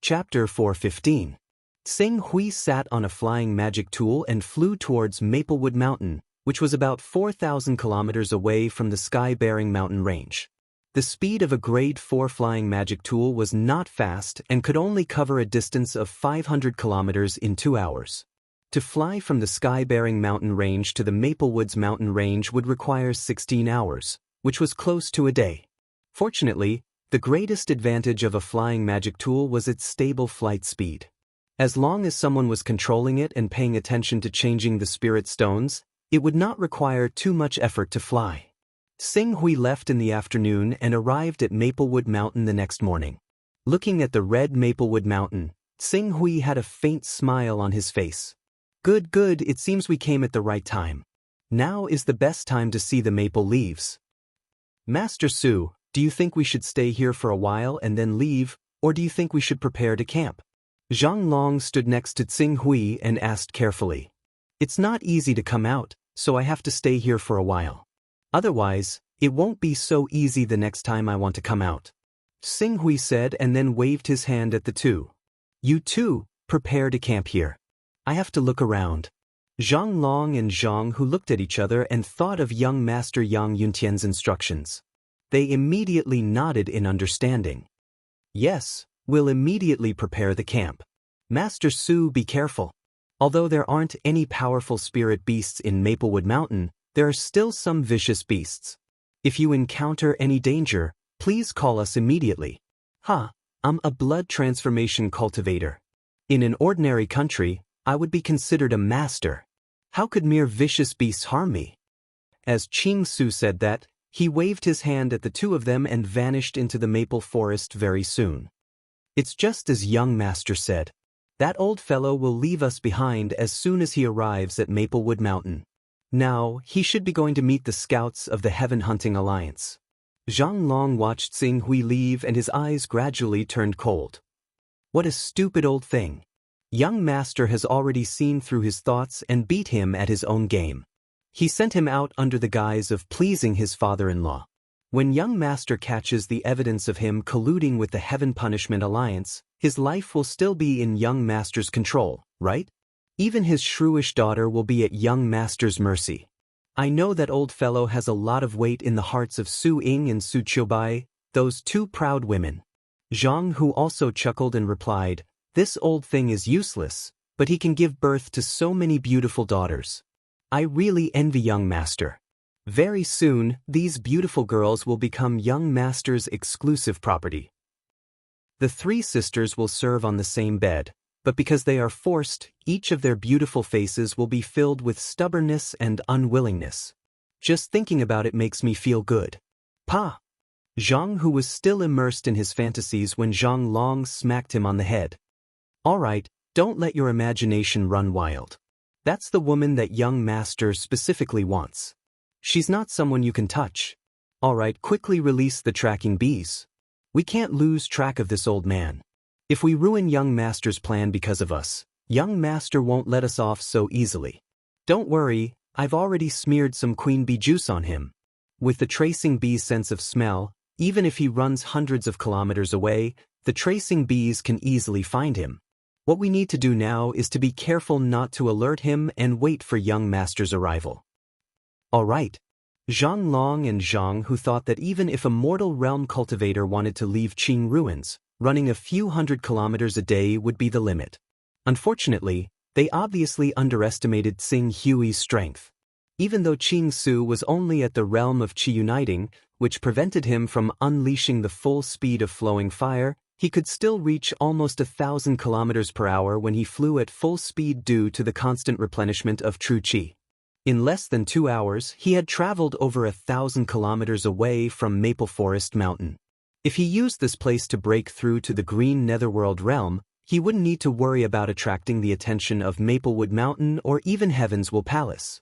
Chapter 415. Sing Hui sat on a flying magic tool and flew towards Maplewood Mountain, which was about 4,000 kilometers away from the sky-bearing mountain range. The speed of a Grade 4 flying magic tool was not fast and could only cover a distance of 500 kilometers in 2 hours. To fly from the sky-bearing mountain range to the Maplewoods mountain range would require 16 hours, which was close to a day. Fortunately, the greatest advantage of a flying magic tool was its stable flight speed. As long as someone was controlling it and paying attention to changing the spirit stones, it would not require too much effort to fly. Sing Hui left in the afternoon and arrived at Maplewood Mountain the next morning. Looking at the red Maplewood Mountain, Sing Hui had a faint smile on his face. Good, it seems we came at the right time. Now is the best time to see the maple leaves. Master Su, do you think we should stay here for a while and then leave, or do you think we should prepare to camp? Zhang Long stood next to Sing Hui and asked carefully. It's not easy to come out, so I have to stay here for a while. Otherwise, it won't be so easy the next time I want to come out. Sing Hui said and then waved his hand at the two. You two, prepare to camp here. I have to look around. Zhang Long and Zhang Hu looked at each other and thought of young Master Yang Yuntian's instructions. They immediately nodded in understanding. Yes, we'll immediately prepare the camp. Master Su, be careful. Although there aren't any powerful spirit beasts in Maplewood Mountain, there are still some vicious beasts. If you encounter any danger, please call us immediately. I'm a blood transformation cultivator. In an ordinary country, I would be considered a master. How could mere vicious beasts harm me? As Qing Su said that, he waved his hand at the two of them and vanished into the maple forest very soon. It's just as young Master said. That old fellow will leave us behind as soon as he arrives at Maplewood Mountain. Now, he should be going to meet the scouts of the Heaven Hunting Alliance. Zhang Long watched Sing Hui leave and his eyes gradually turned cold. What a stupid old thing. Young Master has already seen through his thoughts and beat him at his own game. He sent him out under the guise of pleasing his father-in-law. When young Master catches the evidence of him colluding with the Heaven Punishment Alliance, his life will still be in young Master's control, right? Even his shrewish daughter will be at young Master's mercy. I know that old fellow has a lot of weight in the hearts of Su Ying and Su Qiubai, those two proud women. Zhang Hu also chuckled and replied, this old thing is useless, but he can give birth to so many beautiful daughters. I really envy young Master. Very soon, these beautiful girls will become young Master's exclusive property. The three sisters will serve on the same bed, but because they are forced, each of their beautiful faces will be filled with stubbornness and unwillingness. Just thinking about it makes me feel good. Pa! Zhang Hu was still immersed in his fantasies when Zhang Long smacked him on the head. All right, don't let your imagination run wild. That's the woman that young Master specifically wants. She's not someone you can touch. All right, quickly release the tracking bees. We can't lose track of this old man. If we ruin young Master's plan because of us, young Master won't let us off so easily. Don't worry, I've already smeared some queen bee juice on him. With the tracing bee's sense of smell, even if he runs hundreds of kilometers away, the tracing bees can easily find him. What we need to do now is to be careful not to alert him and wait for young Master's arrival. All right. Zhang Long and Zhang Hu thought that even if a mortal realm cultivator wanted to leave Qing ruins, running a few hundred kilometers a day would be the limit. Unfortunately, they obviously underestimated Sing Hui's strength. Even though Qing Su was only at the realm of Qi uniting, which prevented him from unleashing the full speed of flowing fire, he could still reach almost 1,000 kilometers per hour when he flew at full speed due to the constant replenishment of true Qi. In less than 2 hours, he had traveled over 1,000 kilometers away from Maple Forest Mountain. If he used this place to break through to the Green Netherworld realm, he wouldn't need to worry about attracting the attention of Maplewood Mountain or even Heaven's Will Palace.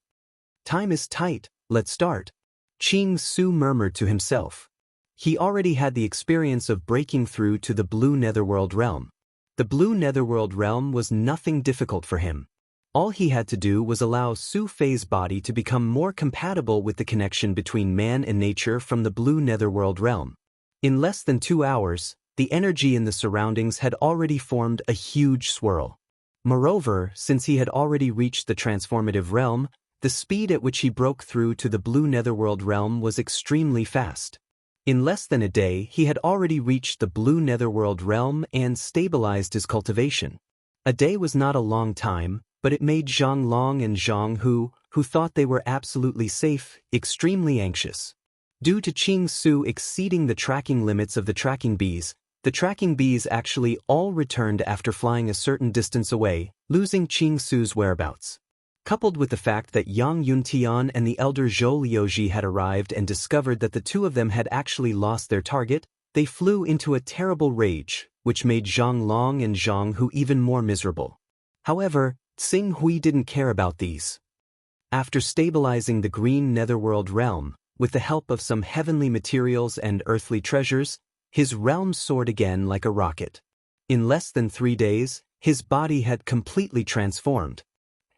Time is tight, let's start. Qing Su murmured to himself. He already had the experience of breaking through to the Blue Netherworld realm. The Blue Netherworld realm was nothing difficult for him. All he had to do was allow Su Fei's body to become more compatible with the connection between man and nature from the Blue Netherworld realm. In less than 2 hours, The energy in the surroundings had already formed a huge swirl. Moreover, since he had already reached the transformative realm, the speed at which he broke through to the blue netherworld realm was extremely fast. In less than a day, he had already reached the blue netherworld realm and stabilized his cultivation. A day was not a long time, but it made Zhang Long and Zhang Hu, who thought they were absolutely safe, extremely anxious. Due to Qing Su exceeding the tracking limits of the tracking bees actually all returned after flying a certain distance away, losing Qing Su's whereabouts. Coupled with the fact that Yang Yuntian and the elder Zhou Liuji had arrived and discovered that the two of them had actually lost their target, they flew into a terrible rage, which made Zhang Long and Zhang Hu even more miserable. However, Xing Hui didn't care about these. After stabilizing the green netherworld realm, with the help of some heavenly materials and earthly treasures, his realm soared again like a rocket. In less than 3 days, his body had completely transformed.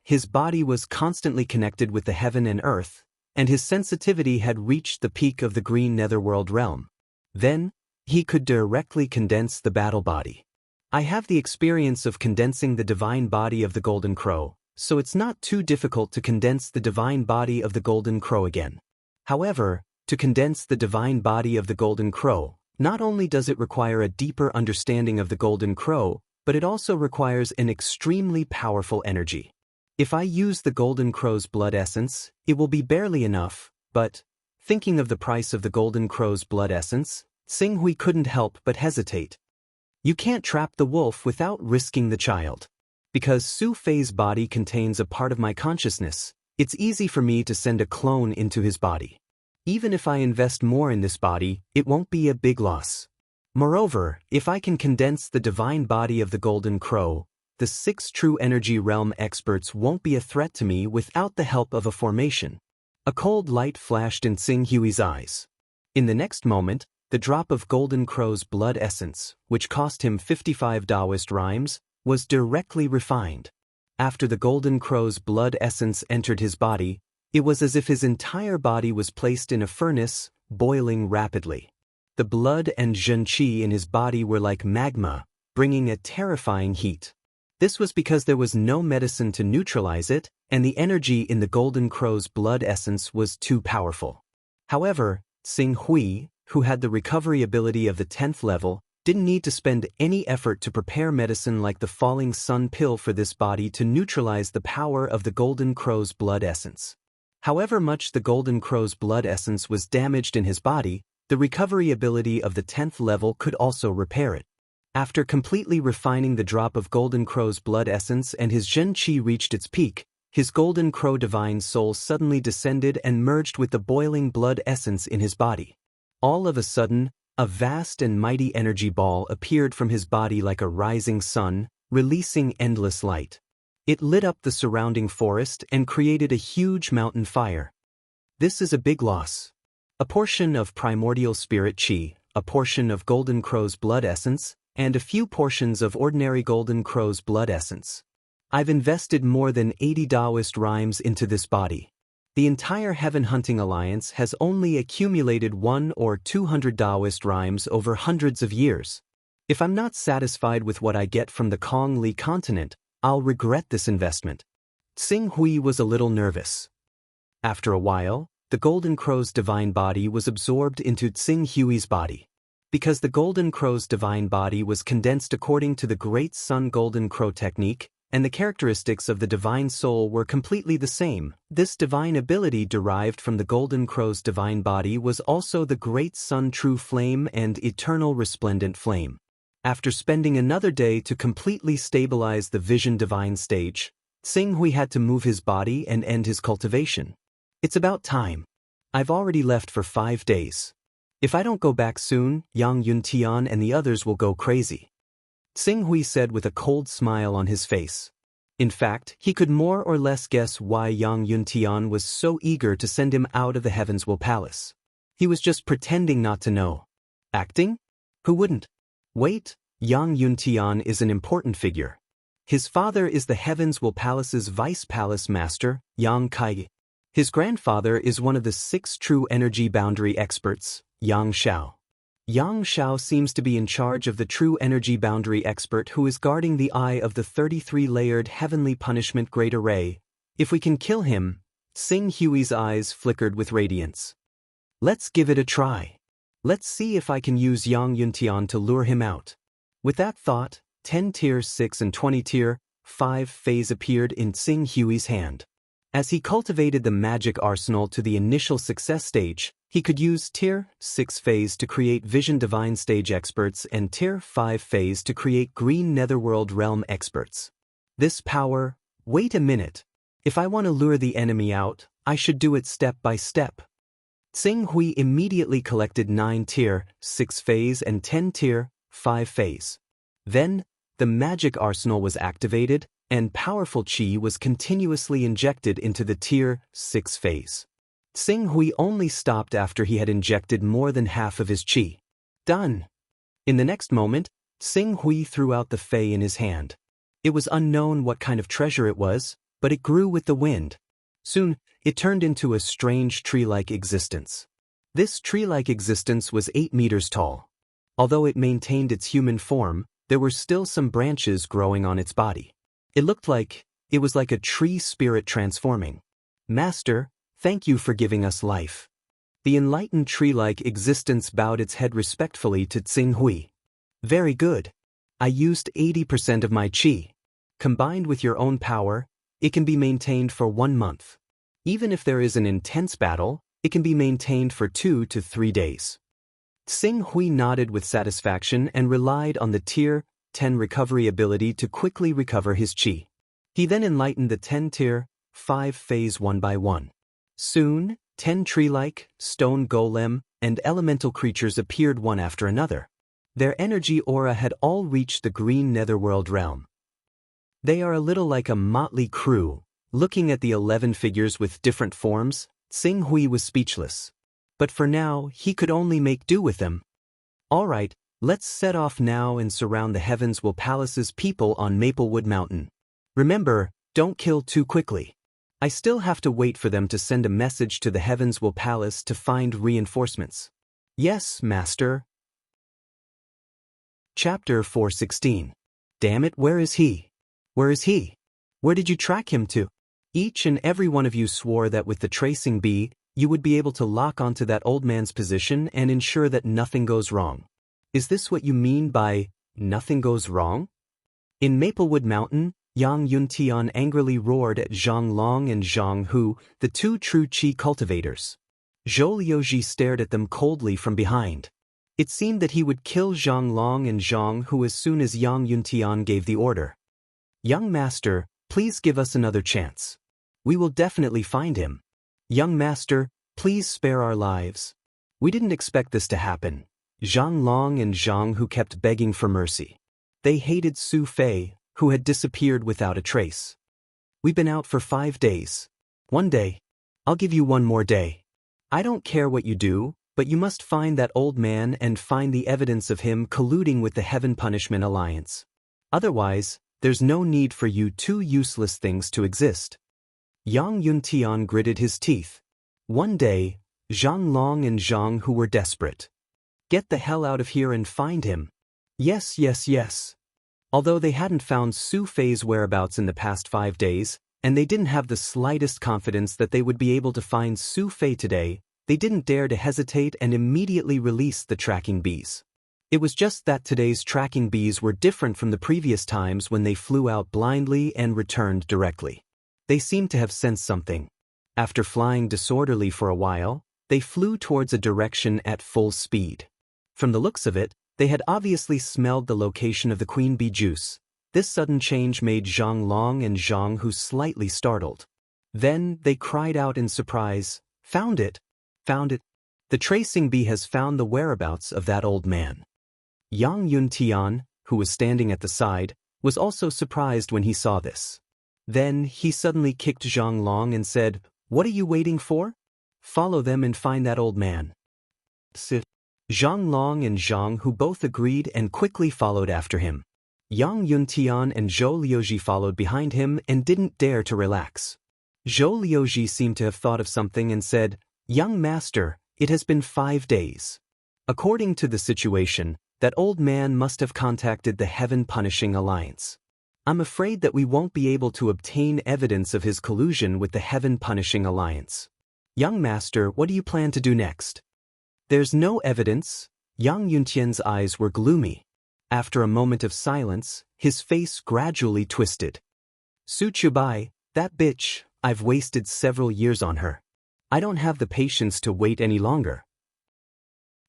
His body was constantly connected with the heaven and earth, and his sensitivity had reached the peak of the green netherworld realm. Then, he could directly condense the battle body. I have the experience of condensing the divine body of the Golden Crow, so it's not too difficult to condense the divine body of the Golden Crow again. However, to condense the divine body of the Golden Crow, not only does it require a deeper understanding of the Golden Crow, but it also requires an extremely powerful energy. If I use the Golden Crow's blood essence, it will be barely enough, but, thinking of the price of the Golden Crow's blood essence, Xing Hui couldn't help but hesitate. You can't trap the wolf without risking the child. Because Su Fei's body contains a part of my consciousness, it's easy for me to send a clone into his body. Even if I invest more in this body, it won't be a big loss. Moreover, if I can condense the divine body of the Golden Crow, the 6 true energy realm experts won't be a threat to me without the help of a formation. A cold light flashed in Xing Hui's eyes. In the next moment, the drop of Golden Crow's blood essence, which cost him 55 Taoist rhymes, was directly refined. After the Golden Crow's blood essence entered his body, it was as if his entire body was placed in a furnace, boiling rapidly. The blood and Zhen Qi in his body were like magma, bringing a terrifying heat. This was because there was no medicine to neutralize it, and the energy in the Golden Crow's blood essence was too powerful. However, Xing Hui, who had the recovery ability of the 10th level, didn't need to spend any effort to prepare medicine like the falling sun pill for this body to neutralize the power of the Golden Crow's blood essence. However much the Golden Crow's blood essence was damaged in his body, the recovery ability of the 10th level could also repair it. After completely refining the drop of Golden Crow's blood essence and his Zhen Qi reached its peak, his Golden Crow divine soul suddenly descended and merged with the boiling blood essence in his body. All of a sudden, a vast and mighty energy ball appeared from his body like a rising sun, releasing endless light. It lit up the surrounding forest and created a huge mountain fire. This is a big loss. A portion of primordial spirit qi, a portion of Golden Crow's blood essence, and a few portions of ordinary Golden Crow's blood essence. I've invested more than 80 Taoist rhymes into this body. The entire Heaven Hunting Alliance has only accumulated 100 or 200 Taoist rhymes over hundreds of years. If I'm not satisfied with what I get from the Kong Li continent, I'll regret this investment. Xing Hui was a little nervous. After a while, the Golden Crow's divine body was absorbed into Xing Hui's body. Because the Golden Crow's divine body was condensed according to the Great Sun Golden Crow technique, and the characteristics of the divine soul were completely the same, this divine ability derived from the Golden Crow's divine body was also the Great Sun True Flame and Eternal Resplendent Flame. After spending another day to completely stabilize the Vision Divine stage, Xing Hui had to move his body and end his cultivation. It's about time. I've already left for 5 days. If I don't go back soon, Yang Yuntian and the others will go crazy. Xing Hui said with a cold smile on his face. In fact, he could more or less guess why Yang Yuntian was so eager to send him out of the Heavenswell Palace. He was just pretending not to know. Acting? Who wouldn't? Wait, Yang Yuntian is an important figure. His father is the Heavenswell Palace's Vice Palace Master, Yang Kai. His grandfather is one of the 6 true energy boundary experts, Yang Xiao. Yang Xiao seems to be in charge of the true energy boundary expert who is guarding the eye of the 33-layered heavenly punishment great array. If we can kill him, Sing Hui's eyes flickered with radiance. Let's give it a try. Let's see if I can use Yang Yuntian to lure him out. With that thought, 10 tier 6 and 20 tier 5 phase appeared in Sing Hui's hand. As he cultivated the magic arsenal to the initial success stage, he could use tier 6 phase to create vision divine stage experts and tier 5 phase to create green netherworld realm experts. This power, wait a minute. If I want to lure the enemy out, I should do it step by step. Sing Hui immediately collected 9 tier 6 phase and 10 tier 5 phase. Then, the magic arsenal was activated, and powerful qi was continuously injected into the tier 6 phase. Sing Hui only stopped after he had injected more than half of his qi. Done. In the next moment, Sing Hui threw out the fei in his hand. It was unknown what kind of treasure it was, but it grew with the wind. Soon, it turned into a strange tree-like existence. This tree-like existence was 8 meters tall. Although it maintained its human form, there were still some branches growing on its body. It looked like it was like a tree spirit transforming. Master, thank you for giving us life. The enlightened tree-like existence bowed its head respectfully to Sing Hui. Very good. I used 80% of my qi. Combined with your own power, it can be maintained for 1 month. Even if there is an intense battle, it can be maintained for 2 to 3 days. Sing Hui nodded with satisfaction and relied on the tier 10 recovery ability to quickly recover his qi. He then enlightened the 10 tier 5 phase one by one. Soon, 10 tree-like, stone golem, and elemental creatures appeared one after another. Their energy aura had all reached the green netherworld realm. They are a little like a motley crew. Looking at the 11 figures with different forms, Sing Hui was speechless. But for now, he could only make do with them. All right, let's set off now and surround the Heavens Will Palace's people on Maplewood Mountain. Remember, don't kill too quickly. I still have to wait for them to send a message to the Heavens Will Palace to find reinforcements. Yes, Master. Chapter 416. Damn it, where is he? Where is he? Where did you track him to? Each and every one of you swore that with the tracing bee, you would be able to lock onto that old man's position and ensure that nothing goes wrong. Is this what you mean by, nothing goes wrong? In Maplewood Mountain, Yang Yuntian angrily roared at Zhang Long and Zhang Hu, the 2 true qi cultivators. Zhou Liuji stared at them coldly from behind. It seemed that he would kill Zhang Long and Zhang Hu as soon as Yang Yuntian gave the order. Young Master, please give us another chance. We will definitely find him. Young Master, please spare our lives. We didn't expect this to happen. Zhang Long and Zhang Hu kept begging for mercy. They hated Su Fei, who had disappeared without a trace. We've been out for 5 days. 1 day. I'll give you 1 more day. I don't care what you do, but you must find that old man and find the evidence of him colluding with the Heaven Punishment Alliance. Otherwise, there's no need for you 2 useless things to exist. Yang Yuntian gritted his teeth. One day, Zhang Long and Zhang Hu were desperate. Get the hell out of here and find him. Yes, yes, yes. Although they hadn't found Su Fei's whereabouts in the past 5 days, and they didn't have the slightest confidence that they would be able to find Su Fei today, they didn't dare to hesitate and immediately released the tracking bees. It was just that today's tracking bees were different from the previous times when they flew out blindly and returned directly. They seemed to have sensed something. After flying disorderly for a while, they flew towards a direction at full speed. From the looks of it, they had obviously smelled the location of the queen bee juice. This sudden change made Zhang Long and Zhang Hu slightly startled. Then they cried out in surprise, "Found it! Found it! The tracing bee has found the whereabouts of that old man." Yang Yuntian, who was standing at the side, was also surprised when he saw this. Then he suddenly kicked Zhang Long and said, "What are you waiting for? Follow them and find that old man." Sit. Zhang Long and Zhang Hu both agreed and quickly followed after him. Yang Yuntian and Zhou Liuji followed behind him and didn't dare to relax. Zhou Liuji seemed to have thought of something and said, "Young Master, it has been 5 days. According to the situation, that old man must have contacted the Heaven Punishing Alliance. I'm afraid that we won't be able to obtain evidence of his collusion with the Heaven Punishing Alliance. Young master, what do you plan to do next? There's no evidence. Yang Yuntian's eyes were gloomy. After a moment of silence, his face gradually twisted. Su Chubai, that bitch, I've wasted several years on her. I don't have the patience to wait any longer.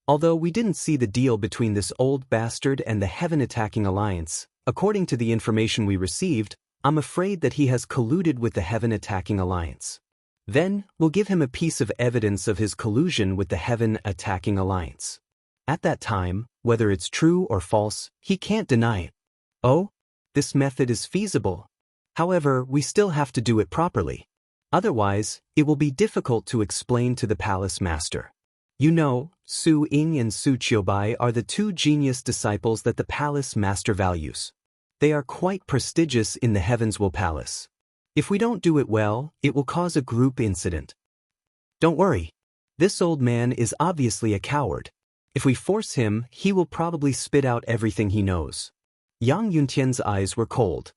Although we didn't see the deal between this old bastard and the Heaven Attacking Alliance, according to the information we received, I'm afraid that he has colluded with the Heaven Attacking Alliance. Then, we'll give him a piece of evidence of his collusion with the Heaven Attacking Alliance. At that time, whether it's true or false, he can't deny it. Oh? This method is feasible. However, we still have to do it properly. Otherwise, it will be difficult to explain to the palace master. You know, Su Ying and Su Qiubai are the two genius disciples that the palace master values. They are quite prestigious in the Heavenswell Palace. If we don't do it well, it will cause a group incident. Don't worry. This old man is obviously a coward. If we force him, he will probably spit out everything he knows. Yang Yuntian's eyes were cold.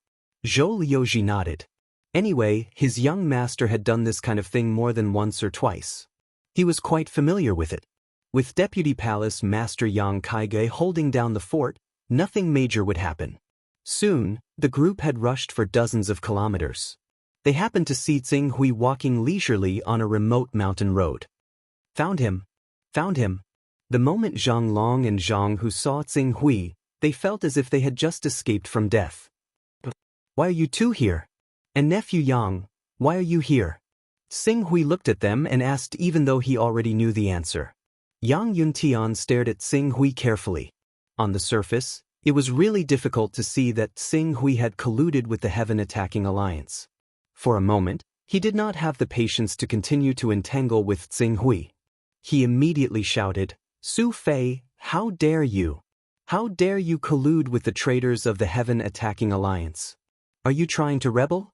Zhou Liuji nodded. Anyway, his young master had done this kind of thing more than once or twice. He was quite familiar with it. With Deputy Palace Master Yang Kaige holding down the fort, nothing major would happen. Soon, the group had rushed for dozens of kilometers. They happened to see Tsing Hui walking leisurely on a remote mountain road. Found him. Found him. The moment Zhang Long and Zhang Hu saw Tsing Hui, they felt as if they had just escaped from death. Why are you two here? And nephew Yang, why are you here? Tsing Hui looked at them and asked even though he already knew the answer. Yang Yuntian stared at Tsing Hui carefully. On the surface, it was really difficult to see that Tsing Hui had colluded with the Heaven Attacking Alliance. For a moment, he did not have the patience to continue to entangle with Tsing Hui. He immediately shouted, Su Fei, how dare you? How dare you collude with the traitors of the Heaven Attacking Alliance? Are you trying to rebel?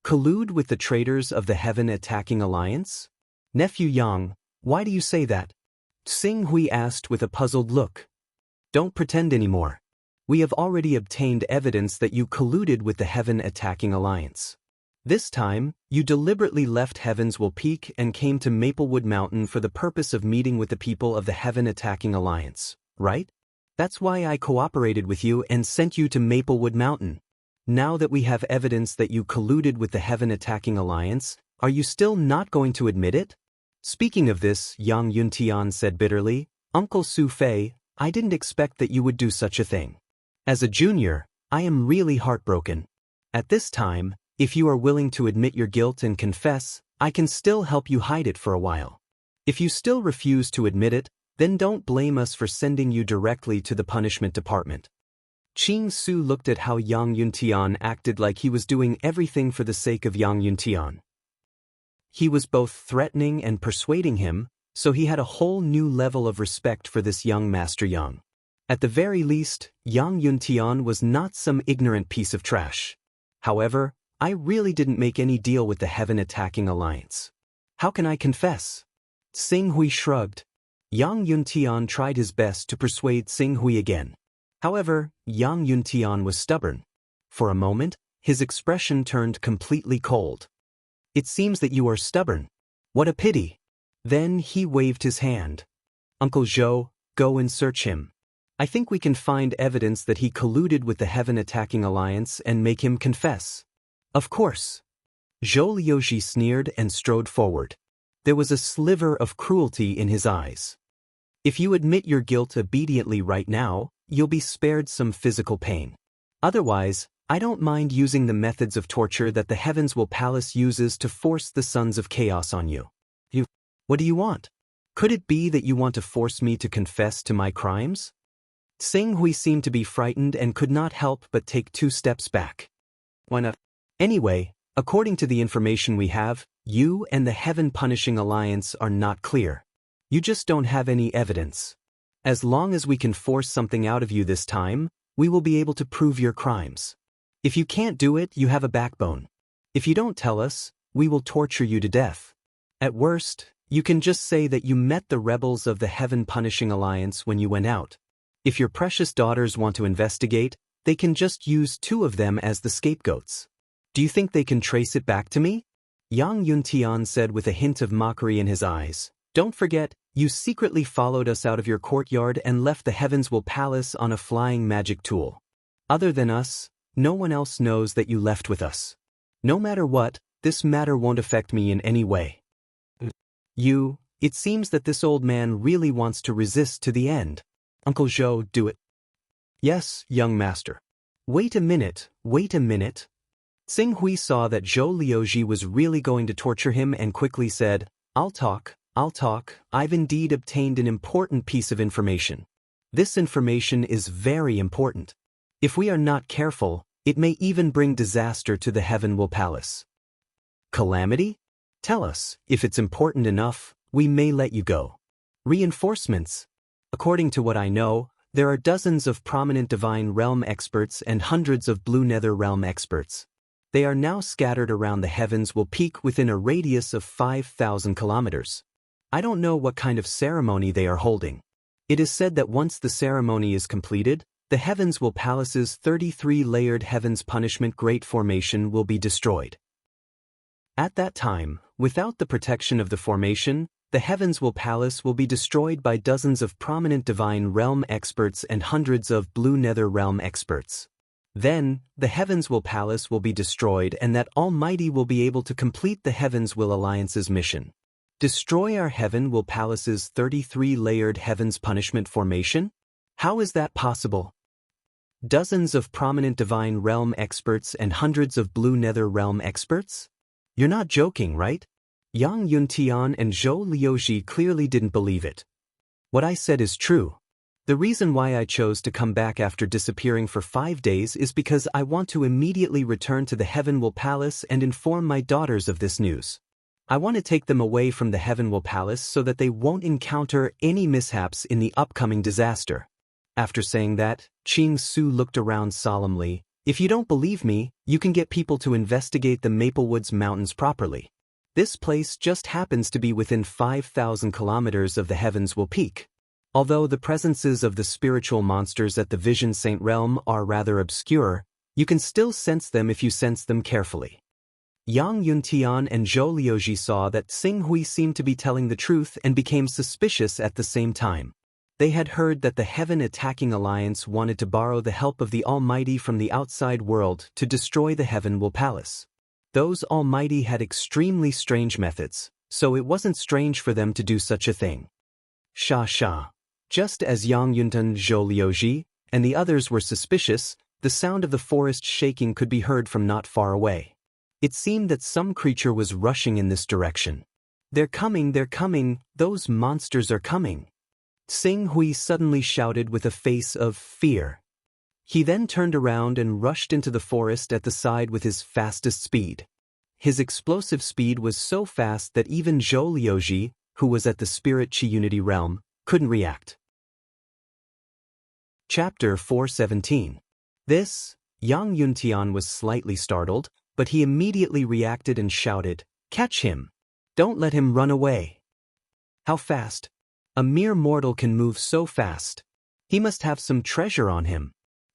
Collude with the traitors of the Heaven Attacking Alliance? Nephew Yang, why do you say that? Tsing Hui asked with a puzzled look. Don't pretend anymore. We have already obtained evidence that you colluded with the Heaven Attacking Alliance. This time, you deliberately left Heavenswell Peak and came to Maplewood Mountain for the purpose of meeting with the people of the Heaven Attacking Alliance, right? That's why I cooperated with you and sent you to Maplewood Mountain. Now that we have evidence that you colluded with the Heaven Attacking Alliance, are you still not going to admit it? Speaking of this, Yang Yuntian said bitterly, Uncle Su Fei, I didn't expect that you would do such a thing. As a junior, I am really heartbroken. At this time, if you are willing to admit your guilt and confess, I can still help you hide it for a while. If you still refuse to admit it, then don't blame us for sending you directly to the punishment department. Qing Su looked at how Yang Yuntian acted like he was doing everything for the sake of Yang Yuntian. He was both threatening and persuading him, so he had a whole new level of respect for this young Master Yang. At the very least, Yang Yuntian was not some ignorant piece of trash. However, I really didn't make any deal with the Heaven Attacking Alliance. How can I confess? Tsing Hui shrugged. Yang Yuntian tried his best to persuade Tsing Hui again. However, Yang Yuntian was stubborn. For a moment, his expression turned completely cold. It seems that you are stubborn. What a pity. Then he waved his hand. Uncle Zhou, go and search him. I think we can find evidence that he colluded with the Heaven Attacking Alliance and make him confess. Of course. Zhou Liuji sneered and strode forward. There was a sliver of cruelty in his eyes. If you admit your guilt obediently right now, you'll be spared some physical pain. Otherwise, I don't mind using the methods of torture that the Heavenswell Palace uses to force the Sons of Chaos on you. What do you want? Could it be that you want to force me to confess to my crimes? Tsing Hui seemed to be frightened and could not help but take 2 steps back. Why not? Anyway, according to the information we have, you and the Heaven Punishing Alliance are not clear. You just don't have any evidence. As long as we can force something out of you this time, we will be able to prove your crimes. If you can't do it, you have a backbone. If you don't tell us, we will torture you to death. At worst, You can just say that you met the rebels of the Heaven Punishing Alliance when you went out. If your precious daughters want to investigate, they can just use 2 of them as the scapegoats. Do you think they can trace it back to me? Yang Yuntian said with a hint of mockery in his eyes. Don't forget, you secretly followed us out of your courtyard and left the Heavenswell Palace on a flying magic tool. Other than us, no one else knows that you left with us. No matter what, this matter won't affect me in any way. It seems that this old man really wants to resist to the end. Uncle Zhou, do it. Yes, young master. Wait a minute. Xing Hui saw that Zhou Liuji was really going to torture him and quickly said, I'll talk. I've indeed obtained an important piece of information. This information is very important. If we are not careful, it may even bring disaster to the Heavenwell Palace. Calamity? Tell us, if it's important enough, we may let you go. Reinforcements? According to what I know, there are dozens of prominent Divine Realm experts and hundreds of Blue Nether Realm experts. They are now scattered around the Heavenswell Peak within a radius of 5,000 kilometers. I don't know what kind of ceremony they are holding. It is said that once the ceremony is completed, the Heavenswell Palace's 33-layered Heaven's Punishment Great Formation will be destroyed. At that time, without the protection of the formation, the Heavenswell Palace will be destroyed by dozens of prominent Divine Realm experts and hundreds of Blue Nether Realm experts. Then, the Heavenswell Palace will be destroyed and that Almighty will be able to complete the Heavenswell Alliance's mission. Destroy our Heavenwell Palace's 33-layered Heaven's Punishment Formation? How is that possible? Dozens of prominent Divine Realm experts and hundreds of Blue Nether Realm experts? You're not joking, right? Yang Yuntian and Zhou Liuji clearly didn't believe it. What I said is true. The reason why I chose to come back after disappearing for 5 days is because I want to immediately return to the Heavenwell Palace and inform my daughters of this news. I want to take them away from the Heavenwell Palace so that they won't encounter any mishaps in the upcoming disaster. After saying that, Qing Su looked around solemnly. If you don't believe me, you can get people to investigate the Maplewoods Mountains properly. This place just happens to be within 5,000 kilometers of the Heavenswell Peak. Although the presences of the spiritual monsters at the Vision Saint Realm are rather obscure, you can still sense them if you sense them carefully. Yang Yuntian and Zhou Liuji saw that Xing Hui seemed to be telling the truth and became suspicious at the same time. They had heard that the Heaven Attacking Alliance wanted to borrow the help of the Almighty from the outside world to destroy the Heavenwell Palace. Those Almighty had extremely strange methods, so it wasn't strange for them to do such a thing. Sha. Just as Yang Yuntan, Zhou Liuji, and the others were suspicious, the sound of the forest shaking could be heard from not far away. It seemed that some creature was rushing in this direction. They're coming, those monsters are coming. Xing Hui suddenly shouted with a face of fear. He then turned around and rushed into the forest at the side with his fastest speed. His explosive speed was so fast that even Zhou Liuji, who was at the Spirit Chi Unity realm, couldn't react. Chapter 417. Yang Yuntian was slightly startled, but he immediately reacted and shouted, "Catch him! Don't let him run away!" How fast? A mere mortal can move so fast. He must have some treasure on him.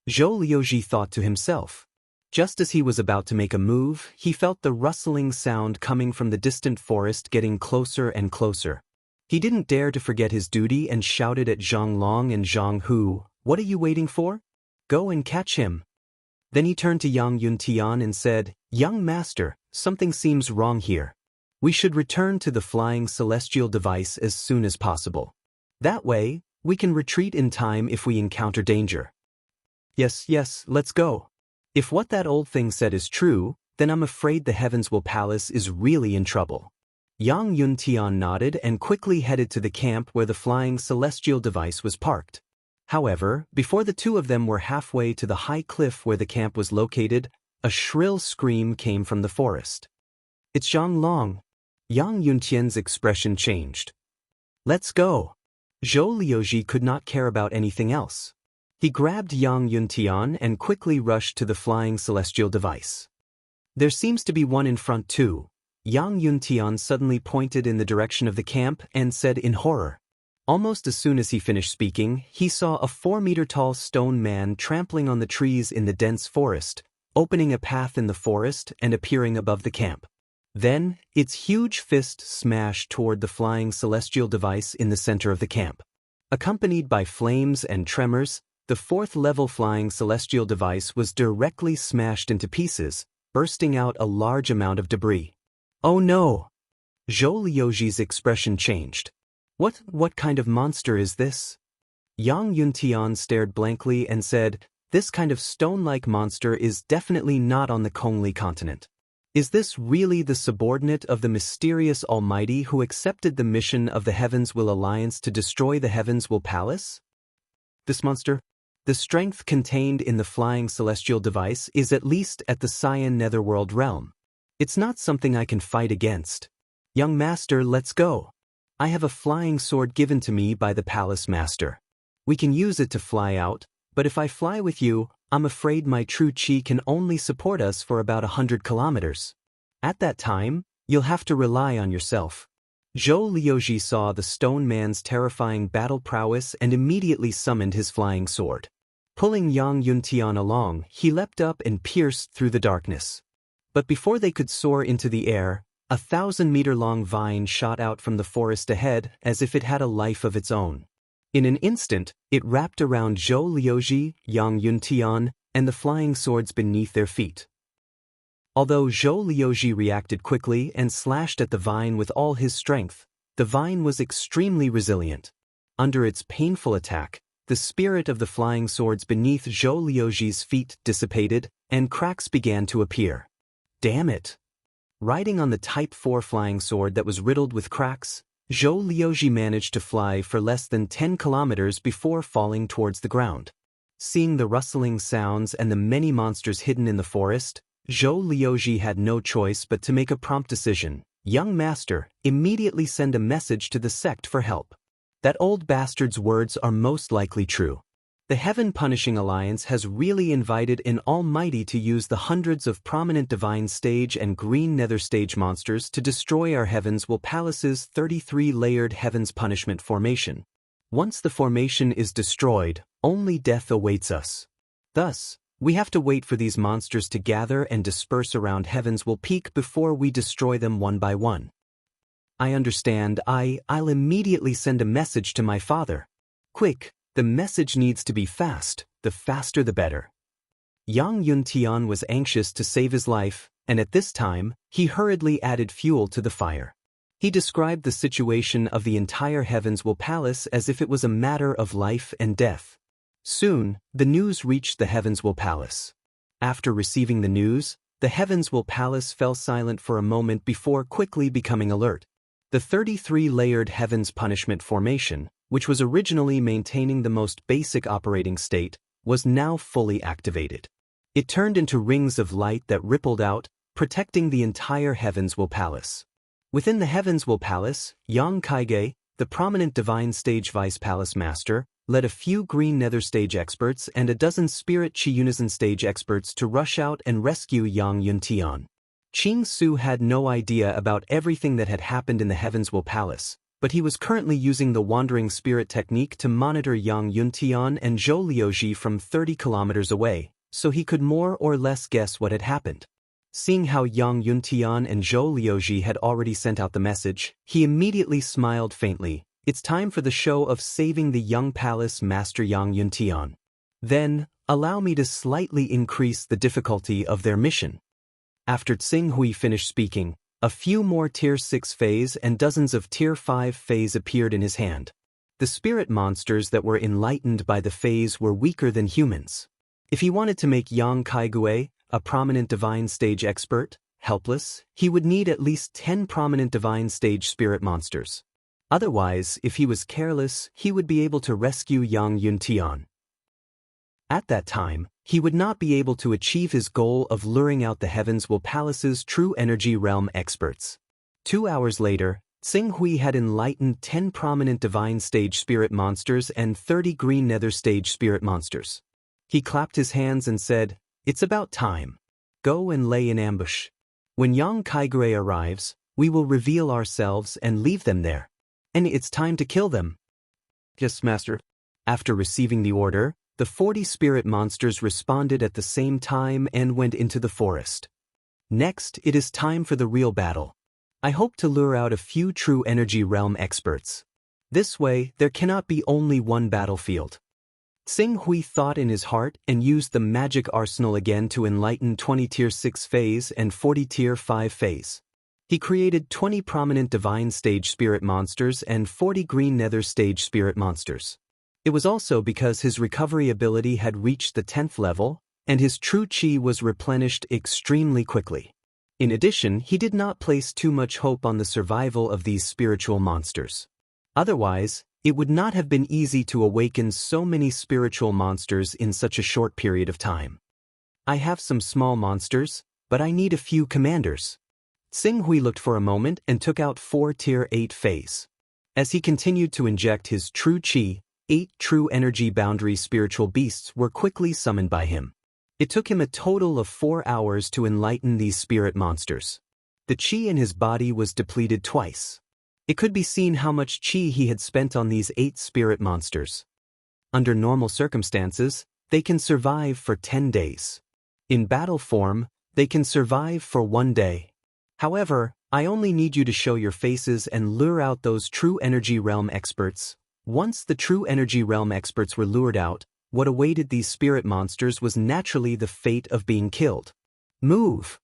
Zhou Liuji thought to himself. Just as he was about to make a move, he felt the rustling sound coming from the distant forest getting closer and closer. He didn't dare to forget his duty and shouted at Zhang Long and Zhang Hu, "What are you waiting for? Go and catch him." Then he turned to Yang Yuntian and said, "Young master, something seems wrong here. We should return to the flying celestial device as soon as possible. That way, we can retreat in time if we encounter danger." Yes, let's go. If what that old thing said is true, then I'm afraid the Heavenswell Palace is really in trouble. Yang Yuntian nodded and quickly headed to the camp where the flying celestial device was parked. However, before the two of them were halfway to the high cliff where the camp was located, a shrill scream came from the forest. "It's Zhang Long." Yang Yuntian's expression changed. "Let's go." Zhou Liuji could not care about anything else. He grabbed Yang Yuntian and quickly rushed to the flying celestial device. "There seems to be one in front too." Yang Yuntian suddenly pointed in the direction of the camp and said in horror. Almost as soon as he finished speaking, he saw a 4-meter-tall stone man trampling on the trees in the dense forest, opening a path in the forest and appearing above the camp. Then, its huge fist smashed toward the flying celestial device in the center of the camp. Accompanied by flames and tremors, the 4th-level flying celestial device was directly smashed into pieces, bursting out a large amount of debris. Oh no! Zhou Liuji's expression changed. What kind of monster is this? Yang Yuntian stared blankly and said, "This kind of stone-like monster is definitely not on the Kongli continent. Is this really the subordinate of the mysterious Almighty who accepted the mission of the Heavens Will Alliance to destroy the Heavens Will Palace? This monster? The strength contained in the flying celestial device is at least at the Cyan Netherworld realm. It's not something I can fight against. Young master, let's go. I have a flying sword given to me by the palace master. We can use it to fly out, but if I fly with you, I'm afraid my true chi can only support us for about 100 kilometers. At that time, you'll have to rely on yourself." Zhou Liuji saw the stone man's terrifying battle prowess and immediately summoned his flying sword. Pulling Yang Yuntian along, he leapt up and pierced through the darkness. But before they could soar into the air, a 1,000-meter-long vine shot out from the forest ahead as if it had a life of its own. In an instant, it wrapped around Zhou Liuji, Yang Yuntian, and the flying swords beneath their feet. Although Zhou Liuji reacted quickly and slashed at the vine with all his strength, the vine was extremely resilient. Under its painful attack, the spirit of the flying swords beneath Zhou Liuji's feet dissipated, and cracks began to appear. Damn it! Riding on the Type 4 flying sword that was riddled with cracks, Zhou Liuji managed to fly for less than 10 kilometers before falling towards the ground. Seeing the rustling sounds and the many monsters hidden in the forest, Zhou Liuji had no choice but to make a prompt decision. "Young master, immediately send a message to the sect for help. That old bastard's words are most likely true. The Heaven Punishing Alliance has really invited an Almighty to use the hundreds of prominent Divine Stage and Green Nether Stage monsters to destroy our Heavens Will Palace's 33-layered Heavens Punishment formation. Once the formation is destroyed, only death awaits us. Thus, we have to wait for these monsters to gather and disperse around Heavens Will Peak before we destroy them one by one." "I understand. I'll immediately send a message to my father. Quick, the message needs to be fast, the faster the better." Yang Yuntian was anxious to save his life, and at this time, he hurriedly added fuel to the fire. He described the situation of the entire Heavens Will Palace as if it was a matter of life and death. Soon, the news reached the Heavens Will Palace. After receiving the news, the Heavens Will Palace fell silent for a moment before quickly becoming alert. The 33-layered Heavens Punishment formation, which was originally maintaining the most basic operating state, was now fully activated. It turned into rings of light that rippled out, protecting the entire Heavens Will Palace. Within the Heavens Will Palace, Yang Kaige, the prominent Divine Stage Vice Palace Master, led a few Green Nether Stage experts and a dozen Spirit Chi Unison Stage experts to rush out and rescue Yang Yuntian. Qing Su had no idea about everything that had happened in the Heavens Will Palace, but he was currently using the Wandering Spirit technique to monitor Yang Yuntian and Zhou Liuji from 30 kilometers away, so he could more or less guess what had happened. Seeing how Yang Yuntian and Zhou Liuji had already sent out the message, he immediately smiled faintly. "It's time for the show of saving the young palace master Yang Yuntian. Then, allow me to slightly increase the difficulty of their mission." After Tsing Hui finished speaking, a few more Tier 6 phase and dozens of Tier 5 phase appeared in his hand. The spirit monsters that were enlightened by the phase were weaker than humans. If he wanted to make Yang Kaigue, a prominent Divine Stage expert, helpless, he would need at least 10 prominent Divine Stage spirit monsters. Otherwise, if he was careless, he would be able to rescue Yang Yuntian. At that time, he would not be able to achieve his goal of luring out the Heavens Will Palace's true energy realm experts. 2 hours later, Tsing Hui had enlightened 10 prominent Divine Stage spirit monsters and 30 Green Nether Stage spirit monsters. He clapped his hands and said, "It's about time. Go and lay in ambush." When Yang Kaigure arrives, we will reveal ourselves and leave them there. And it's time to kill them. Yes, Master. After receiving the order, the 40 spirit monsters responded at the same time and went into the forest. Next, it is time for the real battle. I hope to lure out a few true energy realm experts. This way, there cannot be only one battlefield. Xing Hui thought in his heart and used the magic arsenal again to enlighten 20 Tier 6 phase and 40 Tier 5 phase. He created 20 prominent divine stage spirit monsters and 40 green nether stage spirit monsters. It was also because his recovery ability had reached the 10th level, and his true chi was replenished extremely quickly. In addition, he did not place too much hope on the survival of these spiritual monsters. Otherwise, it would not have been easy to awaken so many spiritual monsters in such a short period of time. I have some small monsters, but I need a few commanders. Xing Hui looked for a moment and took out 4 Tier 8 phase. As he continued to inject his true chi, 8 true energy boundary spiritual beasts were quickly summoned by him. It took him a total of 4 hours to enlighten these spirit monsters. The chi in his body was depleted twice. It could be seen how much chi he had spent on these 8 spirit monsters. Under normal circumstances, they can survive for 10 days. In battle form, they can survive for 1 day. However, I only need you to show your faces and lure out those true energy realm experts. Once the true energy realm experts were lured out, what awaited these spirit monsters was naturally the fate of being killed. Move!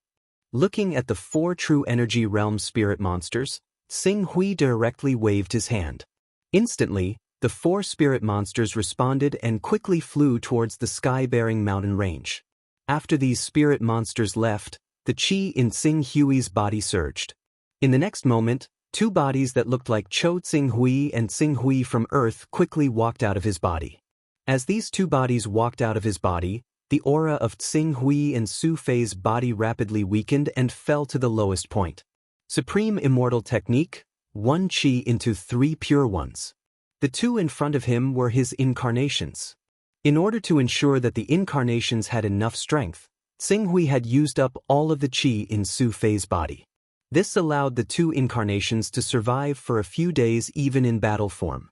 Looking at the 4 true energy realm spirit monsters, Xing Hui directly waved his hand. Instantly, the 4 spirit monsters responded and quickly flew towards the sky-bearing mountain range. After these spirit monsters left, the chi in Xing Hui's body surged. In the next moment, 2 bodies that looked like Cho Xing Hui and Xing Hui from Earth quickly walked out of his body. As these 2 bodies walked out of his body, the aura of Xing Hui and Su Fei's body rapidly weakened and fell to the lowest point. Supreme Immortal Technique, 1 chi into 3 pure ones. The 2 in front of him were his incarnations. In order to ensure that the incarnations had enough strength, Xing Hui had used up all of the chi in Su Fei's body. This allowed the 2 incarnations to survive for a few days even in battle form.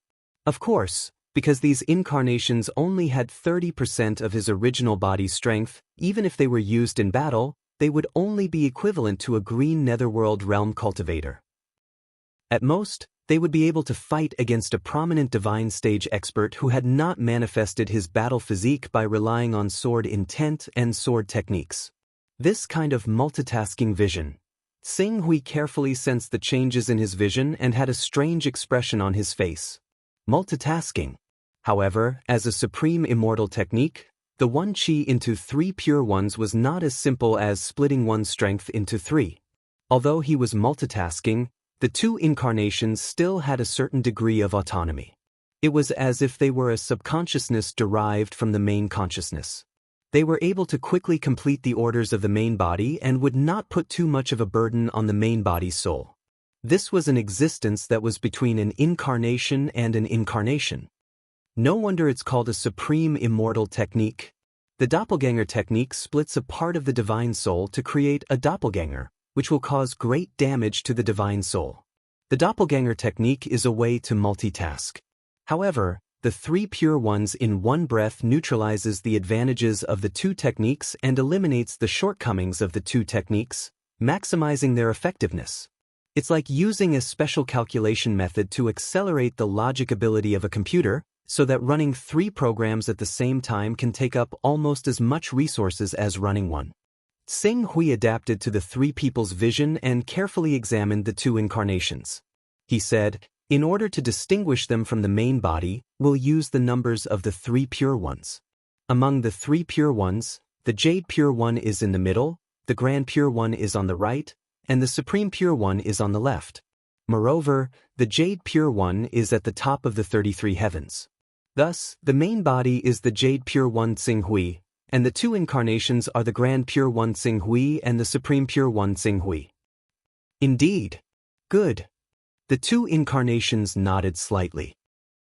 Of course, because these incarnations only had 30% of his original body's strength, even if they were used in battle, they would only be equivalent to a green netherworld realm cultivator. At most, they would be able to fight against a prominent divine stage expert who had not manifested his battle physique by relying on sword intent and sword techniques. This kind of multitasking vision. Xing Hui carefully sensed the changes in his vision and had a strange expression on his face. Multitasking. However, as a supreme immortal technique, the 1 chi into 3 pure ones was not as simple as splitting one's strength into 3. Although he was multitasking, the 2 incarnations still had a certain degree of autonomy. It was as if they were a subconsciousness derived from the main consciousness. They were able to quickly complete the orders of the main body and would not put too much of a burden on the main body's soul. This was an existence that was between an incarnation and an incarnation. No wonder it's called a supreme immortal technique. The doppelganger technique splits a part of the divine soul to create a doppelganger, which will cause great damage to the divine soul. The doppelganger technique is a way to multitask. However, the 3 pure ones in one breath neutralizes the advantages of the 2 techniques and eliminates the shortcomings of the 2 techniques, maximizing their effectiveness. It's like using a special calculation method to accelerate the logic ability of a computer, so that running 3 programs at the same time can take up almost as much resources as running one. Xing Hui adapted to the 3 people's vision and carefully examined the 2 incarnations. He said, in order to distinguish them from the main body, we'll use the numbers of the 3 pure ones. Among the 3 pure ones, the Jade Pure One is in the middle, the Grand Pure One is on the right, and the Supreme Pure One is on the left. Moreover, the Jade Pure One is at the top of the 33 heavens. Thus, the main body is the Jade Pure One Xing Hui, and the 2 incarnations are the Grand Pure One Xing Hui and the Supreme Pure One Xing Hui. Indeed. Good. The 2 incarnations nodded slightly.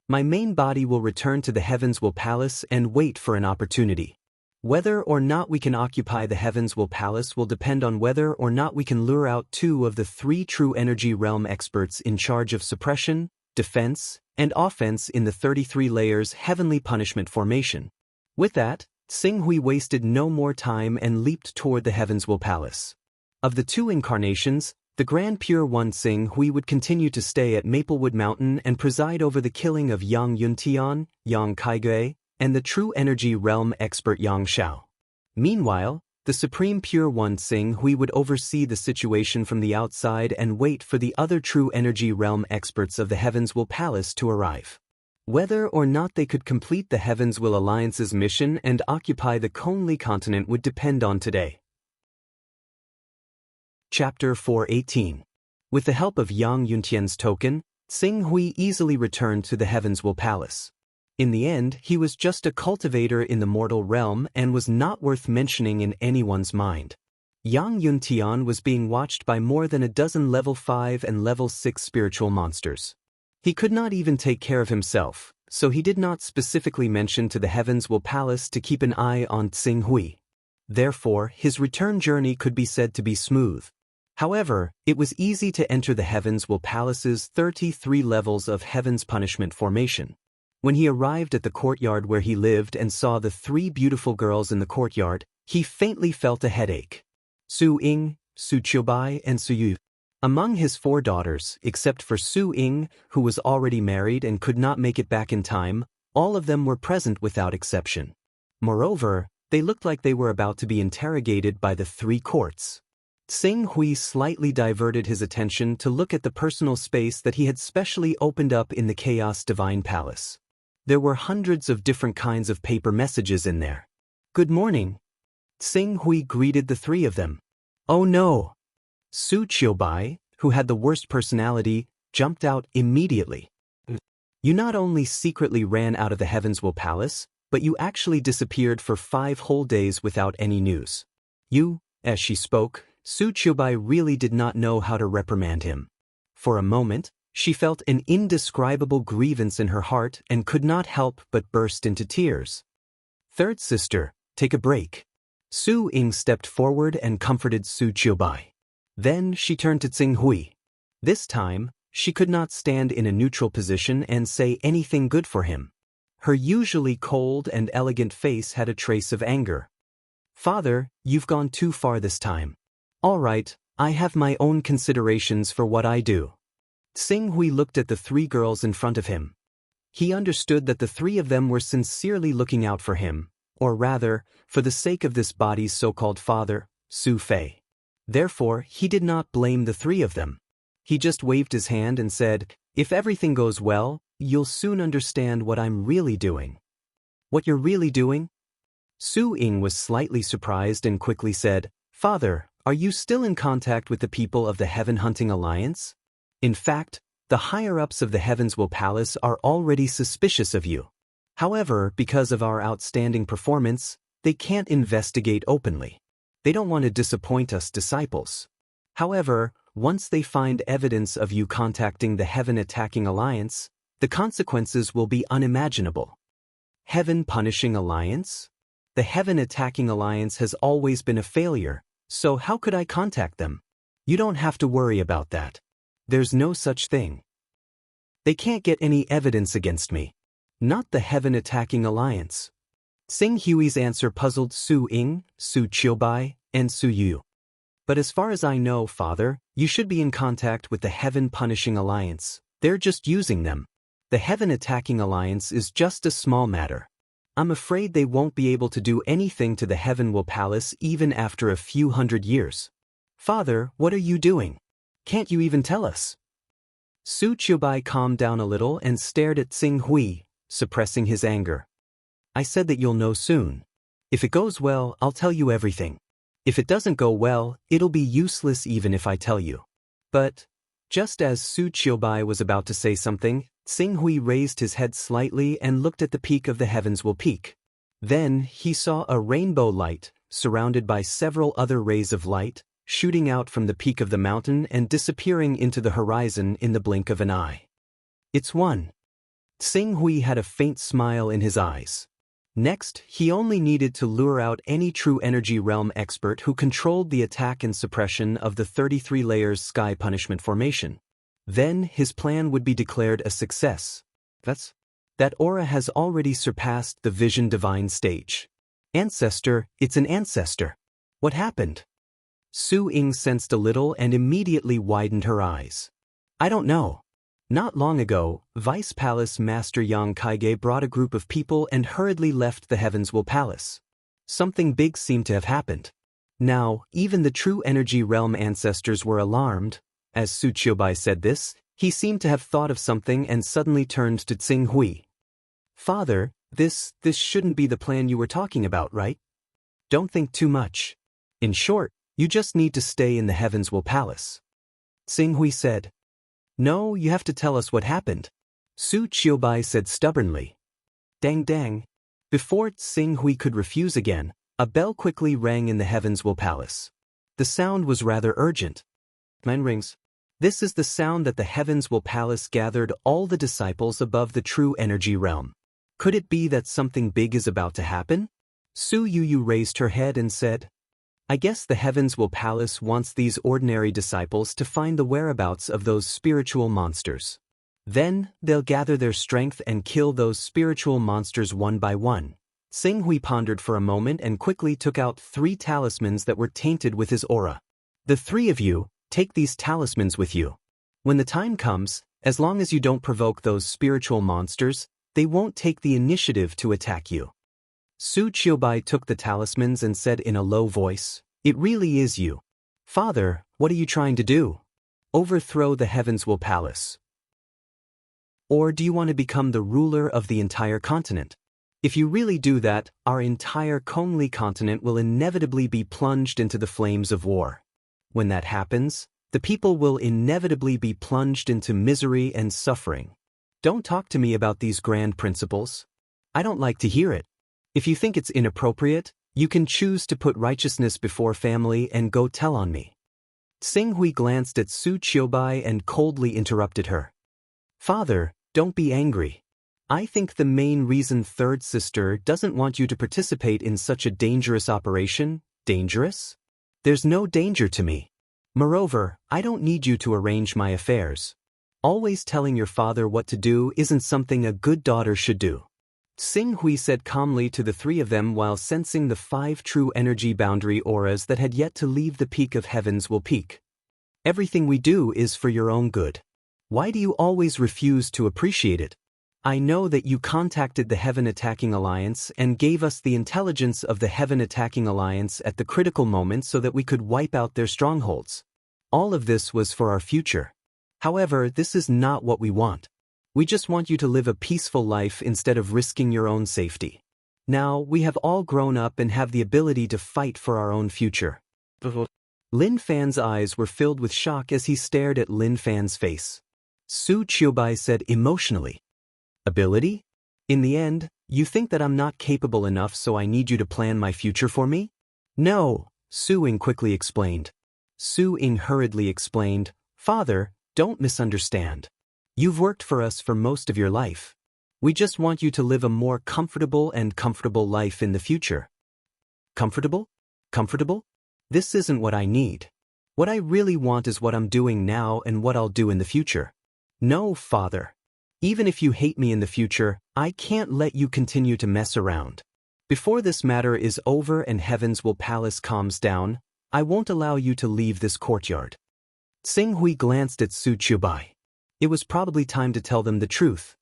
My main body will return to the Heavenswell Palace and wait for an opportunity. Whether or not we can occupy the Heavens Will Palace will depend on whether or not we can lure out 2 of the 3 true energy realm experts in charge of suppression, defense, and offense in the 33 layers Heavenly Punishment Formation. With that, Xinghui wasted no more time and leaped toward the Heavens Will Palace. Of the 2 incarnations, the Grand Pure One Xinghui would continue to stay at Maplewood Mountain and preside over the killing of Yang Yuntian, Yang Kaigui, and the true energy realm expert Yang Xiao. Meanwhile, the Supreme Pure One Xinghui would oversee the situation from the outside and wait for the other true energy realm experts of the Heavens Will Palace to arrive. Whether or not they could complete the Heavens Will Alliance's mission and occupy the Conli continent would depend on today. Chapter 418. With the help of Yang Yuntian's token, Xinghui easily returned to the Heavens Will Palace. In the end, he was just a cultivator in the mortal realm and was not worth mentioning in anyone's mind. Yang Yuntian was being watched by more than a dozen level 5 and level 6 spiritual monsters. He could not even take care of himself, so he did not specifically mention to the Heavens Will Palace to keep an eye on Xinghui. Therefore, his return journey could be said to be smooth. However, it was easy to enter the Heavens Will Palace's 33 levels of Heaven's Punishment Formation. When he arrived at the courtyard where he lived and saw the 3 beautiful girls in the courtyard, he faintly felt a headache. Su Ying, Su Qiubai, and Su Yu. Among his 4 daughters, except for Su Ying, who was already married and could not make it back in time, all of them were present without exception. Moreover, they looked like they were about to be interrogated by the 3 courts. Xinghui slightly diverted his attention to look at the personal space that he had specially opened up in the Chaos Divine Palace. There were hundreds of different kinds of paper messages in there. "Good morning." Xinghui greeted the 3 of them. "Oh no!" Su Qiubai, who had the worst personality, jumped out immediately. "You not only secretly ran out of the Heavens Will Palace, but you actually disappeared for 5 whole days without any news." As she spoke, Su Qiubai really did not know how to reprimand him. For a moment, she felt an indescribable grievance in her heart and could not help but burst into tears. "Third sister, take a break." Su Ying stepped forward and comforted Su Qiubai. Then she turned to Xinghui. This time, she could not stand in a neutral position and say anything good for him. Her usually cold and elegant face had a trace of anger. "Father, you've gone too far this time. All right, I have my own considerations for what I do." Xinghui looked at the 3 girls in front of him. He understood that the 3 of them were sincerely looking out for him, or rather, for the sake of this body's so-called father, Su Fei. Therefore, he did not blame the 3 of them. He just waved his hand and said, "If everything goes well, you'll soon understand what I'm really doing." "What you're really doing?" Su Ying was slightly surprised and quickly said, "Father, are you still in contact with the people of the Heaven Hunting Alliance? In fact, the higher-ups of the Heavens Will Palace are already suspicious of you. However, because of our outstanding performance, they can't investigate openly. They don't want to disappoint us disciples. However, once they find evidence of you contacting the Heaven Attacking Alliance, the consequences will be unimaginable." Heaven Punishing Alliance? The Heaven Attacking Alliance has always been a failure, so how could I contact them? "You don't have to worry about that. There's no such thing. They can't get any evidence against me. Not the Heaven Attacking Alliance." Xinghui's answer puzzled Su Ying, Su Qiubai, and Su Yu. "But as far as I know, Father, you should be in contact with the Heaven Punishing Alliance. They're just using them. The Heaven Attacking Alliance is just a small matter. I'm afraid they won't be able to do anything to the Heaven Will Palace even after a few hundred years." "Father, what are you doing? Can't you even tell us?" Su Qiubai calmed down a little and stared at Xinghui, suppressing his anger. "I said that you'll know soon. If it goes well, I'll tell you everything. If it doesn't go well, it'll be useless even if I tell you." But, just as Su Qiubai was about to say something, Xinghui raised his head slightly and looked at the peak of the Heavens Will Peak. Then he saw a rainbow light, surrounded by several other rays of light, shooting out from the peak of the mountain and disappearing into the horizon in the blink of an eye. "It's one." Xinghui had a faint smile in his eyes. Next, he only needed to lure out any true energy realm expert who controlled the attack and suppression of the 33 layers sky punishment formation. Then, his plan would be declared a success. That aura has already surpassed the Vision Divine stage. Ancestor, it's an ancestor. What happened? Su Ying sensed a little and immediately widened her eyes. I don't know. Not long ago, Vice Palace Master Yang Kaige brought a group of people and hurriedly left the Heavens Will Palace. Something big seemed to have happened. Now, even the true energy realm ancestors were alarmed. As Su Qiubai said this, he seemed to have thought of something and suddenly turned to Tsing Hui. Father, this shouldn't be the plan you were talking about, right? Don't think too much. In short, you just need to stay in the Heavens Will Palace. Tsing Hui said. No, you have to tell us what happened. Su Qiubai said stubbornly. Dang dang. Before Tsing Hui could refuse again, a bell quickly rang in the Heavens Will Palace. The sound was rather urgent. Mine rings. This is the sound that the Heavens Will Palace gathered all the disciples above the true energy realm. Could it be that something big is about to happen? Su Yuyu raised her head and said, I guess the Heavens Will Palace wants these ordinary disciples to find the whereabouts of those spiritual monsters. Then, they'll gather their strength and kill those spiritual monsters one by one. Tsing Hui pondered for a moment and quickly took out 3 talismans that were tainted with his aura. The 3 of you, take these talismans with you. When the time comes, as long as you don't provoke those spiritual monsters, they won't take the initiative to attack you. Su Qiubai took the talismans and said in a low voice, It really is you. Father, what are you trying to do? Overthrow the Heavens Will Palace. Or do you want to become the ruler of the entire continent? If you really do that, our entire Kongli continent will inevitably be plunged into the flames of war. When that happens, the people will inevitably be plunged into misery and suffering. Don't talk to me about these grand principles. I don't like to hear it. If you think it's inappropriate, you can choose to put righteousness before family and go tell on me. Tsing Hui glanced at Su Qiubai and coldly interrupted her. Father, don't be angry. I think the main reason third sister doesn't want you to participate in such a dangerous operation, dangerous? There's no danger to me. Moreover, I don't need you to arrange my affairs. Always telling your father what to do isn't something a good daughter should do. Tsing Hui said calmly to the 3 of them while sensing the 5 true energy boundary auras that had yet to leave the peak of Heavens Will Peak. Everything we do is for your own good. Why do you always refuse to appreciate it? I know that you contacted the Heaven Attacking Alliance and gave us the intelligence of the Heaven Attacking Alliance at the critical moment so that we could wipe out their strongholds. All of this was for our future. However, this is not what we want. We just want you to live a peaceful life instead of risking your own safety. Now, we have all grown up and have the ability to fight for our own future. Lin Fan's eyes were filled with shock as he stared at Lin Fan's face. Su Qiubai said emotionally, Ability? In the end, you think that I'm not capable enough so I need you to plan my future for me? No, Su Ying quickly explained. Su Ying hurriedly explained, Father, don't misunderstand. You've worked for us for most of your life. We just want you to live a more comfortable life in the future. Comfortable? Comfortable? This isn't what I need. What I really want is what I'm doing now and what I'll do in the future. No, Father. Even if you hate me in the future, I can't let you continue to mess around. Before this matter is over and Heavens Will Palace calms down, I won't allow you to leave this courtyard. Tsing Hui glanced at Su Qiubai. It was probably time to tell them the truth.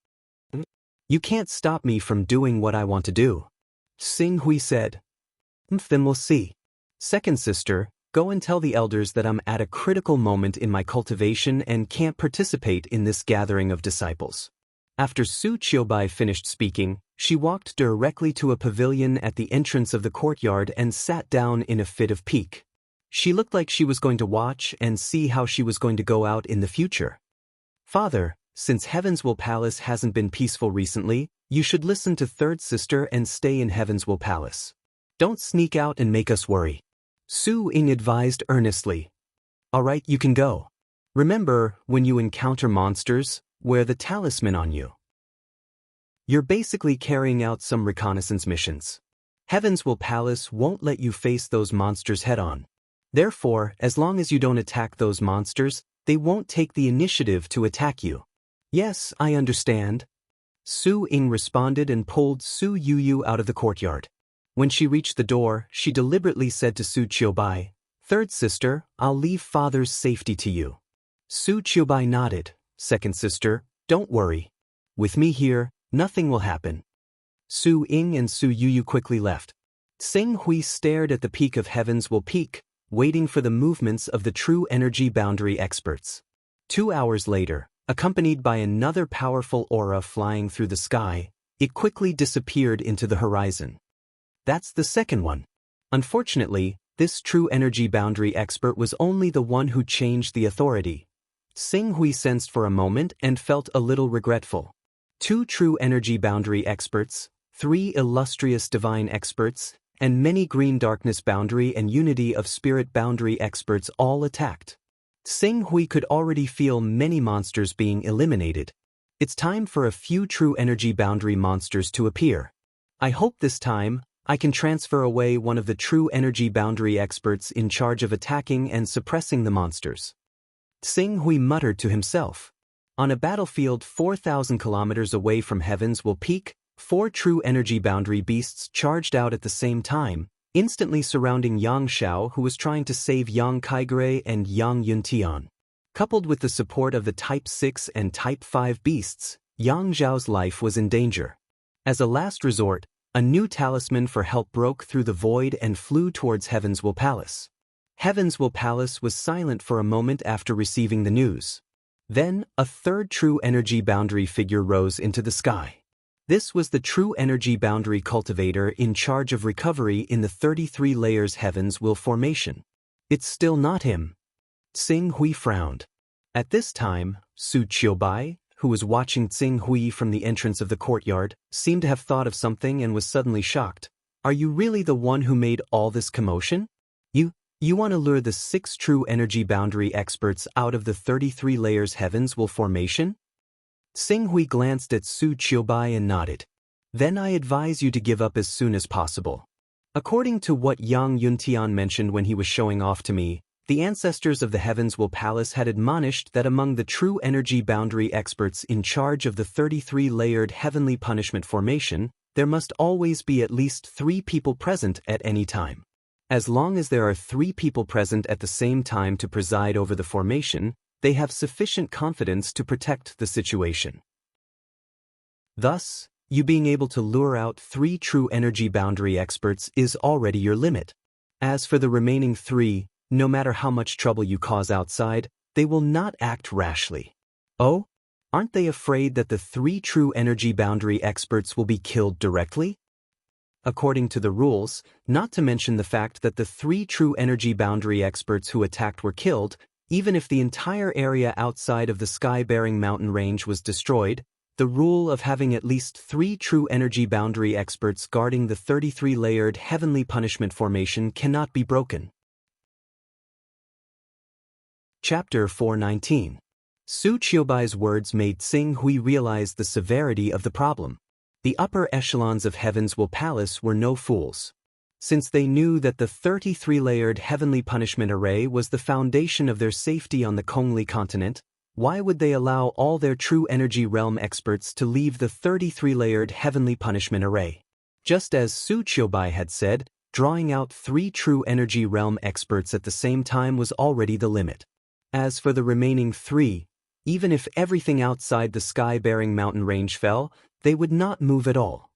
You can't stop me from doing what I want to do. Tsing Hui said. Then we'll see. Second sister, go and tell the elders that I'm at a critical moment in my cultivation and can't participate in this gathering of disciples. After Su Qiubai finished speaking, she walked directly to a pavilion at the entrance of the courtyard and sat down in a fit of pique. She looked like she was going to watch and see how she was going to go out in the future. Father, since Heavens Will Palace hasn't been peaceful recently, you should listen to third sister and stay in Heavens Will Palace. Don't sneak out and make us worry. Su Ying advised earnestly. All right, you can go. Remember, when you encounter monsters, wear the talisman on you. You're basically carrying out some reconnaissance missions. Heaven's Will Palace won't let you face those monsters head-on. Therefore, as long as you don't attack those monsters, they won't take the initiative to attack you. Yes, I understand. Su Ying responded and pulled Su Yuyu out of the courtyard. When she reached the door, she deliberately said to Su Qiubai, "Third sister, I'll leave father's safety to you." Su Qiubai nodded. "Second sister, don't worry. With me here, nothing will happen." Su Ying and Su Yuyu quickly left. Xing Hui stared at the peak of Heaven's Will Peak, waiting for the movements of the true energy boundary experts. 2 hours later, accompanied by another powerful aura flying through the sky, it quickly disappeared into the horizon. That's the second one. Unfortunately, this true energy boundary expert was only the one who changed the authority. Xing Hui sensed for a moment and felt a little regretful. 2 true energy boundary experts, 3 illustrious divine experts, and many green darkness boundary and unity of spirit boundary experts all attacked. Xing Hui could already feel many monsters being eliminated. It's time for a few true energy boundary monsters to appear. I hope this time, I can transfer away one of the true energy boundary experts in charge of attacking and suppressing the monsters. Xing Hui muttered to himself. On a battlefield 4,000 kilometers away from Heaven's Will Peak, 4 true energy boundary beasts charged out at the same time, instantly surrounding Yang Xiao, who was trying to save Yang Kaigure and Yang Yuntian. Coupled with the support of the Type 6 and Type 5 beasts, Yang Xiao's life was in danger. As a last resort, a new talisman for help broke through the void and flew towards Heaven's Will Palace. Heaven's Will Palace was silent for a moment after receiving the news. Then, a third true energy boundary figure rose into the sky. This was the true energy boundary cultivator in charge of recovery in the 33 layers Heaven's Will formation. It's still not him. Xing Hui frowned. At this time, Su Qiubai, who was watching Xing Hui from the entrance of the courtyard, seemed to have thought of something and was suddenly shocked. "Are you really the one who made all this commotion? You want to lure the 6 true energy boundary experts out of the 33 layers Heaven's Will formation?" Xing Hui glanced at Su Qiubai and nodded. "Then I advise you to give up as soon as possible. According to what Yang Yuntian mentioned when he was showing off to me, the ancestors of the Heaven's Will Palace had admonished that among the true energy boundary experts in charge of the 33-layered heavenly punishment formation, there must always be at least 3 people present at any time. As long as there are 3 people present at the same time to preside over the formation, they have sufficient confidence to protect the situation. Thus, you being able to lure out 3 true energy boundary experts is already your limit. As for the remaining 3, no matter how much trouble you cause outside, they will not act rashly. Oh? Aren't they afraid that the 3 true energy boundary experts will be killed directly? According to the rules, not to mention the fact that the 3 true energy boundary experts who attacked were killed, even if the entire area outside of the sky-bearing mountain range was destroyed, the rule of having at least 3 true energy boundary experts guarding the 33-layered heavenly punishment formation cannot be broken. Chapter 419. Su Qiubai's words made Xing Hui realize the severity of the problem. The upper echelons of Heaven's Will Palace were no fools. Since they knew that the 33-layered heavenly punishment array was the foundation of their safety on the Kongli continent, why would they allow all their true energy realm experts to leave the 33-layered heavenly punishment array? Just as Su Qiubai had said, drawing out 3 true energy realm experts at the same time was already the limit. As for the remaining 3, even if everything outside the sky-bearing mountain range fell, they would not move at all.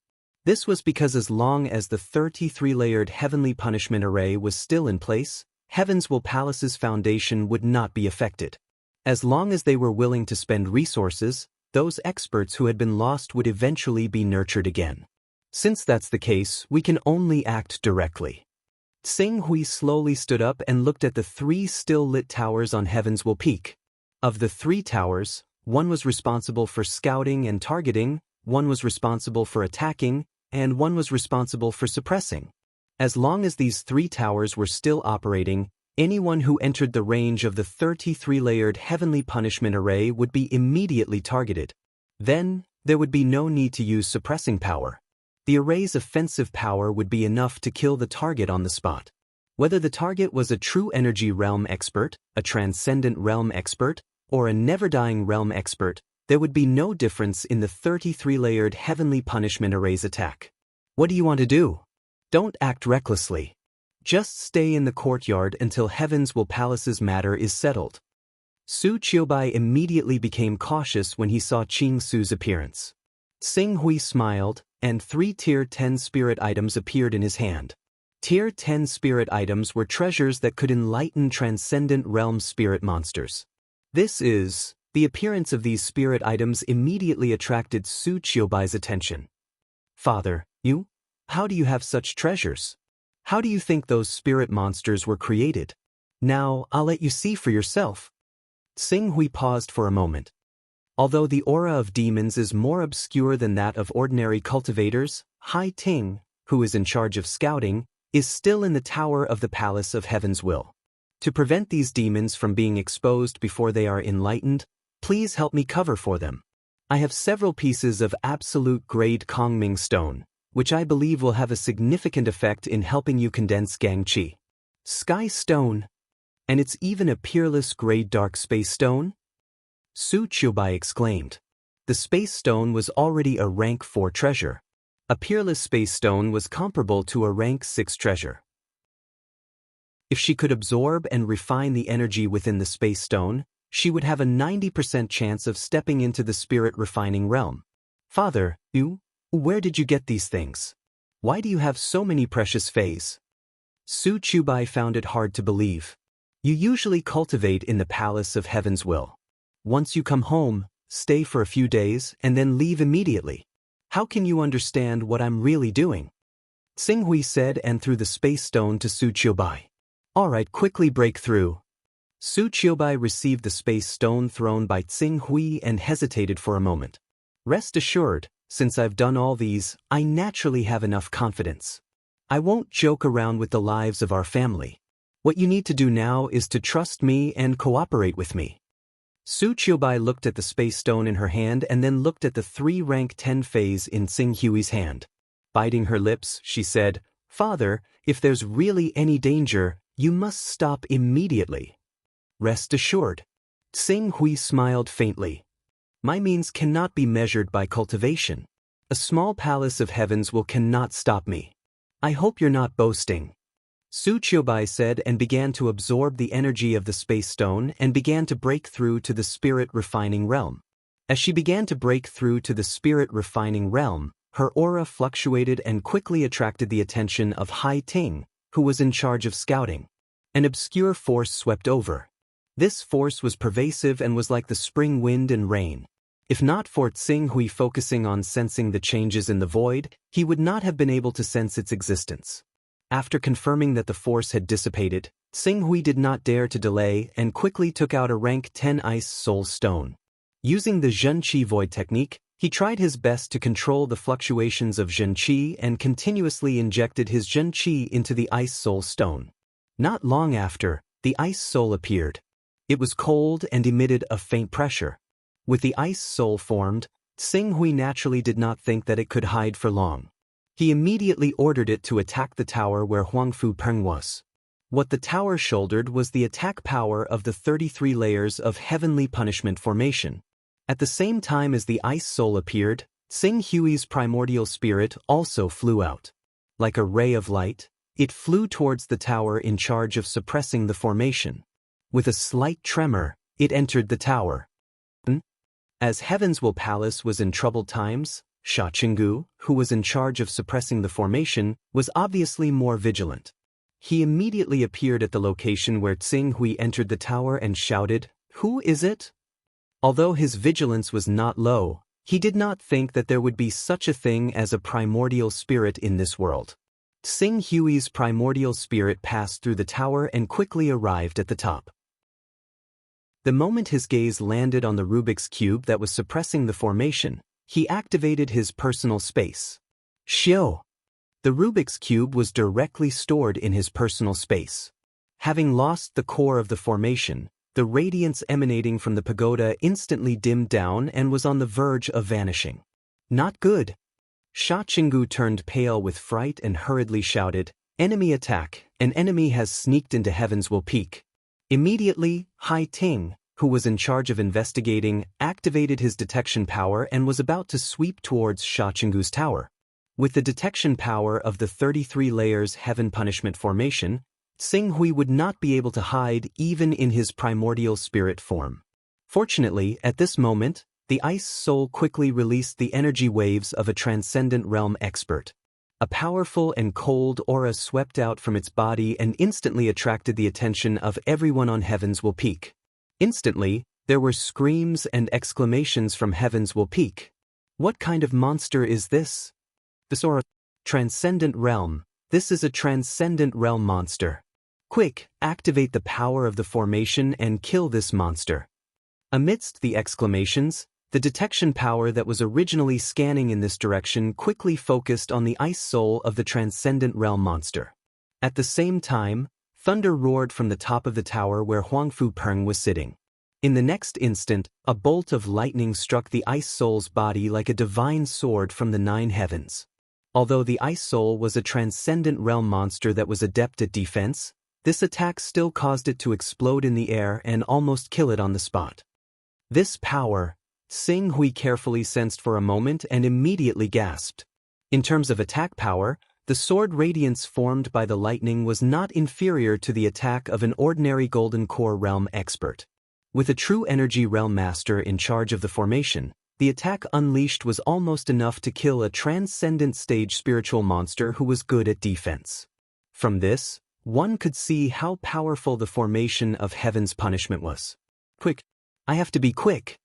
This was because as long as the 33-layered heavenly punishment array was still in place, Heaven's Will Palace's foundation would not be affected. As long as they were willing to spend resources, those experts who had been lost would eventually be nurtured again. Since that's the case, we can only act directly. Xing Hui slowly stood up and looked at the 3 still-lit towers on Heaven's Will Peak. Of the 3 towers, one was responsible for scouting and targeting, one was responsible for attacking, and one was responsible for suppressing. As long as these 3 towers were still operating, anyone who entered the range of the 33-layered heavenly punishment array would be immediately targeted. Then, There would be no need to use suppressing power. The array's offensive power would be enough to kill the target on the spot. Whether the target was a true energy realm expert, a transcendent realm expert, or a never-dying realm expert, there would be no difference in the 33-layered heavenly punishment array's attack. What do you want to do? Don't act recklessly. Just stay in the courtyard until Heaven's Will Palace's matter is settled. Su Qiubai immediately became cautious when he saw Qing Su's appearance. Xing Hui smiled, and 3 Tier 10 spirit items appeared in his hand. Tier 10 spirit items were treasures that could enlighten transcendent realm spirit monsters. The appearance of these spirit items immediately attracted Su Qiubai's attention. Father, how do you have such treasures? How do you think those spirit monsters were created? Now, I'll let you see for yourself. Xing Hui paused for a moment. Although the aura of demons is more obscure than that of ordinary cultivators, Hai Ting, who is in charge of scouting, is still in the tower of the Palace of Heaven's Will. To prevent these demons from being exposed before they are enlightened, please help me cover for them. I have several pieces of absolute grade Kongming stone, which I believe will have a significant effect in helping you condense Gang Qi. Sky stone? And it's even a peerless grade dark space stone? Su Qiubai exclaimed. The space stone was already a rank 4 treasure. A peerless space stone was comparable to a rank 6 treasure. If she could absorb and refine the energy within the space stone, she would have a 90% chance of stepping into the spirit refining realm. Father, where did you get these things? Why do you have so many precious fays? Su Qiubai found it hard to believe. You usually cultivate in the Palace of Heaven's Will. Once you come home, stay for a few days and then leave immediately. How can you understand what I'm really doing? Xing Hui said and threw the space stone to Su Qiubai. Alright, quickly break through. Su Qiubai received the space stone thrown by Xing Hui and hesitated for a moment. Rest assured, since I've done all these, I naturally have enough confidence. I won't joke around with the lives of our family. What you need to do now is to trust me and cooperate with me. Su Qiubai looked at the space stone in her hand and then looked at the 3 rank 10 fays in Xing Hui's hand. Biting her lips, she said, Father, if there's really any danger, you must stop immediately. Rest assured. Xing Hui smiled faintly. My means cannot be measured by cultivation. A small palace of Heaven's Will cannot stop me. I hope you're not boasting. Su Qiubai said and began to absorb the energy of the space stone and began to break through to the spirit refining realm. As she began to break through to the spirit refining realm, her aura fluctuated and quickly attracted the attention of Hai Ting, who was in charge of scouting. An obscure force swept over. This force was pervasive and was like the spring wind and rain. If not for Xing Hui focusing on sensing the changes in the void, he would not have been able to sense its existence. After confirming that the force had dissipated, Xing Hui did not dare to delay and quickly took out a rank 10 ice soul stone. Using the Zhen Qi void technique, he tried his best to control the fluctuations of Zhen Qi and continuously injected his Zhen Qi into the ice soul stone. Not long after, the ice soul appeared. It was cold and emitted a faint pressure. With the ice soul formed, Xing Hui naturally did not think that it could hide for long. He immediately ordered it to attack the tower where Huangfu Peng was. What the tower shouldered was the attack power of the 33 layers of heavenly punishment formation. At the same time as the ice soul appeared, Xing Hui's primordial spirit also flew out. Like a ray of light, it flew towards the tower in charge of suppressing the formation. With a slight tremor, it entered the tower. As Heaven's Will Palace was in troubled times, Sha Qinggu, who was in charge of suppressing the formation, was obviously more vigilant. He immediately appeared at the location where Xing Hui entered the tower and shouted, "Who is it?" Although his vigilance was not low, he did not think that there would be such a thing as a primordial spirit in this world. Xing Hui's primordial spirit passed through the tower and quickly arrived at the top. The moment his gaze landed on the Rubik's Cube that was suppressing the formation, he activated his personal space. Xiao! The Rubik's Cube was directly stored in his personal space. Having lost the core of the formation, the radiance emanating from the pagoda instantly dimmed down and was on the verge of vanishing. Not good. Sha Qinggu turned pale with fright and hurriedly shouted, "Enemy attack! An enemy has sneaked into Heaven's Will Peak." Immediately, Hai Ting, who was in charge of investigating, activated his detection power and was about to sweep towards Sha Qinggu's tower. With the detection power of the 33 layers Heaven Punishment Formation, Xing Hui would not be able to hide even in his primordial spirit form. Fortunately, at this moment, the Ice Soul quickly released the energy waves of a transcendent realm expert. A powerful and cold aura swept out from its body and instantly attracted the attention of everyone on Heaven's Will Peak. Instantly, there were screams and exclamations from Heaven's Will Peak. What kind of monster is this? This aura. Transcendent realm. This is a transcendent realm monster. Quick, activate the power of the formation and kill this monster. Amidst the exclamations, the detection power that was originally scanning in this direction quickly focused on the Ice Soul of the transcendent realm monster. At the same time, thunder roared from the top of the tower where Huangfu Peng was sitting. In the next instant, a bolt of lightning struck the Ice Soul's body like a divine sword from the 9 heavens. Although the Ice Soul was a transcendent realm monster that was adept at defense, this attack still caused it to explode in the air and almost kill it on the spot. This power, Xing Hui carefully sensed for a moment and immediately gasped. In terms of attack power, the sword radiance formed by the lightning was not inferior to the attack of an ordinary Golden Core realm expert. With a true energy realm master in charge of the formation, the attack unleashed was almost enough to kill a transcendent stage spiritual monster who was good at defense. From this, one could see how powerful the formation of Heaven's Punishment was. Quick! I have to be quick!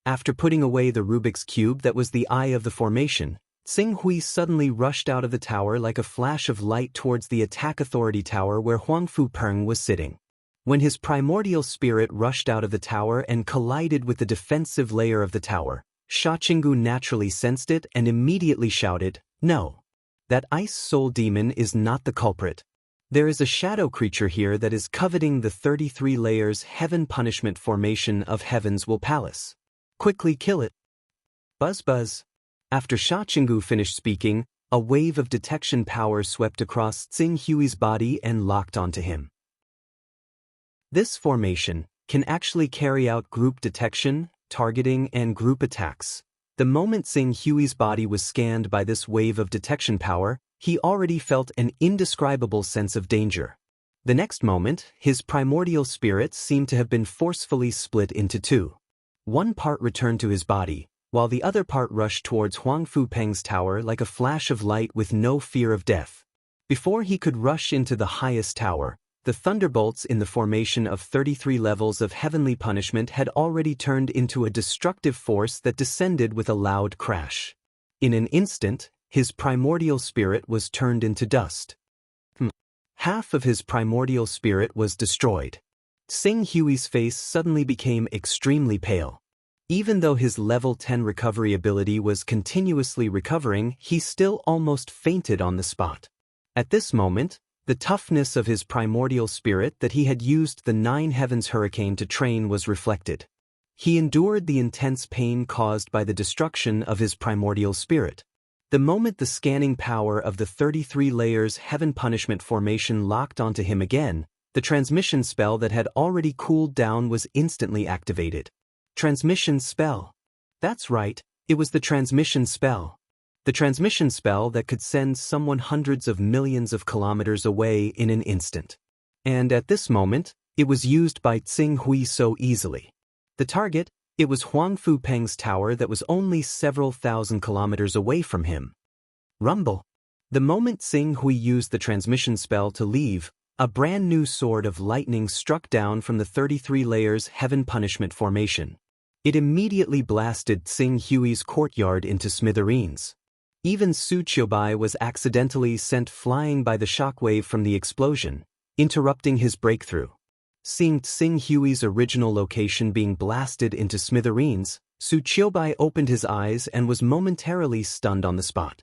After putting away the Rubik's Cube that was the eye of the formation, Xing Hui suddenly rushed out of the tower like a flash of light towards the Attack Authority Tower where Huangfu Peng was sitting. When his primordial spirit rushed out of the tower and collided with the defensive layer of the tower, Sha Qinggu naturally sensed it and immediately shouted, "No! That Ice Soul demon is not the culprit. There is a shadow creature here that is coveting the 33 layers Heaven Punishment Formation of Heaven's Will Palace. Quickly kill it." Buzz buzz. After Sha Qinggu finished speaking, a wave of detection power swept across Xing Hui's body and locked onto him. This formation can actually carry out group detection, targeting, and group attacks. The moment Xing Hui's body was scanned by this wave of detection power, he already felt an indescribable sense of danger. The next moment, his primordial spirit seemed to have been forcefully split into 2. One part returned to his body, while the other part rushed towards Huangfu Peng's tower like a flash of light with no fear of death. Before he could rush into the highest tower, the thunderbolts in the formation of 33 levels of heavenly punishment had already turned into a destructive force that descended with a loud crash. In an instant, his primordial spirit was turned into dust. Half of his primordial spirit was destroyed. Xing Hui's face suddenly became extremely pale. Even though his level 10 recovery ability was continuously recovering, he still almost fainted on the spot. At this moment, the toughness of his primordial spirit that he had used the 9 heavens hurricane to train was reflected. He endured the intense pain caused by the destruction of his primordial spirit. The moment the scanning power of the 33 layers Heaven Punishment Formation locked onto him again, the transmission spell that had already cooled down was instantly activated. Transmission spell. That's right, it was the transmission spell. The transmission spell that could send someone hundreds of millions of kilometers away in an instant. And at this moment, it was used by Xing Hui so easily. The target, it was Huangfu Peng's tower that was only several thousand kilometers away from him. Rumble. The moment Xing Hui used the transmission spell to leave, a brand new sword of lightning struck down from the 33 layers Heaven Punishment Formation. It immediately blasted Xing Hui's courtyard into smithereens. Even Su Qiubai was accidentally sent flying by the shockwave from the explosion, interrupting his breakthrough. Seeing Xing Hui's original location being blasted into smithereens, Su Qiubai opened his eyes and was momentarily stunned on the spot.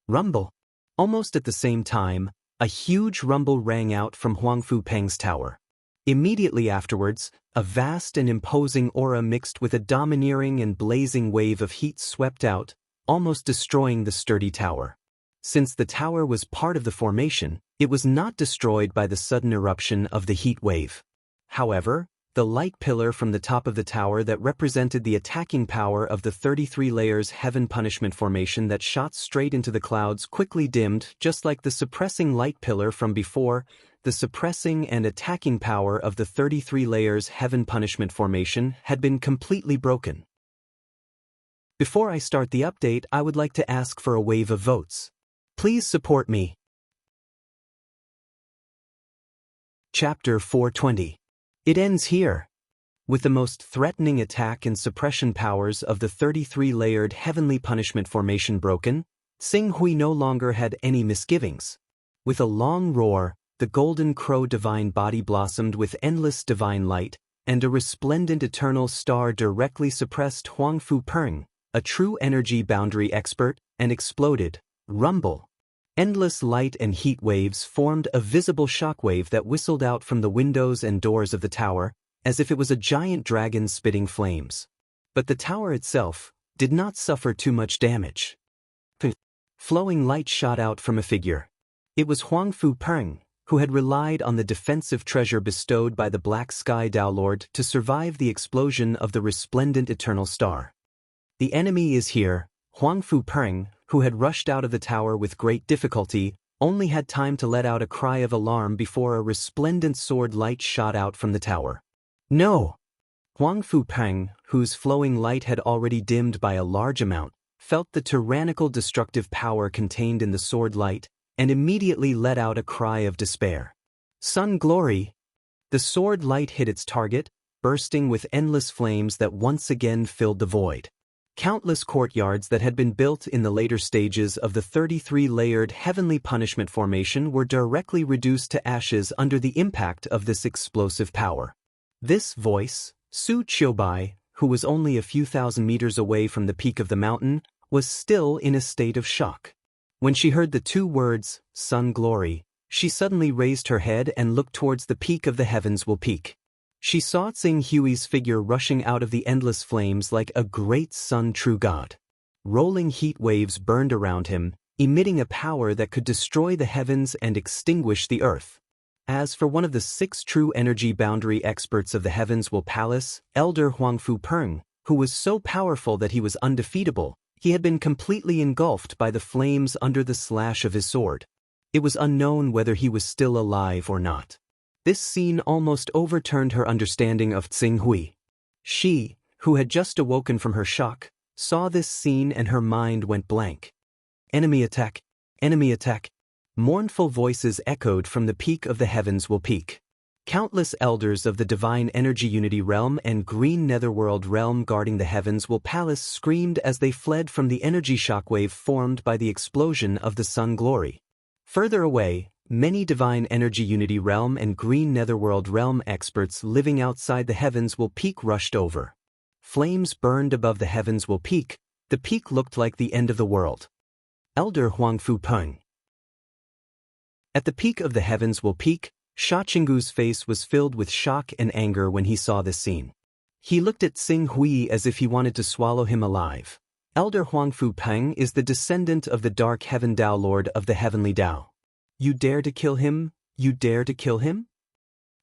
Rumble. Almost at the same time, a huge rumble rang out from Huangfu Peng's tower. Immediately afterwards, a vast and imposing aura mixed with a domineering and blazing wave of heat swept out, almost destroying the sturdy tower. Since the tower was part of the formation, it was not destroyed by the sudden eruption of the heat wave. However, the light pillar from the top of the tower that represented the attacking power of the 33 layers heaven punishment formation that shot straight into the clouds quickly dimmed, just like the suppressing light pillar from before. The suppressing and attacking power of the 33 layers heaven punishment formation had been completely broken. Before I start the update, I would like to ask for a wave of votes. Please support me. Chapter 420. It ends here. With the most threatening attack and suppression powers of the 33-layered heavenly punishment formation broken, Xing Hui no longer had any misgivings. With a long roar, the golden crow divine body blossomed with endless divine light, and a resplendent eternal star directly suppressed Huangfu Peng, a true energy boundary expert, and exploded. Rumble. Endless light and heat waves formed a visible shockwave that whistled out from the windows and doors of the tower, as if it was a giant dragon spitting flames. But the tower itself did not suffer too much damage. Flowing light shot out from a figure. It was Huangfu Peng, who had relied on the defensive treasure bestowed by the Black Sky Dao Lord to survive the explosion of the resplendent eternal star. The enemy is here. Huangfu Peng, who had rushed out of the tower with great difficulty, only had time to let out a cry of alarm before a resplendent sword light shot out from the tower. No! Huangfu Peng, whose flowing light had already dimmed by a large amount, felt the tyrannical destructive power contained in the sword light, and immediately let out a cry of despair. Sun glory! The sword light hit its target, bursting with endless flames that once again filled the void. Countless courtyards that had been built in the later stages of the 33-layered heavenly punishment formation were directly reduced to ashes under the impact of this explosive power. This voice, Su Qiubai, who was only a few thousand meters away from the peak of the mountain, was still in a state of shock. When she heard the two words, sun glory, she suddenly raised her head and looked towards the peak of the heavens will peak. She saw Xing Hui's figure rushing out of the endless flames like a great sun true god. Rolling heat waves burned around him, emitting a power that could destroy the heavens and extinguish the earth. As for one of the 6 true energy boundary experts of the Heavens Will Palace, Elder Huangfu Peng, who was so powerful that he was undefeatable, he had been completely engulfed by the flames under the slash of his sword. It was unknown whether he was still alive or not. This scene almost overturned her understanding of Xing Hui. She, who had just awoken from her shock, saw this scene and her mind went blank. Enemy attack! Enemy attack! Mournful voices echoed from the peak of the heavens will peak. Countless elders of the Divine Energy Unity Realm and Green Netherworld Realm guarding the Heavens Will Palace screamed as they fled from the energy shockwave formed by the explosion of the sun glory. Further away, many Divine Energy Unity Realm and Green Netherworld Realm experts living outside the Heavens Will Peak rushed over. Flames burned above the Heavens Will Peak. The peak looked like the end of the world. Elder Huangfu Peng. At the peak of the Heavens Will Peak, Sha Qinggu's face was filled with shock and anger when he saw this scene. He looked at Xing Hui as if he wanted to swallow him alive. Elder Huangfu Peng is the descendant of the Dark Heaven Dao Lord of the Heavenly Dao. You dare to kill him? You dare to kill him?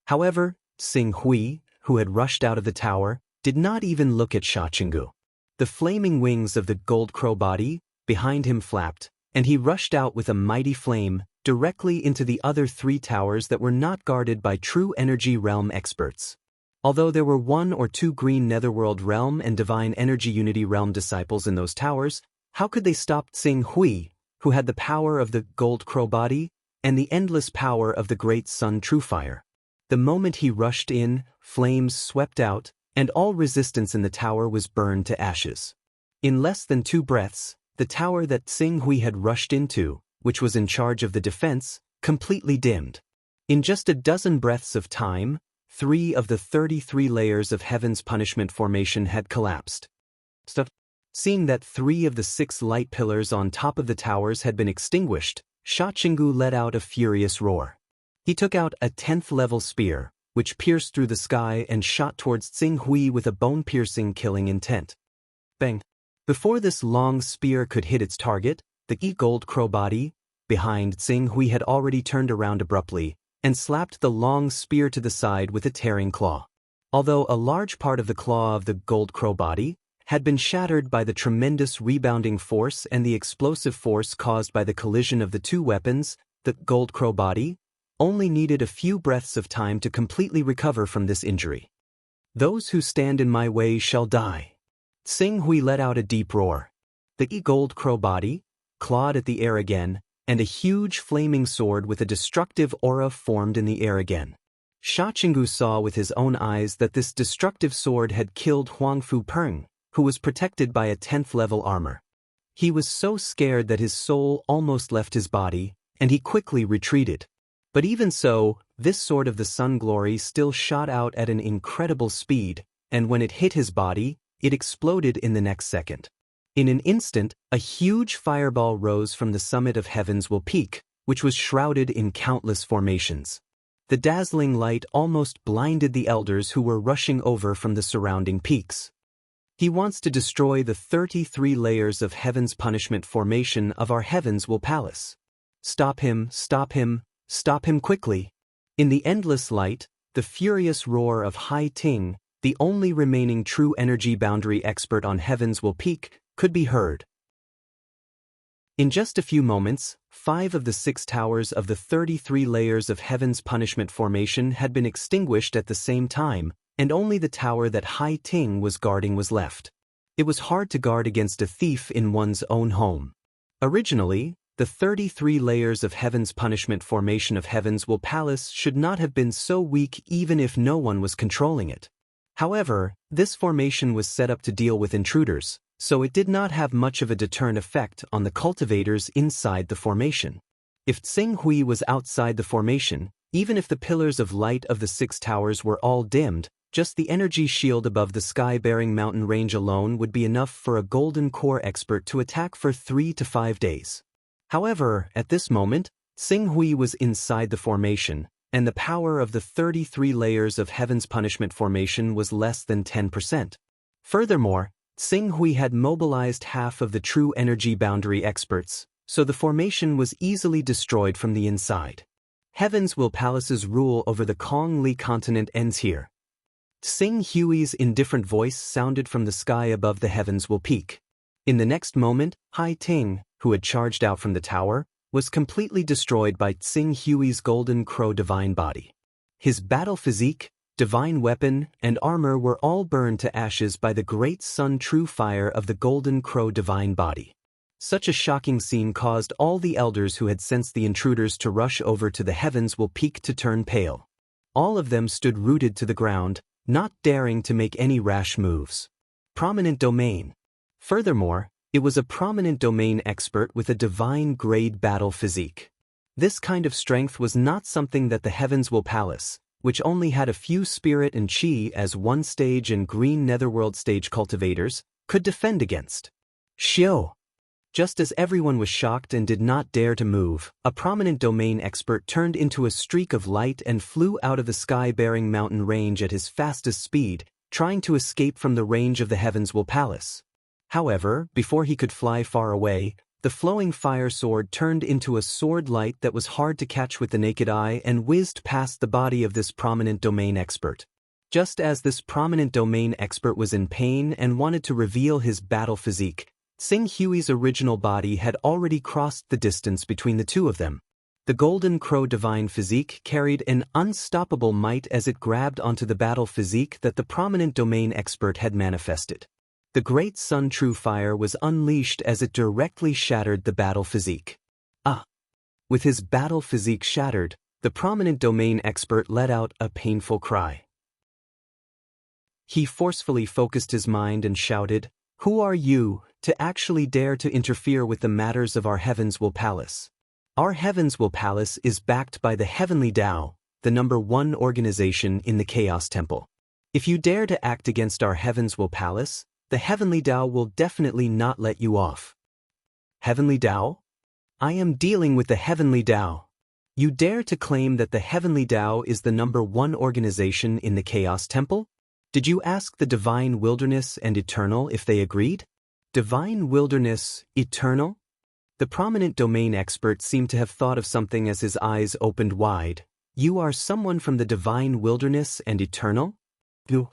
However, Xing Hui, who had rushed out of the tower, did not even look at Sha Qinggu. The flaming wings of the gold crow body behind him flapped, and he rushed out with a mighty flame directly into the other 3 towers that were not guarded by true energy realm experts. Although there were 1 or 2 Green Netherworld Realm and Divine Energy Unity Realm disciples in those towers, how could they stop Xing Hui, who had the power of the gold crow body and the endless power of the great sun true fire? The moment he rushed in, flames swept out, and all resistance in the tower was burned to ashes. In less than 2 breaths, the tower that Xing Hui had rushed into, which was in charge of the defense, completely dimmed. In just a dozen breaths of time, 3 of the 33 layers of Heaven's punishment formation had collapsed. Seeing that 3 of the 6 light pillars on top of the towers had been extinguished, Sha Qinggu let out a furious roar. He took out a 10th-level spear, which pierced through the sky and shot towards Xing Hui with a bone-piercing killing intent. Bang! Before this long spear could hit its target, the gold crow body behind Tsing Hui had already turned around abruptly and slapped the long spear to the side with a tearing claw. Although a large part of the claw of the gold crow body had been shattered by the tremendous rebounding force and the explosive force caused by the collision of the two weapons, the gold crow body only needed a few breaths of time to completely recover from this injury. Those who stand in my way shall die. Tsing Hui let out a deep roar. The gold crow body clawed at the air again, and a huge flaming sword with a destructive aura formed in the air again. Sha Qinggu saw with his own eyes that this destructive sword had killed Huang Fu Peng, who was protected by a 10th level armor. He was so scared that his soul almost left his body, and he quickly retreated. But even so, this sword of the sun glory still shot out at an incredible speed, and when it hit his body, it exploded in the next second. In an instant, a huge fireball rose from the summit of Heaven's Will Peak, which was shrouded in countless formations. The dazzling light almost blinded the elders who were rushing over from the surrounding peaks. He wants to destroy the 33 layers of Heaven's Punishment formation of our Heaven's Will Palace. Stop him, stop him, stop him quickly. In the endless light, the furious roar of Hai Ting, the only remaining true energy boundary expert on Heaven's Will Peak, could be heard. In just a few moments, 5 of the 6 towers of the 33 layers of Heaven's Punishment formation had been extinguished at the same time, and only the tower that Hai Ting was guarding was left. It was hard to guard against a thief in one's own home. Originally, the 33 layers of Heaven's Punishment formation of Heaven's Will Palace should not have been so weak even if no one was controlling it. However, this formation was set up to deal with intruders, so it did not have much of a deterrent effect on the cultivators inside the formation. If Tsing Hui was outside the formation, even if the pillars of light of the 6 towers were all dimmed, just the energy shield above the sky-bearing mountain range alone would be enough for a golden core expert to attack for 3 to 5 days. However, at this moment, Tsing Hui was inside the formation, and the power of the 33 layers of Heaven's Punishment formation was less than 10%. Furthermore, Tsing Hui had mobilized half of the true energy boundary experts, so the formation was easily destroyed from the inside. Heaven's Will Palace's rule over the Kong Li continent ends here. Tsing Hui's indifferent voice sounded from the sky above the Heaven's Will Peak. In the next moment, Hai Ting, who had charged out from the tower, was completely destroyed by Tsing Hui's golden crow divine body. His battle physique, divine weapon, and armor were all burned to ashes by the great sun true fire of the golden crow divine body. Such a shocking scene caused all the elders who had sensed the intruders to rush over to the Heaven's Will Peak to turn pale. All of them stood rooted to the ground, not daring to make any rash moves. Prominent domain. Furthermore, it was a prominent domain expert with a divine grade battle physique. This kind of strength was not something that the Heaven's Will Palace, which only had a few spirit and chi as 1 stage and green netherworld stage cultivators, could defend against. Xiao. Just as everyone was shocked and did not dare to move, a prominent domain expert turned into a streak of light and flew out of the sky-bearing mountain range at his fastest speed, trying to escape from the range of the Heaven's Will Palace. However, before he could fly far away, the flowing fire sword turned into a sword light that was hard to catch with the naked eye and whizzed past the body of this prominent domain expert. Just as this prominent domain expert was in pain and wanted to reveal his battle physique, Tsing Hui's original body had already crossed the distance between the two of them. The golden crow divine physique carried an unstoppable might as it grabbed onto the battle physique that the prominent domain expert had manifested. The great sun true fire was unleashed as it directly shattered the battle physique. With his battle physique shattered, the prominent domain expert let out a painful cry. He forcefully focused his mind and shouted, "Who are you, to actually dare to interfere with the matters of our Heaven's Will Palace? Our Heaven's Will Palace is backed by the Heavenly Tao, the #1 organization in the Chaos Temple. If you dare to act against our Heaven's Will Palace, the Heavenly Tao will definitely not let you off." Heavenly Tao? I am dealing with the Heavenly Tao. You dare to claim that the Heavenly Tao is the #1 organization in the Chaos Temple? Did you ask the Divine Wilderness and Eternal if they agreed? Divine wilderness, eternal? The prominent domain expert seemed to have thought of something as his eyes opened wide. You are someone from the divine wilderness and eternal? You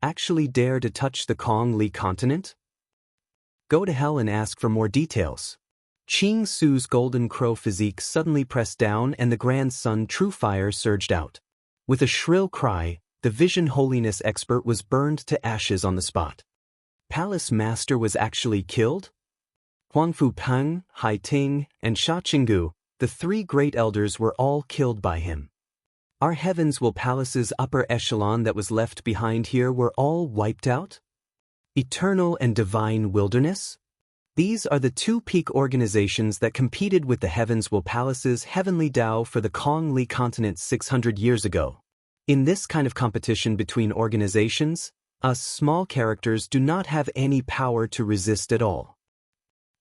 actually dare to touch the Kong-Li continent? Go to hell and ask for more details. Ching Su's golden crow physique suddenly pressed down and the grand sun true fire surged out. With a shrill cry, the vision holiness expert was burned to ashes on the spot. Palace Master was actually killed? Huangfu Peng, Hai Ting, and Sha Qinggu, the three great elders, were all killed by him. Our Heavens Will Palace's upper echelon that was left behind here were all wiped out? Eternal and Divine Wilderness? These are the two peak organizations that competed with the Heavens Will Palace's Heavenly Dao for the Kong-Li continent 600 years ago. In this kind of competition between organizations, us small characters do not have any power to resist at all.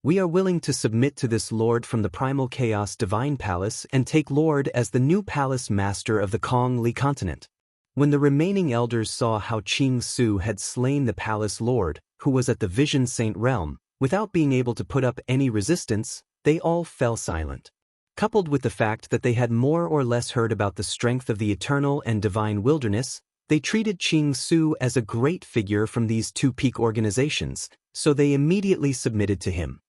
We are willing to submit to this Lord from the Primal Chaos Divine Palace and take Lord as the new Palace Master of the Kong-Li continent. When the remaining elders saw how Ching Su had slain the Palace Lord, who was at the Vision Saint realm, without being able to put up any resistance, they all fell silent. Coupled with the fact that they had more or less heard about the strength of the eternal and divine wilderness, they treated Ching Su as a great figure from these two peak organizations, so they immediately submitted to him.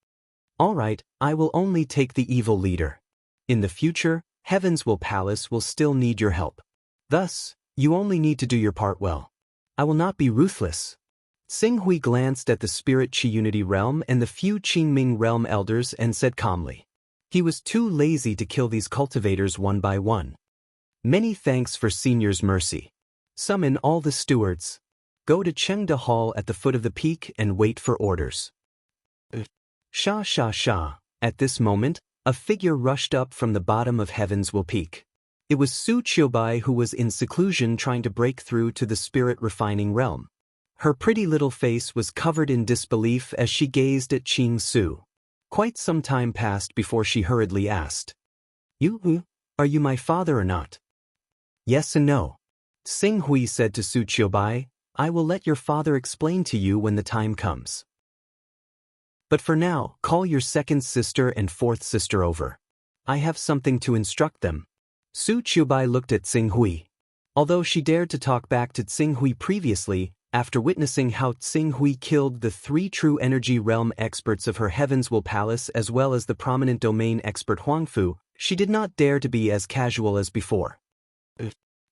All right, I will only take the evil leader. In the future, Heavens Will Palace will still need your help. Thus, you only need to do your part well. I will not be ruthless. Xing Hui glanced at the Spirit Chi Unity realm and the few Qingming realm elders and said calmly. He was too lazy to kill these cultivators one by one. Many thanks for Senior's mercy. Summon all the stewards. Go to Chengda Hall at the foot of the peak and wait for orders. Sha. At this moment, a figure rushed up from the bottom of Heavens Will Peak. It was Su Qiubai, who was in seclusion trying to break through to the spirit refining realm. Her pretty little face was covered in disbelief as she gazed at Ching Su. Quite some time passed before she hurriedly asked, Are you my father or not? Yes and no. Xing Hui said to Su Qiubai, I will let your father explain to you when the time comes. But for now, call your second sister and fourth sister over. I have something to instruct them. Su Qiubai looked at Xing Hui. Although she dared to talk back to Xing Hui previously, after witnessing how Xing Hui killed the three true energy realm experts of her Heavens Will Palace as well as the prominent domain expert Huangfu, she did not dare to be as casual as before.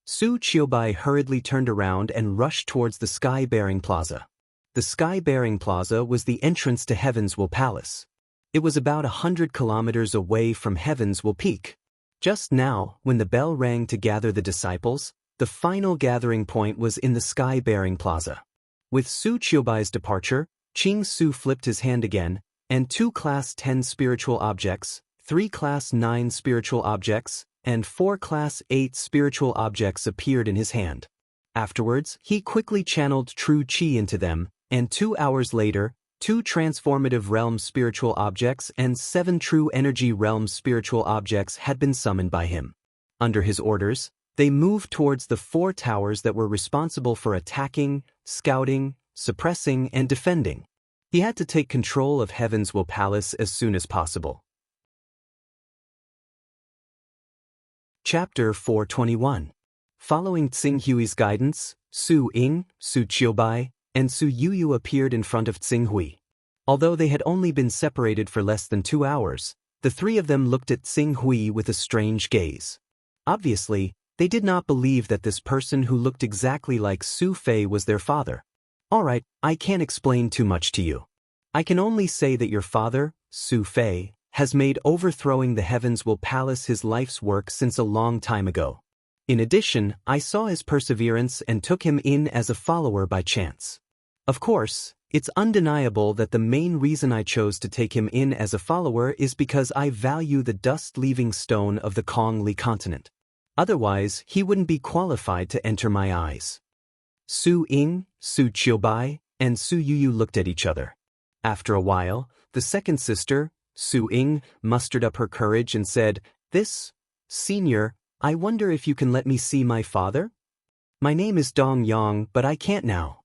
Su Qiubai hurriedly turned around and rushed towards the Sky-Bearing Plaza. The Sky-Bearing Plaza was the entrance to Heavens Will Palace. It was about 100 kilometers away from Heavens Will Peak. Just now, when the bell rang to gather the disciples, the final gathering point was in the Sky-Bearing Plaza. With Su Qiubai's departure, Ching Su flipped his hand again, and 2 Class 10 spiritual objects, 3 Class 9 spiritual objects, and 4 Class 8 spiritual objects appeared in his hand. Afterwards, he quickly channeled true Qi into them, and 2 hours later, 2 transformative realm spiritual objects and 7 true energy realm spiritual objects had been summoned by him. Under his orders, they moved towards the 4 towers that were responsible for attacking, scouting, suppressing, and defending. He had to take control of Heavens Will Palace as soon as possible. Chapter 421. Following Xing Hui's guidance, Su Ying, Su Qiubai, and Su Yuyu appeared in front of Xing Hui. Although they had only been separated for less than 2 hours, the 3 of them looked at Xing Hui with a strange gaze. Obviously, they did not believe that this person who looked exactly like Su Fei was their father. Alright, I can't explain too much to you. I can only say that your father, Su Fei, has made overthrowing the Heavens Will Palace his life's work since a long time ago. In addition, I saw his perseverance and took him in as a follower by chance. Of course, it's undeniable that the main reason I chose to take him in as a follower is because I value the dust-leaving stone of the Kong-Li continent. Otherwise, he wouldn't be qualified to enter my eyes. Su Ying, Su Qiubai, and Su Yuyu looked at each other. After a while, the second sister, Su Ying, mustered up her courage and said, Senior, I wonder if you can let me see my father? My name is Dong Yang, but I can't now.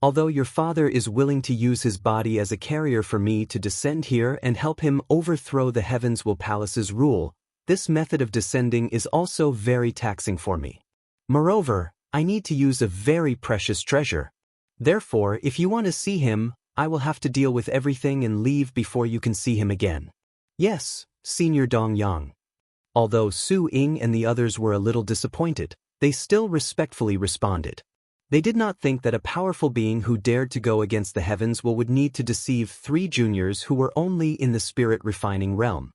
Although your father is willing to use his body as a carrier for me to descend here and help him overthrow the Heavens Will Palace's rule, this method of descending is also very taxing for me. Moreover, I need to use a very precious treasure. Therefore, if you want to see him, I will have to deal with everything and leave before you can see him again. Yes, Senior Dong Yang. Although Su Ying and the others were a little disappointed, they still respectfully responded. They did not think that a powerful being who dared to go against the Heavens would need to deceive 3 juniors who were only in the spirit-refining realm.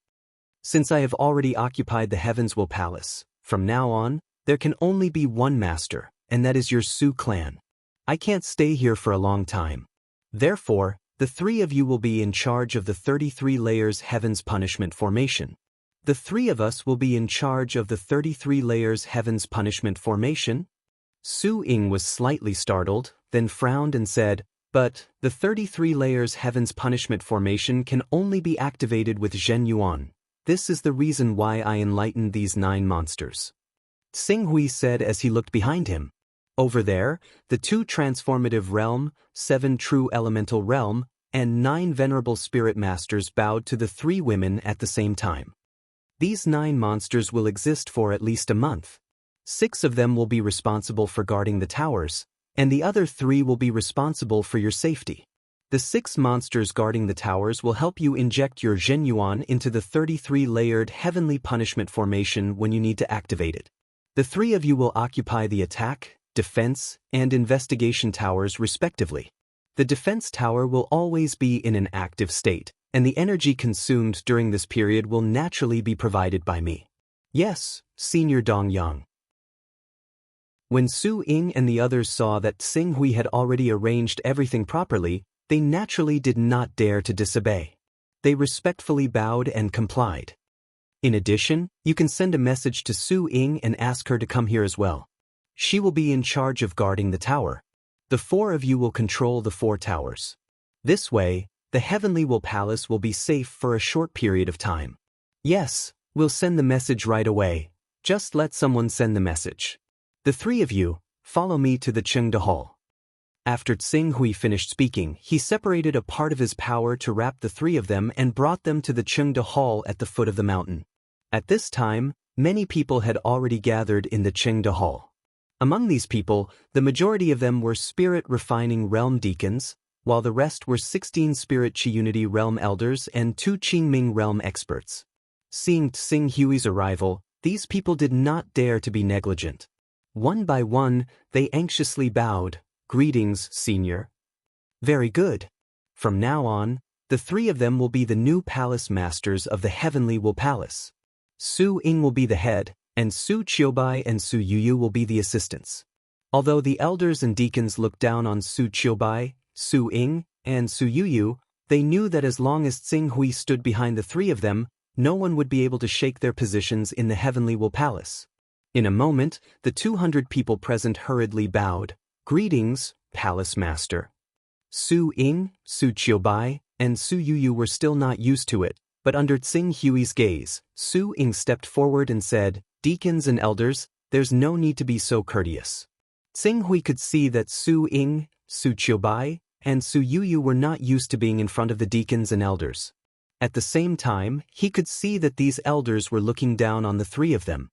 Since I have already occupied the Heavens Will Palace, from now on, there can only be one master, and that is your Su clan. I can't stay here for a long time. Therefore, the 3 of you will be in charge of the 33 layers Heaven's Punishment Formation. The 3 of us will be in charge of the 33 layers Heaven's Punishment Formation? Su Ying was slightly startled, then frowned and said, "But, the 33 layers Heaven's Punishment Formation can only be activated with Zhen Yuan. This is the reason why I enlightened these 9 monsters." Xing Hui said as he looked behind him. Over there, the 2 transformative realm, 7 true elemental realm, and 9 venerable spirit masters bowed to the 3 women at the same time. These 9 monsters will exist for at least a month. 6 of them will be responsible for guarding the towers, and the other 3 will be responsible for your safety. The 6 monsters guarding the towers will help you inject your Zhen Yuan into the 33-layered Heavenly Punishment Formation when you need to activate it. The 3 of you will occupy the attack, defense, and investigation towers respectively. The defense tower will always be in an active state, and the energy consumed during this period will naturally be provided by me. Yes, Senior Dong Yang. When Su Ying and the others saw that Xing Hui had already arranged everything properly, they naturally did not dare to disobey. They respectfully bowed and complied. In addition, you can send a message to Su Ying and ask her to come here as well. She will be in charge of guarding the tower. The 4 of you will control the 4 towers. This way, the Heavenly Will Palace will be safe for a short period of time. Yes, we'll send the message right away. Just let someone send the message. The 3 of you, follow me to the Chengde Hall. After Xing Hui finished speaking, he separated a part of his power to wrap the 3 of them and brought them to the Chengde Hall at the foot of the mountain. At this time, many people had already gathered in the Chengde Hall. Among these people, the majority of them were Spirit-Refining Realm Deacons, while the rest were 16 Spirit Chi Unity Realm Elders and 2 Qingming Realm Experts. Seeing Xing Hui's arrival, these people did not dare to be negligent. One by one, they anxiously bowed. "Greetings, Senior." "Very good. From now on, the 3 of them will be the new palace masters of the Heavenly Will Palace. Su Ying will be the head, and Su Qiubai and Su Yuyu will be the assistants." Although the elders and deacons looked down on Su Qiubai, Su Ying, and Su Yuyu, they knew that as long as Xing Hui stood behind the 3 of them, no one would be able to shake their positions in the Heavenly Will Palace. In a moment, the 200 people present hurriedly bowed. "Greetings, Palace Master." Su Ying, Su Qiubai, and Su Yuyu were still not used to it, but under Xing Hui's gaze, Su Ying stepped forward and said, "Deacons and elders, there's no need to be so courteous." Xing Hui could see that Su Ying, Su Qiubai, and Su Yuyu were not used to being in front of the deacons and elders. At the same time, he could see that these elders were looking down on the 3 of them.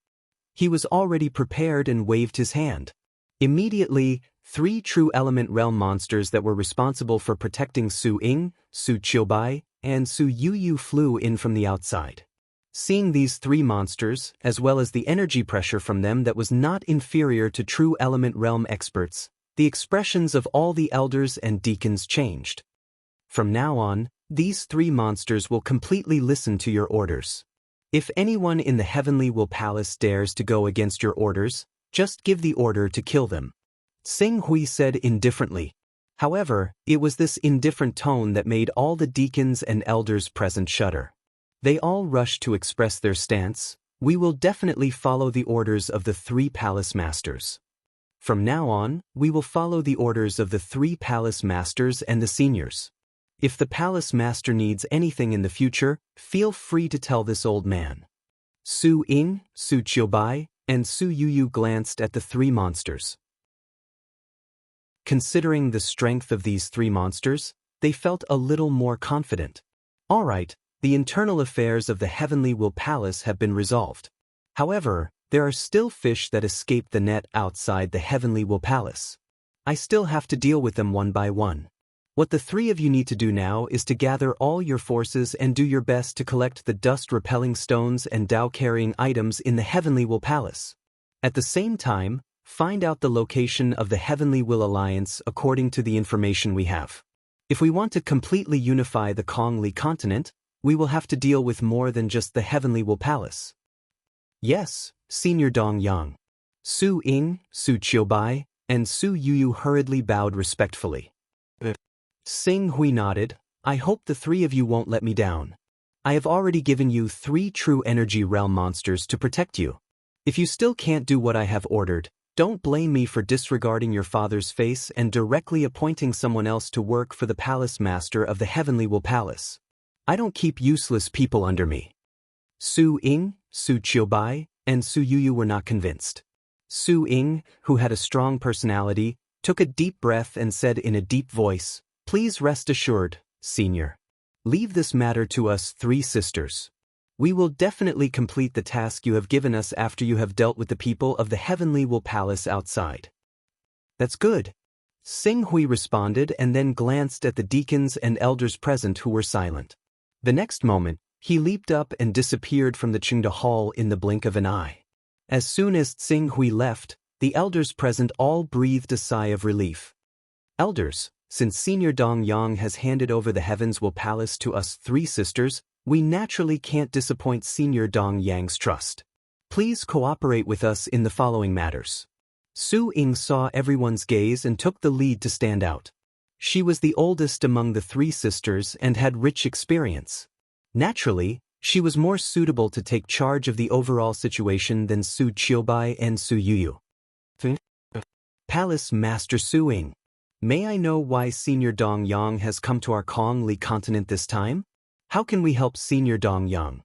He was already prepared and waved his hand. Immediately, 3 true element realm monsters that were responsible for protecting Su Ying, Su Qiubai, and Su Yuyu flew in from the outside. Seeing these 3 monsters, as well as the energy pressure from them that was not inferior to true element realm experts, the expressions of all the elders and deacons changed. From now on, these 3 monsters will completely listen to your orders. If anyone in the Heavenly Will Palace dares to go against your orders, just give the order to kill them. Xing Hui said indifferently. However, it was this indifferent tone that made all the deacons and elders present shudder. They all rushed to express their stance. "We will definitely follow the orders of the 3 palace masters. From now on, we will follow the orders of the 3 palace masters and the seniors. If the palace master needs anything in the future, feel free to tell this old man." Su Ying, Su Qiubai, and Su Yuyu glanced at the 3 monsters. considering the strength of these three monsters, they felt a little more confident. All right, the internal affairs of the Heavenly Will Palace have been resolved. However, there are still fish that escaped the net outside the Heavenly Will Palace. I still have to deal with them one by one. What the three of you need to do now is to gather all your forces and do your best to collect the dust-repelling stones and Tao-carrying items in the Heavenly Will Palace. At the same time, find out the location of the Heavenly Will Alliance according to the information we have. If we want to completely unify the Kongli continent, we will have to deal with more than just the Heavenly Will Palace. Yes, Senior Dong Yang. Su Ying, Su Qiubai, and Su Yuyu hurriedly bowed respectfully. Sing Hui nodded. I hope the three of you won't let me down. I have already given you 3 true energy realm monsters to protect you. If you still can't do what I have ordered, don't blame me for disregarding your father's face and directly appointing someone else to work for the palace master of the Heavenly Will Palace. I don't keep useless people under me. Su Ying, Su Qiubai, and Su Yuyu were not convinced. Su Ying, who had a strong personality, took a deep breath and said in a deep voice, "Please rest assured, Senior. Leave this matter to us 3 sisters. We will definitely complete the task you have given us after you have dealt with the people of the Heavenly Will Palace outside." That's good. Sing Hui responded and then glanced at the deacons and elders present who were silent. The next moment, he leaped up and disappeared from the Qingde Hall in the blink of an eye. As soon as Sing Hui left, the elders present all breathed a sigh of relief. Elders, since Senior Dong Yang has handed over the Heavens Will Palace to us 3 sisters, we naturally can't disappoint Senior Dong Yang's trust. Please cooperate with us in the following matters. Su Ying saw everyone's gaze and took the lead to stand out. She was the oldest among the 3 sisters and had rich experience. Naturally, she was more suitable to take charge of the overall situation than Su Qiubai and Su Yuyu. Palace Master Su Ying. May I know why Senior Dong Yang has come to our Kongli continent this time? How can we help Senior Dong Yang?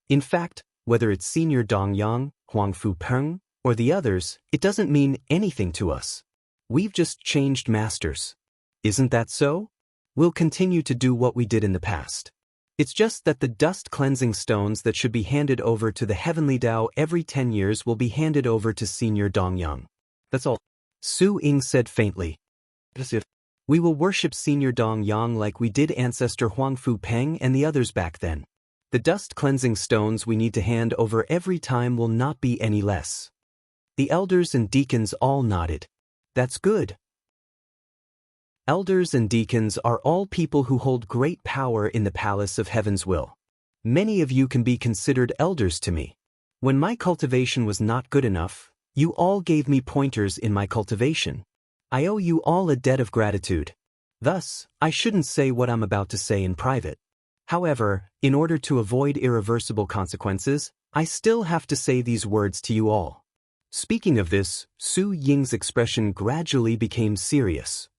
In fact, whether it's Senior Dong Yang, Huang Fu Peng, or the others, it doesn't mean anything to us. We've just changed masters. Isn't that so? We'll continue to do what we did in the past. It's just that the dust-cleansing stones that should be handed over to the Heavenly Tao every 10 years will be handed over to Senior Dong Yang. That's all. Su Ying said faintly. We will worship Senior Dong Yang like we did Ancestor Huang Fu Peng and the others back then. The dust-cleansing stones we need to hand over every time will not be any less. The elders and deacons all nodded. That's good. Elders and deacons are all people who hold great power in the Palace of Heaven's Will. Many of you can be considered elders to me. When my cultivation was not good enough, you all gave me pointers in my cultivation. I owe you all a debt of gratitude. Thus, I shouldn't say what I'm about to say in private. However, in order to avoid irreversible consequences, I still have to say these words to you all. Speaking of this, Su Ying's expression gradually became serious.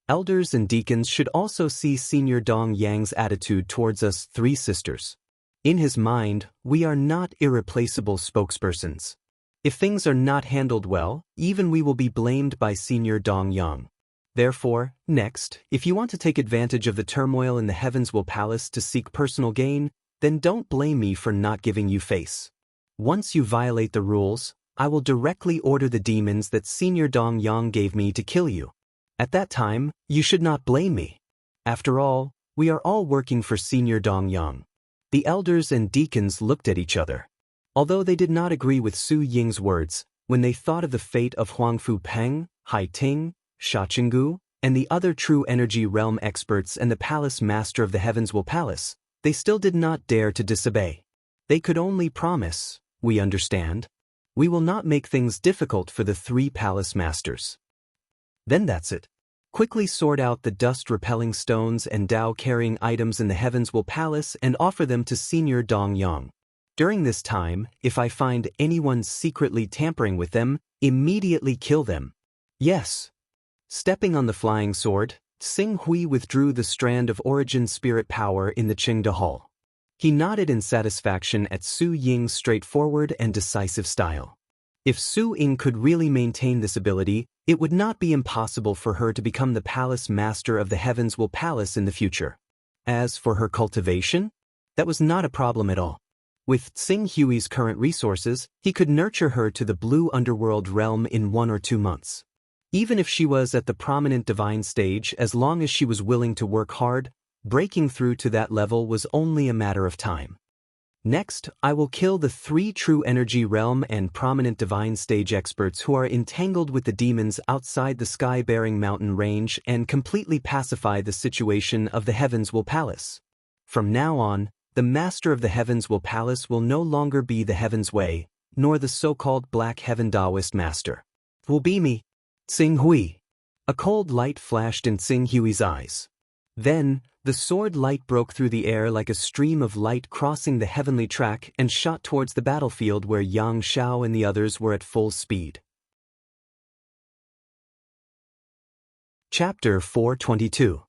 Elders and deacons should also see Senior Dong Yang's attitude towards us 3 sisters. In his mind, we are not irreplaceable spokespersons. If things are not handled well, even we will be blamed by Senior Dong Yang. Therefore, next, if you want to take advantage of the turmoil in the Heavens Will Palace to seek personal gain, then don't blame me for not giving you face. Once you violate the rules, I will directly order the demons that Senior Dong Yang gave me to kill you. At that time, you should not blame me. After all, we are all working for Senior Dong Yang. The elders and deacons looked at each other. Although they did not agree with Su Ying's words, when they thought of the fate of Huang Fu Peng, Hai Ting, Sha Qinggu, and the other true energy realm experts and the palace master of the Heavens Will Palace, they still did not dare to disobey. They could only promise, we understand. We will not make things difficult for the 3 palace masters. Then that's it. Quickly sort out the dust-repelling stones and Tao-carrying items in the Heavens Will Palace and offer them to Senior Dong Yang. During this time, if I find anyone secretly tampering with them, immediately kill them. Yes. Stepping on the flying sword, Sing Hui withdrew the strand of origin spirit power in the Qingde Hall. He nodded in satisfaction at Su Ying's straightforward and decisive style. If Su Ying could really maintain this ability, it would not be impossible for her to become the palace master of the Heavens Will Palace in the future. As for her cultivation, that was not a problem at all. With Tsing Hui's current resources, he could nurture her to the blue underworld realm in 1 or 2 months. Even if she was at the prominent divine stage, as long as she was willing to work hard, breaking through to that level was only a matter of time. Next, I will kill the 3 true energy realm and prominent divine stage experts who are entangled with the demons outside the sky-bearing mountain range and completely pacify the situation of the Heavens Will Palace. From now on, the master of the Heavens Will Palace will no longer be the Heaven's Way, nor the so-called Black Heaven Taoist master. It will be me, Tsing Hui. A cold light flashed in Tsing Hui's eyes. Then, the sword light broke through the air like a stream of light crossing the heavenly track and shot towards the battlefield where Yang Xiao and the others were at full speed. Chapter 422.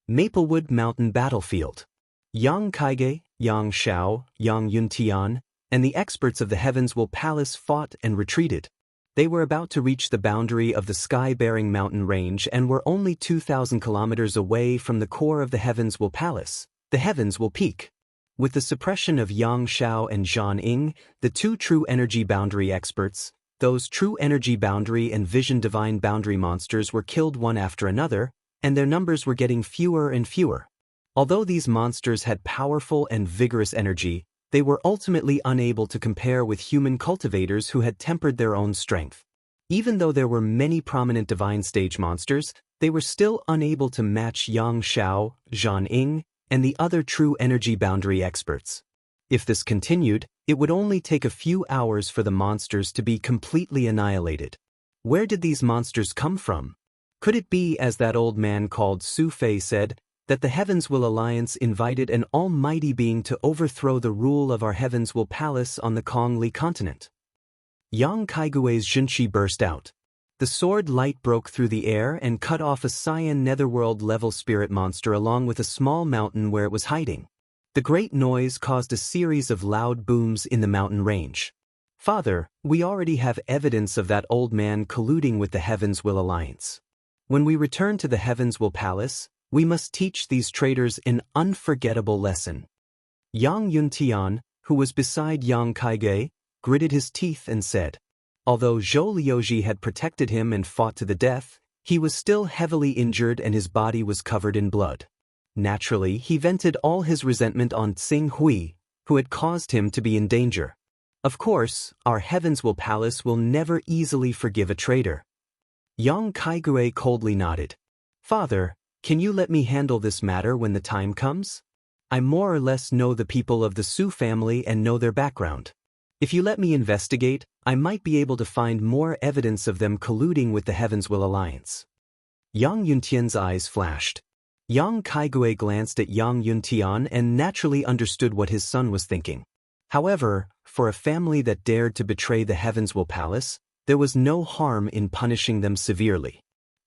Maplewood Mountain Battlefield. Yang Kaige, Yang Xiao, Yang Yuntian, and the experts of the Heavens Will Palace fought and retreated. They were about to reach the boundary of the sky-bearing mountain range and were only 2,000 kilometers away from the core of the Heavens Will Palace, the Heavens Will Peak. With the suppression of Yang Xiao and Zhan Ying, the 2 true energy boundary experts, those true energy boundary and vision divine boundary monsters were killed one after another, and their numbers were getting fewer and fewer. Although these monsters had powerful and vigorous energy, they were ultimately unable to compare with human cultivators who had tempered their own strength. Even though there were many prominent divine stage monsters, they were still unable to match Yang Xiao, Zhan Ying, and the other true energy boundary experts. If this continued, it would only take a few hours for the monsters to be completely annihilated. Where did these monsters come from? Could it be, as that old man called Su Fei said, that the Heavens Will Alliance invited an almighty being to overthrow the rule of our Heavens Will Palace on the Kongli continent? Yang Kaigui's Junshi burst out. The sword light broke through the air and cut off a cyan netherworld-level spirit monster along with a small mountain where it was hiding. The great noise caused a series of loud booms in the mountain range. Father, we already have evidence of that old man colluding with the Heavens Will Alliance. When we return to the Heavens Will Palace, we must teach these traitors an unforgettable lesson. Yang Yuntian, who was beside Yang Kaige, gritted his teeth and said, although Zhou Liuji had protected him and fought to the death, he was still heavily injured and his body was covered in blood. Naturally, he vented all his resentment on Tsing Hui, who had caused him to be in danger. Of course, our Heavens Will Palace will never easily forgive a traitor. Yang Kaigue coldly nodded. Father, can you let me handle this matter when the time comes? I more or less know the people of the Su family and know their background. If you let me investigate, I might be able to find more evidence of them colluding with the Heavens Will Alliance. Yang Yuntian's eyes flashed. Yang Kaigue glanced at Yang Yuntian and naturally understood what his son was thinking. However, for a family that dared to betray the Heavens Will Palace, there was no harm in punishing them severely.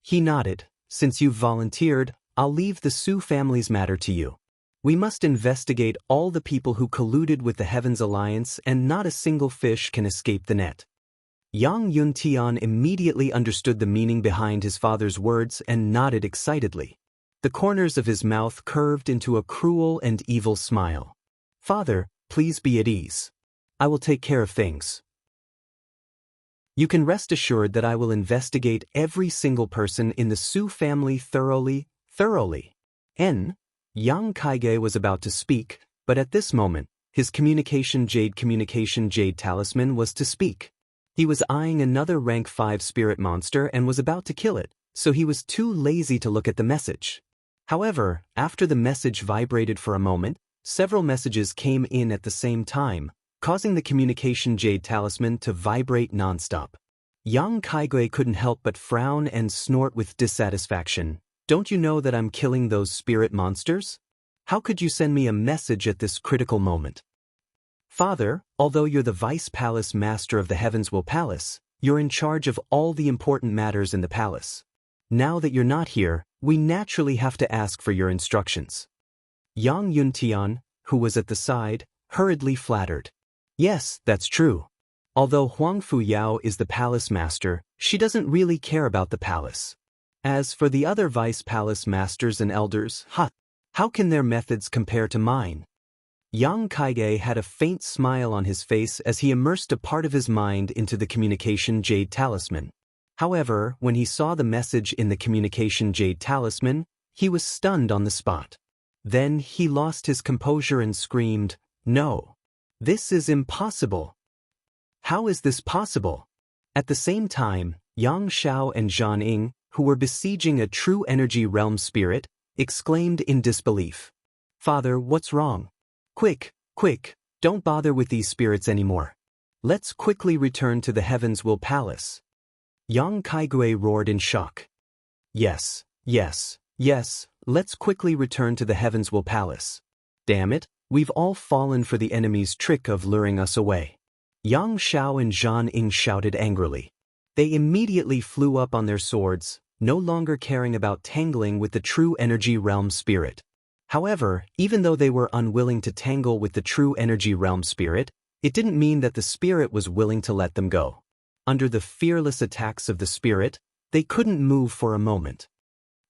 He nodded. Since you've volunteered, I'll leave the Su family's matter to you. We must investigate all the people who colluded with the Heavens Alliance and not a single fish can escape the net. Yang Yuntian immediately understood the meaning behind his father's words and nodded excitedly. The corners of his mouth curved into a cruel and evil smile. Father, please be at ease. I will take care of things. You can rest assured that I will investigate every single person in the Su family thoroughly. Yang Kaige was about to speak, but at this moment, his communication jade talisman was to speak. He was eyeing another rank 5 spirit monster and was about to kill it, so he was too lazy to look at the message. However, after the message vibrated for a moment, several messages came in at the same time, causing the communication jade talisman to vibrate nonstop. Yang Kaigui couldn't help but frown and snort with dissatisfaction. Don't you know that I'm killing those spirit monsters? How could you send me a message at this critical moment? Father, although you're the Vice Palace Master of the Heavens Will Palace, you're in charge of all the important matters in the palace. Now that you're not here, we naturally have to ask for your instructions. Yang Yuntian, who was at the side, hurriedly flattered. Yes, that's true. Although Huang Fuyao is the palace master, she doesn't really care about the palace. As for the other vice palace masters and elders, how can their methods compare to mine? Yang Kaige had a faint smile on his face as he immersed a part of his mind into the communication jade talisman. However, when he saw the message in the communication jade talisman, he was stunned on the spot. Then he lost his composure and screamed, "No! This is impossible! How is this possible?" At the same time, Yang Xiao and Zhan Ying, who were besieging a true energy realm spirit, exclaimed in disbelief. "Father, what's wrong? Quick, quick, don't bother with these spirits anymore. Let's quickly return to the Heaven's Will Palace." Yang Kaigui roared in shock. Yes, yes, yes, let's quickly return to the Heaven's Will Palace. Damn it, we've all fallen for the enemy's trick of luring us away. Yang Xiao and Zhan Ying shouted angrily. They immediately flew up on their swords, no longer caring about tangling with the true energy realm spirit. However, even though they were unwilling to tangle with the true energy realm spirit, it didn't mean that the spirit was willing to let them go. Under the fearless attacks of the spirit, they couldn't move for a moment.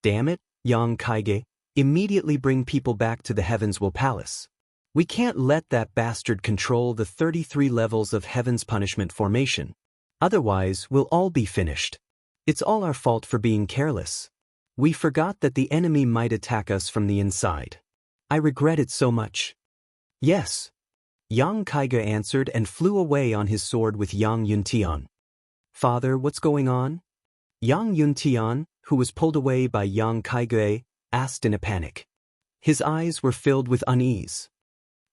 Damn it, Yang Kaige, immediately bring people back to the Heaven's Will Palace. We can't let that bastard control the 33 levels of Heaven's Punishment formation. Otherwise, we'll all be finished. It's all our fault for being careless. We forgot that the enemy might attack us from the inside. I regret it so much. Yes. Yang Kaige answered and flew away on his sword with Yang Yuntian. Father, what's going on? Yang Yuntian, who was pulled away by Yang Kaige, asked in a panic. His eyes were filled with unease.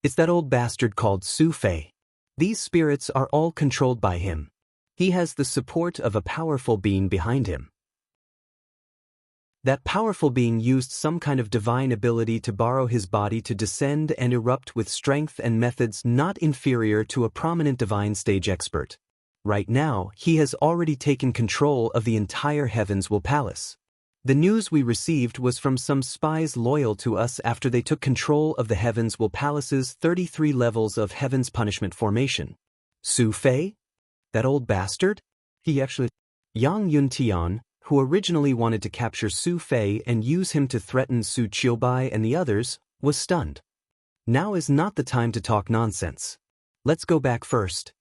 It's that old bastard called Su Fei. These spirits are all controlled by him. He has the support of a powerful being behind him. That powerful being used some kind of divine ability to borrow his body to descend and erupt with strength and methods not inferior to a prominent divine stage expert. Right now, he has already taken control of the entire Heaven's Will Palace. The news we received was from some spies loyal to us after they took control of the Heaven's Will Palace's 33 levels of Heaven's Punishment formation. Su Fei? That old bastard? Yang Yuntian, who originally wanted to capture Su Fei and use him to threaten Su Qiubai and the others, was stunned. Now is not the time to talk nonsense. Let's go back first.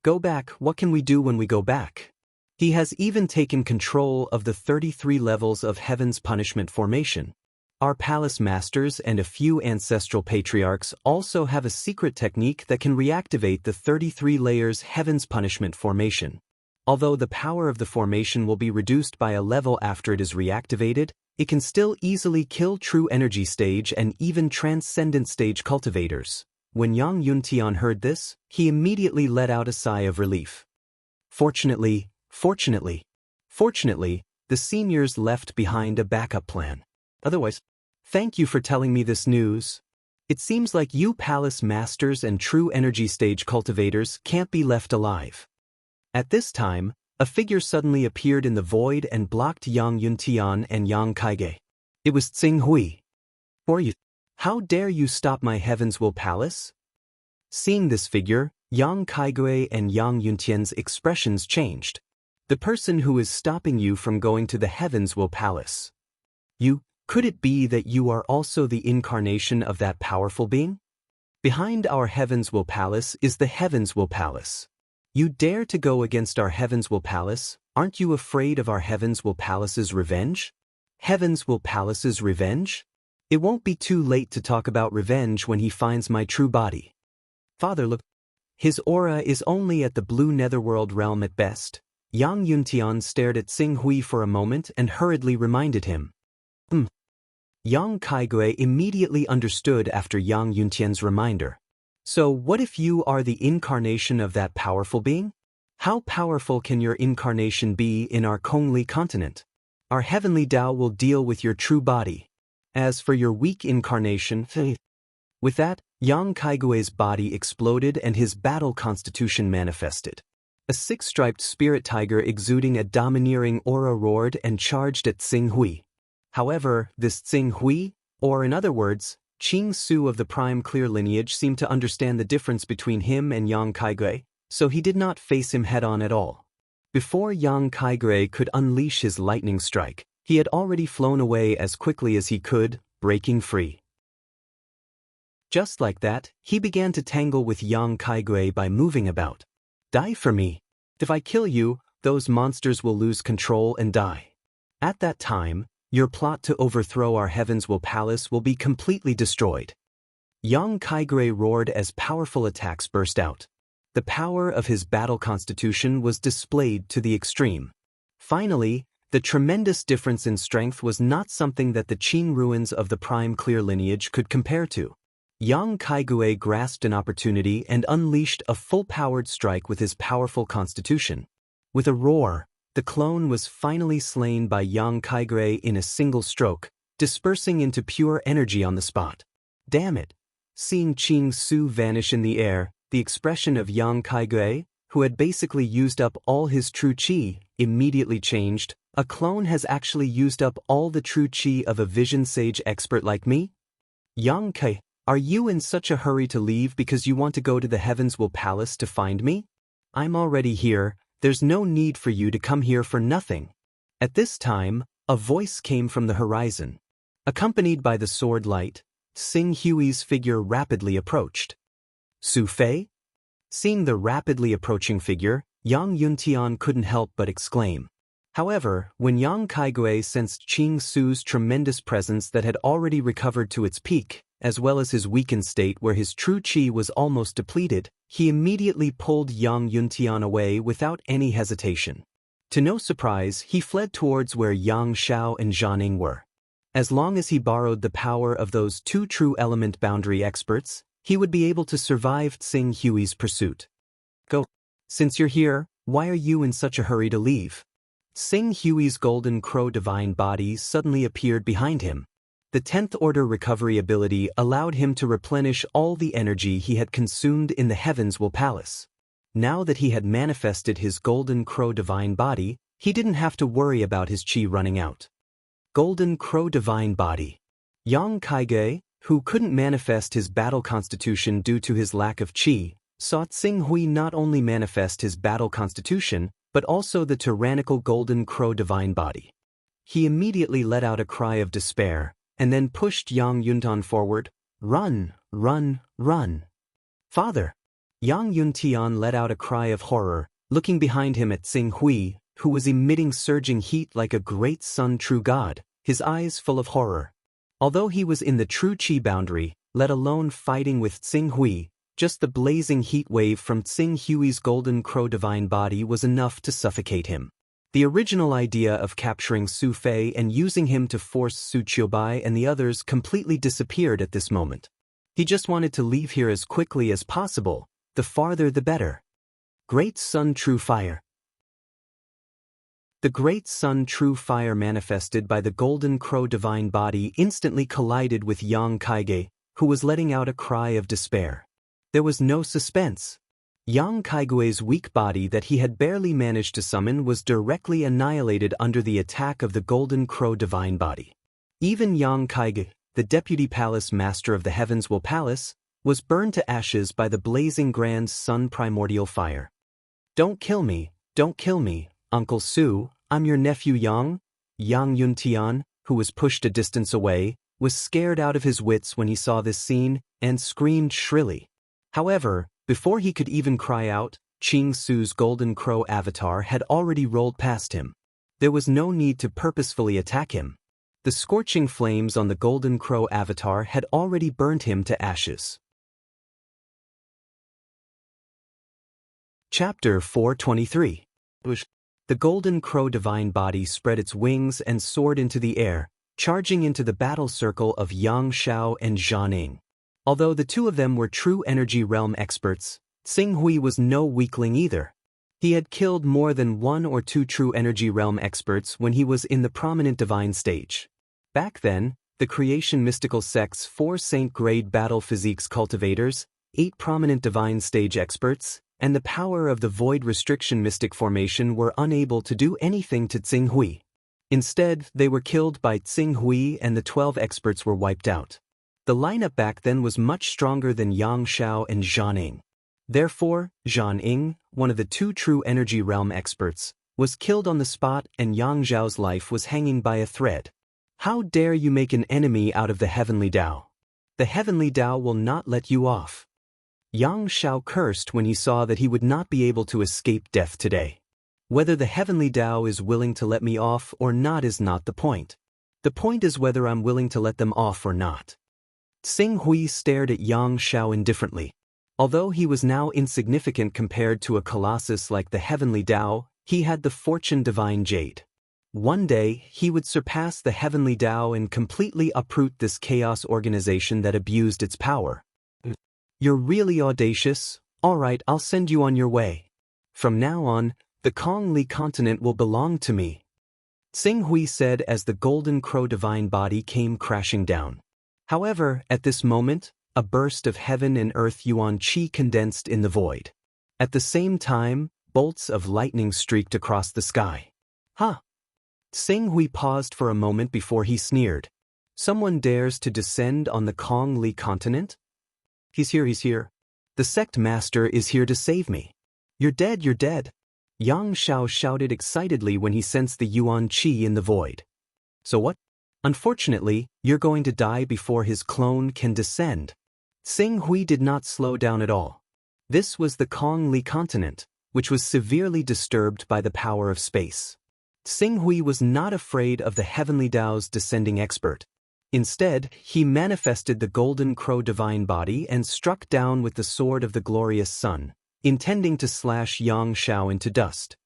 Go back, what can we do when we go back? He has even taken control of the 33 levels of Heaven's Punishment formation. Our palace masters and a few ancestral patriarchs also have a secret technique that can reactivate the 33 layers Heaven's Punishment formation. Although the power of the formation will be reduced by a level after it is reactivated, it can still easily kill true energy stage and even transcendent stage cultivators. When Yang Yuntian heard this, he immediately let out a sigh of relief. Fortunately, the seniors left behind a backup plan. Otherwise, thank you for telling me this news. It seems like you palace masters and true energy stage cultivators can't be left alive. At this time, a figure suddenly appeared in the void and blocked Yang Yuntian and Yang Kaige. It was Tsing Hui. For you. How dare you stop my Heaven's Will Palace? Seeing this figure, Yang Kaigui and Yang Yuntian's expressions changed. The person who is stopping you from going to the Heaven's Will Palace. Could it be that you are also the incarnation of that powerful being? Behind our Heaven's Will Palace is the Heaven's Will Palace. You dare to go against our Heaven's Will Palace? Aren't you afraid of our Heaven's Will Palace's revenge? Heaven's Will Palace's revenge? It won't be too late to talk about revenge when he finds my true body. Father, look. His aura is only at the blue netherworld realm at best. Yang Yuntian stared at Tsing Hui for a moment and hurriedly reminded him. Yang Kaigui immediately understood after Yang Yuntian's reminder. So what if you are the incarnation of that powerful being? How powerful can your incarnation be in our Kongli continent? Our heavenly Tao will deal with your true body. As for your weak incarnation, with that, Yang Kaigui's body exploded and his battle constitution manifested. A six-striped spirit tiger exuding a domineering aura roared and charged at Tsing Hui. However, this Tsing Hui, or in other words, Qing Su of the prime clear lineage, seemed to understand the difference between him and Yang Kaigui, so he did not face him head-on at all. Before Yang Kaigui could unleash his lightning strike, he had already flown away as quickly as he could, breaking free. Just like that, he began to tangle with Yang Kaigui by moving about. Die for me. If I kill you, those monsters will lose control and die. At that time, your plot to overthrow our Heavenswell Palace will be completely destroyed. Yang Kaigui roared as powerful attacks burst out. The power of his battle constitution was displayed to the extreme. Finally, the tremendous difference in strength was not something that the Qin ruins of the Prime Clear lineage could compare to. Yang Kaigui grasped an opportunity and unleashed a full-powered strike with his powerful constitution. With a roar, the clone was finally slain by Yang Kaigui in a single stroke, dispersing into pure energy on the spot. Damn it! Seeing Qing Su vanish in the air, the expression of Yang Kaigui, who had basically used up all his true qi, immediately changed. A clone has actually used up all the true qi of a vision sage expert like me? Yang Kai, are you in such a hurry to leave because you want to go to the Heavenswell Palace to find me? I'm already here, there's no need for you to come here for nothing. At this time, a voice came from the horizon. Accompanied by the sword light, Xing Hui's figure rapidly approached. Su Fei? Seeing the rapidly approaching figure, Yang Yuntian couldn't help but exclaim. However, when Yang Kaigui sensed Qing Su's tremendous presence that had already recovered to its peak, as well as his weakened state where his true qi was almost depleted, he immediately pulled Yang Yuntian away without any hesitation. To no surprise, he fled towards where Yang Xiao and Zhaning were. As long as he borrowed the power of those two true element boundary experts, he would be able to survive Xing Hui's pursuit. Go. Since you're here, why are you in such a hurry to leave? Xing Hui's golden crow divine body suddenly appeared behind him. The 10th order recovery ability allowed him to replenish all the energy he had consumed in the Heavenswell Palace. Now that he had manifested his golden crow divine body, he didn't have to worry about his qi running out. Golden crow divine body. Yang Kaigui, who couldn't manifest his battle constitution due to his lack of qi, saw Xing Hui not only manifest his battle constitution, but also the tyrannical golden crow divine body. He immediately let out a cry of despair, and then pushed Yang Yuntian forward. Run, run, run. Father! Yang Yuntian let out a cry of horror, looking behind him at Xing Hui, who was emitting surging heat like a great sun true god, his eyes full of horror. Although he was in the true qi boundary, let alone fighting with Xing Hui, just the blazing heat wave from Xing Hui's golden crow divine body was enough to suffocate him. The original idea of capturing Su Fei and using him to force Su Qiubai and the others completely disappeared at this moment. He just wanted to leave here as quickly as possible, the farther the better. Great Sun True Fire. The Great Sun True Fire manifested by the Golden Crow divine body instantly collided with Yang Kaigui, who was letting out a cry of despair. There was no suspense. Yang Kaigui's weak body that he had barely managed to summon was directly annihilated under the attack of the Golden Crow divine body. Even Yang Kaigui, the deputy palace master of the Heavenswell Palace, was burned to ashes by the blazing grand sun primordial fire. Don't kill me, Uncle Su, I'm your nephew Yang. Yang Yuntian, who was pushed a distance away, was scared out of his wits when he saw this scene, and screamed shrilly. However, before he could even cry out, Qing Su's golden crow avatar had already rolled past him. There was no need to purposefully attack him. The scorching flames on the golden crow avatar had already burned him to ashes. Chapter 423. The golden crow divine body spread its wings and soared into the air, charging into the battle circle of Yang Xiao and Zhaning. Although the two of them were true energy realm experts, Xing Hui was no weakling either. He had killed more than one or two true energy realm experts when he was in the prominent divine stage. Back then, the creation mystical sect's 4 saint-grade battle physiques cultivators, 8 prominent divine stage experts, and the power of the void restriction mystic formation were unable to do anything to Xing Hui. Instead, they were killed by Xing Hui and the 12 experts were wiped out. The lineup back then was much stronger than Yang Xiao and Zhaning. Therefore, Zhan Ying, one of the two true energy realm experts, was killed on the spot and Yang Zhao's life was hanging by a thread. How dare you make an enemy out of the Heavenly Tao? The Heavenly Tao will not let you off. Yang Zhao cursed when he saw that he would not be able to escape death today. Whether the Heavenly Tao is willing to let me off or not is not the point. The point is whether I'm willing to let them off or not. Xing Hui stared at Yang Zhao indifferently. Although he was now insignificant compared to a colossus like the Heavenly Tao, he had the fortune divine jade. One day, he would surpass the Heavenly Tao and completely uproot this chaos organization that abused its power. You're really audacious. All right, I'll send you on your way. From now on, the Kongli continent will belong to me. Xing Hui said as the golden crow divine body came crashing down. However, at this moment, a burst of heaven and earth yuan qi condensed in the void. At the same time, bolts of lightning streaked across the sky. Huh? Xing Hui paused for a moment before he sneered. Someone dares to descend on the Kongli continent? He's here. The sect master is here to save me. You're dead. Yang Zhao shouted excitedly when he sensed the yuan qi in the void. So what? Unfortunately, you're going to die before his clone can descend. Xing Hui did not slow down at all. This was the Kongli continent, which was severely disturbed by the power of space. Xing Hui was not afraid of the Heavenly Tao's descending expert. Instead, he manifested the golden crow divine body and struck down with the sword of the glorious sun, intending to slash Yang Zhao into dust.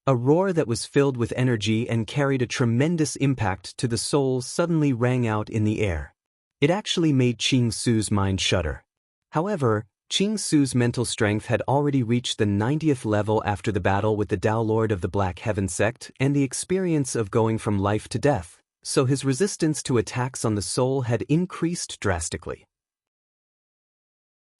A roar that was filled with energy and carried a tremendous impact to the soul suddenly rang out in the air. It actually made Qing Su's mind shudder. However, Qing Su's mental strength had already reached the 90th level after the battle with the Tao Lord of the Black Heaven sect and the experience of going from life to death, so his resistance to attacks on the soul had increased drastically.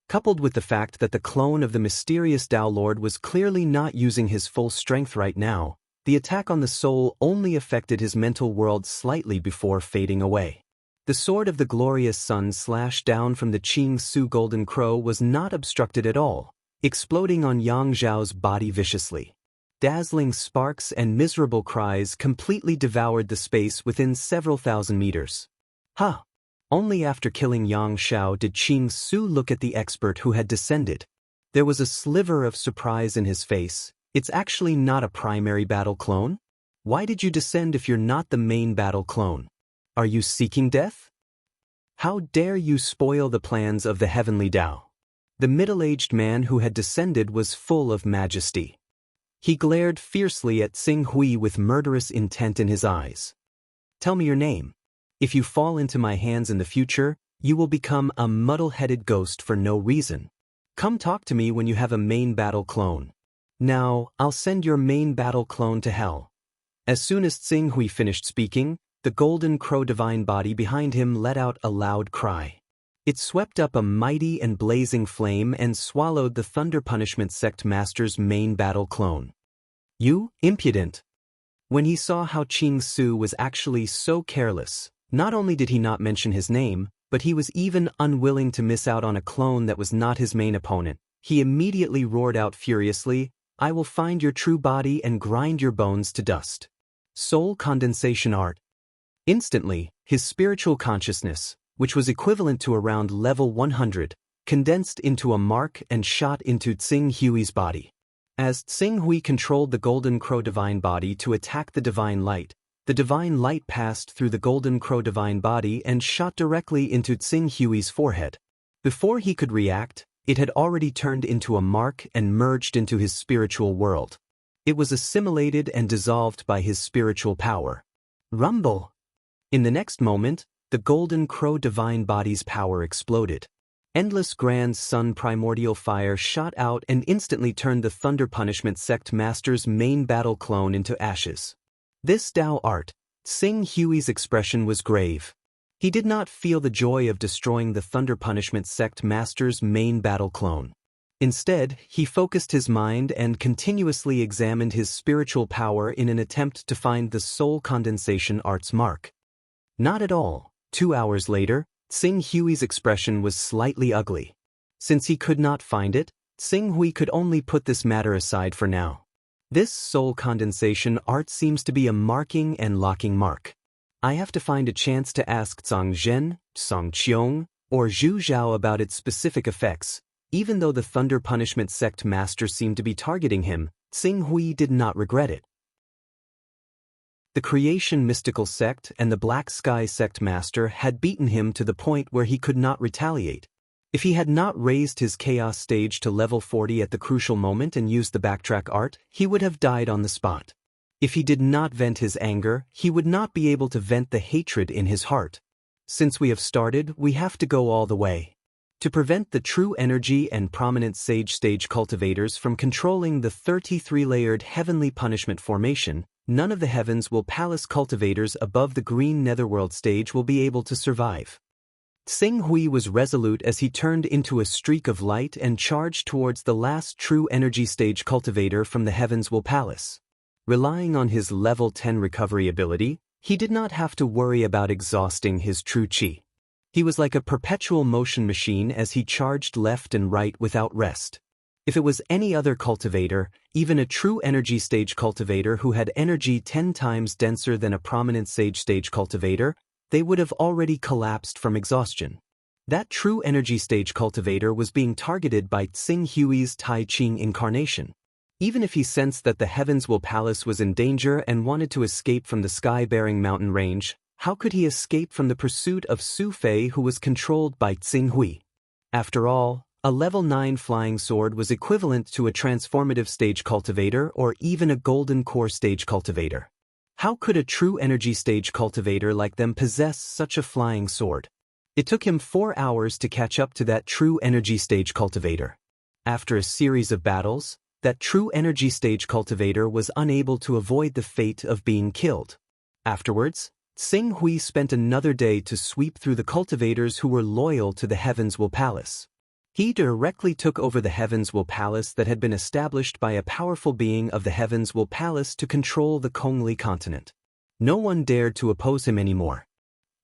Coupled with the fact that the clone of the mysterious Tao Lord was clearly not using his full strength right now, the attack on the soul only affected his mental world slightly before fading away. The sword of the glorious sun slashed down from the Qing Su golden crow was not obstructed at all, exploding on Yang Zhao's body viciously. Dazzling sparks and miserable cries completely devoured the space within several thousand meters. Huh! Only after killing Yang Zhao did Qing Su look at the expert who had descended. There was a sliver of surprise in his face. It's actually not a primary battle clone? Why did you descend if you're not the main battle clone? Are you seeking death? How dare you spoil the plans of the Heavenly Tao? The middle-aged man who had descended was full of majesty. He glared fiercely at Xing Hui with murderous intent in his eyes. Tell me your name. If you fall into my hands in the future, you will become a muddle-headed ghost for no reason. Come talk to me when you have a main battle clone. Now, I'll send your main battle clone to hell. As soon as Xing Hui finished speaking, the golden crow divine body behind him let out a loud cry. It swept up a mighty and blazing flame and swallowed the Thunder Punishment Sect Master's main battle clone. You, impudent! When he saw how Qing Su was actually so careless, not only did he not mention his name, but he was even unwilling to miss out on a clone that was not his main opponent, he immediately roared out furiously, "I will find your true body and grind your bones to dust." Soul condensation art. Instantly, his spiritual consciousness, which was equivalent to around level 100, condensed into a mark and shot into Xing Hui's body. As Xing Hui controlled the golden crow divine body to attack the divine light passed through the golden crow divine body and shot directly into Xing Hui's forehead. Before he could react, it had already turned into a mark and merged into his spiritual world. It was assimilated and dissolved by his spiritual power. Rumble! In the next moment, the golden crow divine body's power exploded. Endless grand sun primordial fire shot out and instantly turned the Thunder Punishment Sect Master's main battle clone into ashes. This Tao art, Xing Hui's expression was grave. He did not feel the joy of destroying the Thunder Punishment Sect Master's main battle clone. Instead, he focused his mind and continuously examined his spiritual power in an attempt to find the soul condensation art's mark. Not at all. 2 hours later, Xing Hui's expression was slightly ugly. Since he could not find it, Tsing Hui could only put this matter aside for now. This soul condensation art seems to be a marking and locking mark. I have to find a chance to ask Zhang Zhen, Song Qiong, or Zhu Zhao about its specific effects. Even though the Thunder Punishment Sect Master seemed to be targeting him, Tsing Hui did not regret it. The Creation Mystical Sect and the Black Sky Sect Master had beaten him to the point where he could not retaliate. If he had not raised his Chaos stage to level 40 at the crucial moment and used the backtrack art, he would have died on the spot. If he did not vent his anger, he would not be able to vent the hatred in his heart. Since we have started, we have to go all the way. To prevent the true energy and prominent sage stage cultivators from controlling the 33-layered heavenly punishment formation, none of the Heavens Will Palace cultivators above the green netherworld stage will be able to survive. Tsing Hui was resolute as he turned into a streak of light and charged towards the last true energy stage cultivator from the Heavens Will Palace. Relying on his level 10 recovery ability, he did not have to worry about exhausting his true chi. He was like a perpetual motion machine as he charged left and right without rest. If it was any other cultivator, even a true energy stage cultivator who had energy 10 times denser than a prominent sage stage cultivator, they would have already collapsed from exhaustion. That true energy stage cultivator was being targeted by Tsing Hui's Tai Ching incarnation. Even if he sensed that the Heavens Will Palace was in danger and wanted to escape from the sky-bearing mountain range, how could he escape from the pursuit of Su Fei, who was controlled by Tsing Hui? After all, a level 9 flying sword was equivalent to a transformative stage cultivator or even a golden core stage cultivator. How could a true energy stage cultivator like them possess such a flying sword? It took him 4 hours to catch up to that true energy stage cultivator. After a series of battles, that true energy stage cultivator was unable to avoid the fate of being killed. Afterwards, Tsing Hui spent another day to sweep through the cultivators who were loyal to the Heavens Will Palace. He directly took over the Heavens Will Palace that had been established by a powerful being of the Heavens Will Palace to control the Kongli continent. No one dared to oppose him anymore.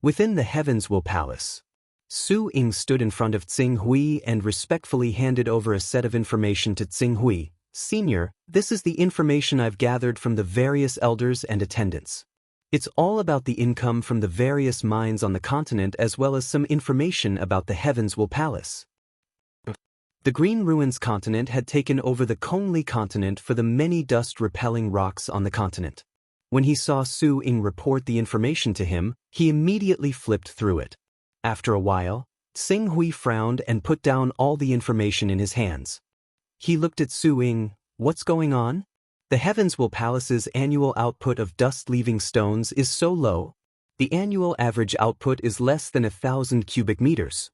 Within the Heavens Will Palace, Su Ying stood in front of Tsing Hui and respectfully handed over a set of information to Tsing Hui. Senior, this is the information I've gathered from the various elders and attendants. It's all about the income from the various mines on the continent as well as some information about the Heavens Will Palace. The Green Ruins continent had taken over the Kongli continent for the many dust-repelling rocks on the continent. When he saw Su Ying report the information to him, he immediately flipped through it. After a while, Tsing Hui frowned and put down all the information in his hands. He looked at Su Ying. What's going on? The Heavens Will Palace's annual output of dust-leaving stones is so low. The annual average output is less than 1,000 cubic meters.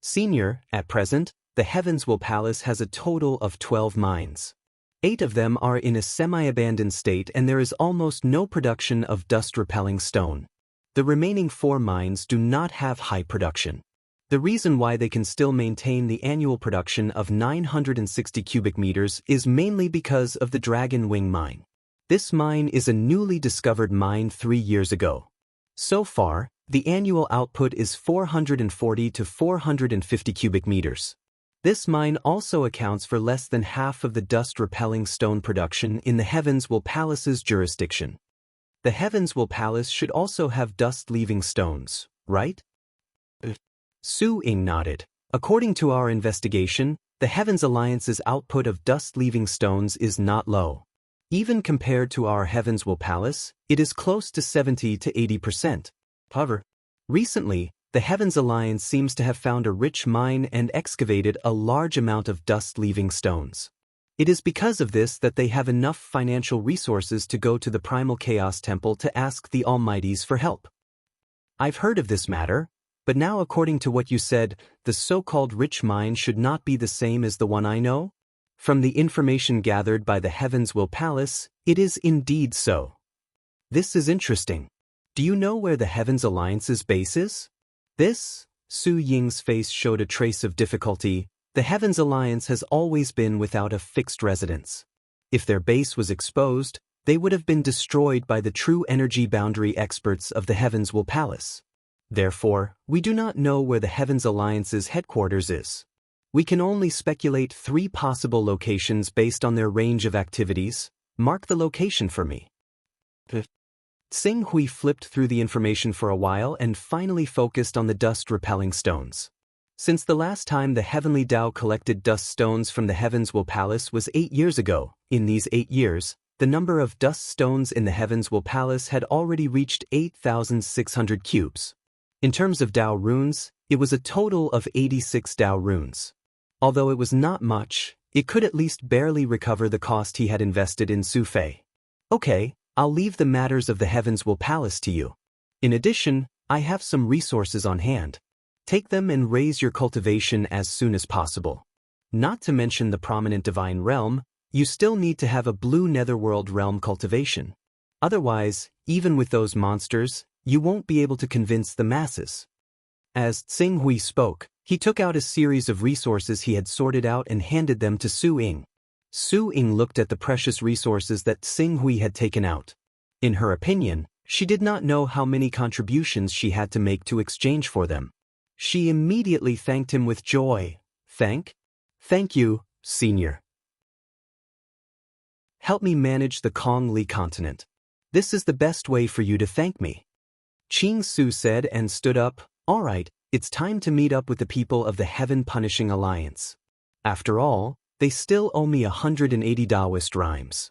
Senior, at present, the Heavens Will Palace has a total of 12 mines. 8 of them are in a semi-abandoned state and there is almost no production of dust-repelling stone. The remaining 4 mines do not have high production. The reason why they can still maintain the annual production of 960 cubic meters is mainly because of the Dragon Wing mine. This mine is a newly discovered mine 3 years ago. So far, the annual output is 440 to 450 cubic meters. This mine also accounts for less than half of the dust-repelling stone production in the Heavens Will Palace's jurisdiction. The Heavens Will Palace should also have dust-leaving stones, right? Su Ying nodded. According to our investigation, the Heavens Alliance's output of dust-leaving stones is not low. Even compared to our Heavens Will Palace, it is close to 70 to 80%. However, recently, the Heavens Alliance seems to have found a rich mine and excavated a large amount of dust-leaving stones. It is because of this that they have enough financial resources to go to the Primal Chaos Temple to ask the Almighties for help. I've heard of this matter, but now according to what you said, the so-called rich mine should not be the same as the one I know? From the information gathered by the Heavens Will Palace, it is indeed so. This is interesting. Do you know where the Heavens Alliance's base is? This? Su Ying's face showed a trace of difficulty. The Heavens Alliance has always been without a fixed residence. If their base was exposed, they would have been destroyed by the true energy boundary experts of the Heavens Will Palace. Therefore, we do not know where the Heavens Alliance's headquarters is. We can only speculate 3 possible locations based on their range of activities. Mark the location for me. Tsing Hui flipped through the information for a while and finally focused on the dust-repelling stones. Since the last time the Heavenly Tao collected dust stones from the Heavens Will Palace was 8 years ago, in these 8 years, the number of dust stones in the Heavens Will Palace had already reached 8,600 cubes. In terms of Tao runes, it was a total of 86 Tao runes. Although it was not much, it could at least barely recover the cost he had invested in Su Fei. Okay, I'll leave the matters of the Heavens Will Palace to you. In addition, I have some resources on hand. Take them and raise your cultivation as soon as possible. Not to mention the prominent divine realm, you still need to have a blue netherworld realm cultivation. Otherwise, even with those monsters, you won't be able to convince the masses. As Tsing Hui spoke, he took out a series of resources he had sorted out and handed them to Su Ying. Su Ying looked at the precious resources that Tsing Hui had taken out. In her opinion, she did not know how many contributions she had to make to exchange for them. She immediately thanked him with joy. Thank you, Senior. Help me manage the Kong Li continent. This is the best way for you to thank me. Qing Su said and stood up. All right, it's time to meet up with the people of the Heaven Punishing Alliance. After all, they still owe me 180 Taoist rhymes.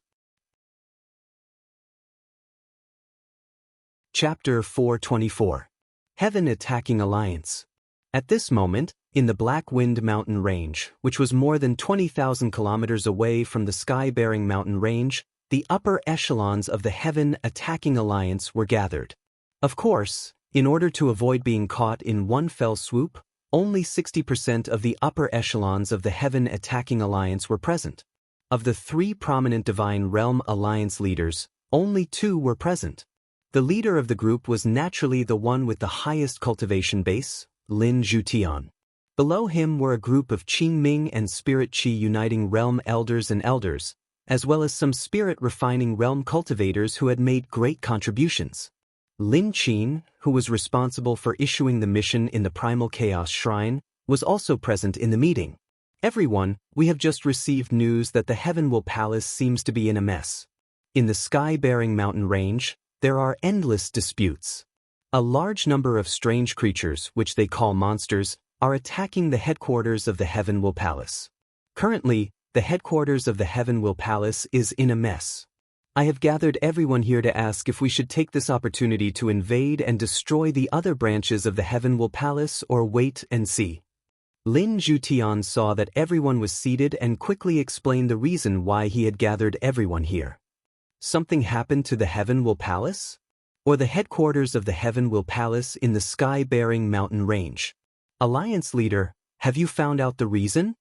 Chapter 424. Heaven Attacking Alliance. At this moment, in the Black Wind Mountain Range, which was more than 20,000 kilometers away from the Sky-bearing Mountain Range, the upper echelons of the Heaven Attacking Alliance were gathered. Of course, in order to avoid being caught in one fell swoop, only 60% of the upper echelons of the Heaven Attacking Alliance were present. Of the 3 prominent Divine Realm Alliance leaders, only 2 were present. The leader of the group was naturally the one with the highest cultivation base, Lin Zhutian. Below him were a group of Qing Ming and Spirit Qi Uniting Realm Elders and Elders, as well as some Spirit Refining Realm cultivators who had made great contributions. Lin Qin, who was responsible for issuing the mission in the Primal Chaos Shrine, was also present in the meeting. Everyone, we have just received news that the Heaven Will Palace seems to be in a mess. In the Sky-bearing Mountain Range, there are endless disputes. A large number of strange creatures, which they call monsters, are attacking the headquarters of the Heaven Will Palace. Currently, the headquarters of the Heaven Will Palace is in a mess. I have gathered everyone here to ask if we should take this opportunity to invade and destroy the other branches of the Heaven Will Palace or wait and see. Lin Zhutian saw that everyone was seated and quickly explained the reason why he had gathered everyone here. Something happened to the Heaven Will Palace? Or the headquarters of the Heaven Will Palace in the Sky-bearing Mountain Range? Alliance leader, have you found out the reason?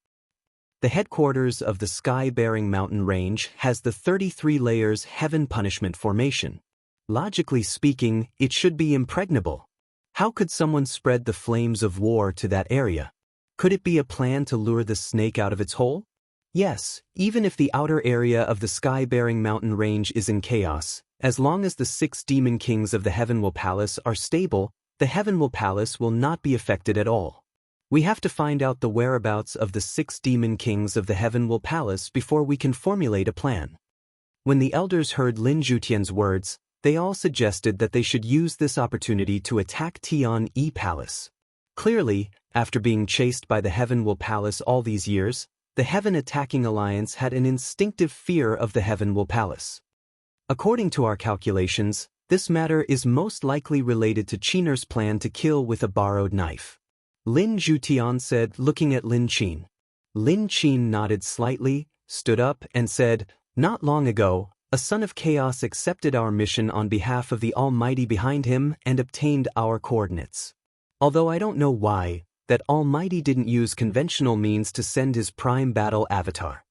The headquarters of the Sky-bearing Mountain Range has the 33 layers Heaven Punishment Formation. Logically speaking, it should be impregnable. How could someone spread the flames of war to that area? Could it be a plan to lure the snake out of its hole? Yes, even if the outer area of the Sky-bearing Mountain Range is in chaos, as long as the 6 demon kings of the Heaven Will Palace are stable, the Heaven Will Palace will not be affected at all. We have to find out the whereabouts of the 6 demon kings of the Heaven Will Palace before we can formulate a plan. When the elders heard Lin Zhutian's words, they all suggested that they should use this opportunity to attack Tian-Yi Palace. Clearly, after being chased by the Heaven Will Palace all these years, the Heaven Attacking Alliance had an instinctive fear of the Heaven Will Palace. According to our calculations, this matter is most likely related to Qin'er's plan to kill with a borrowed knife. Lin Zhutian said, looking at Lin Qin. Lin Qin nodded slightly, stood up, and said, "Not long ago, a son of chaos accepted our mission on behalf of the Almighty behind him and obtained our coordinates. Although I don't know why, that Almighty didn't use conventional means to send his prime battle avatar.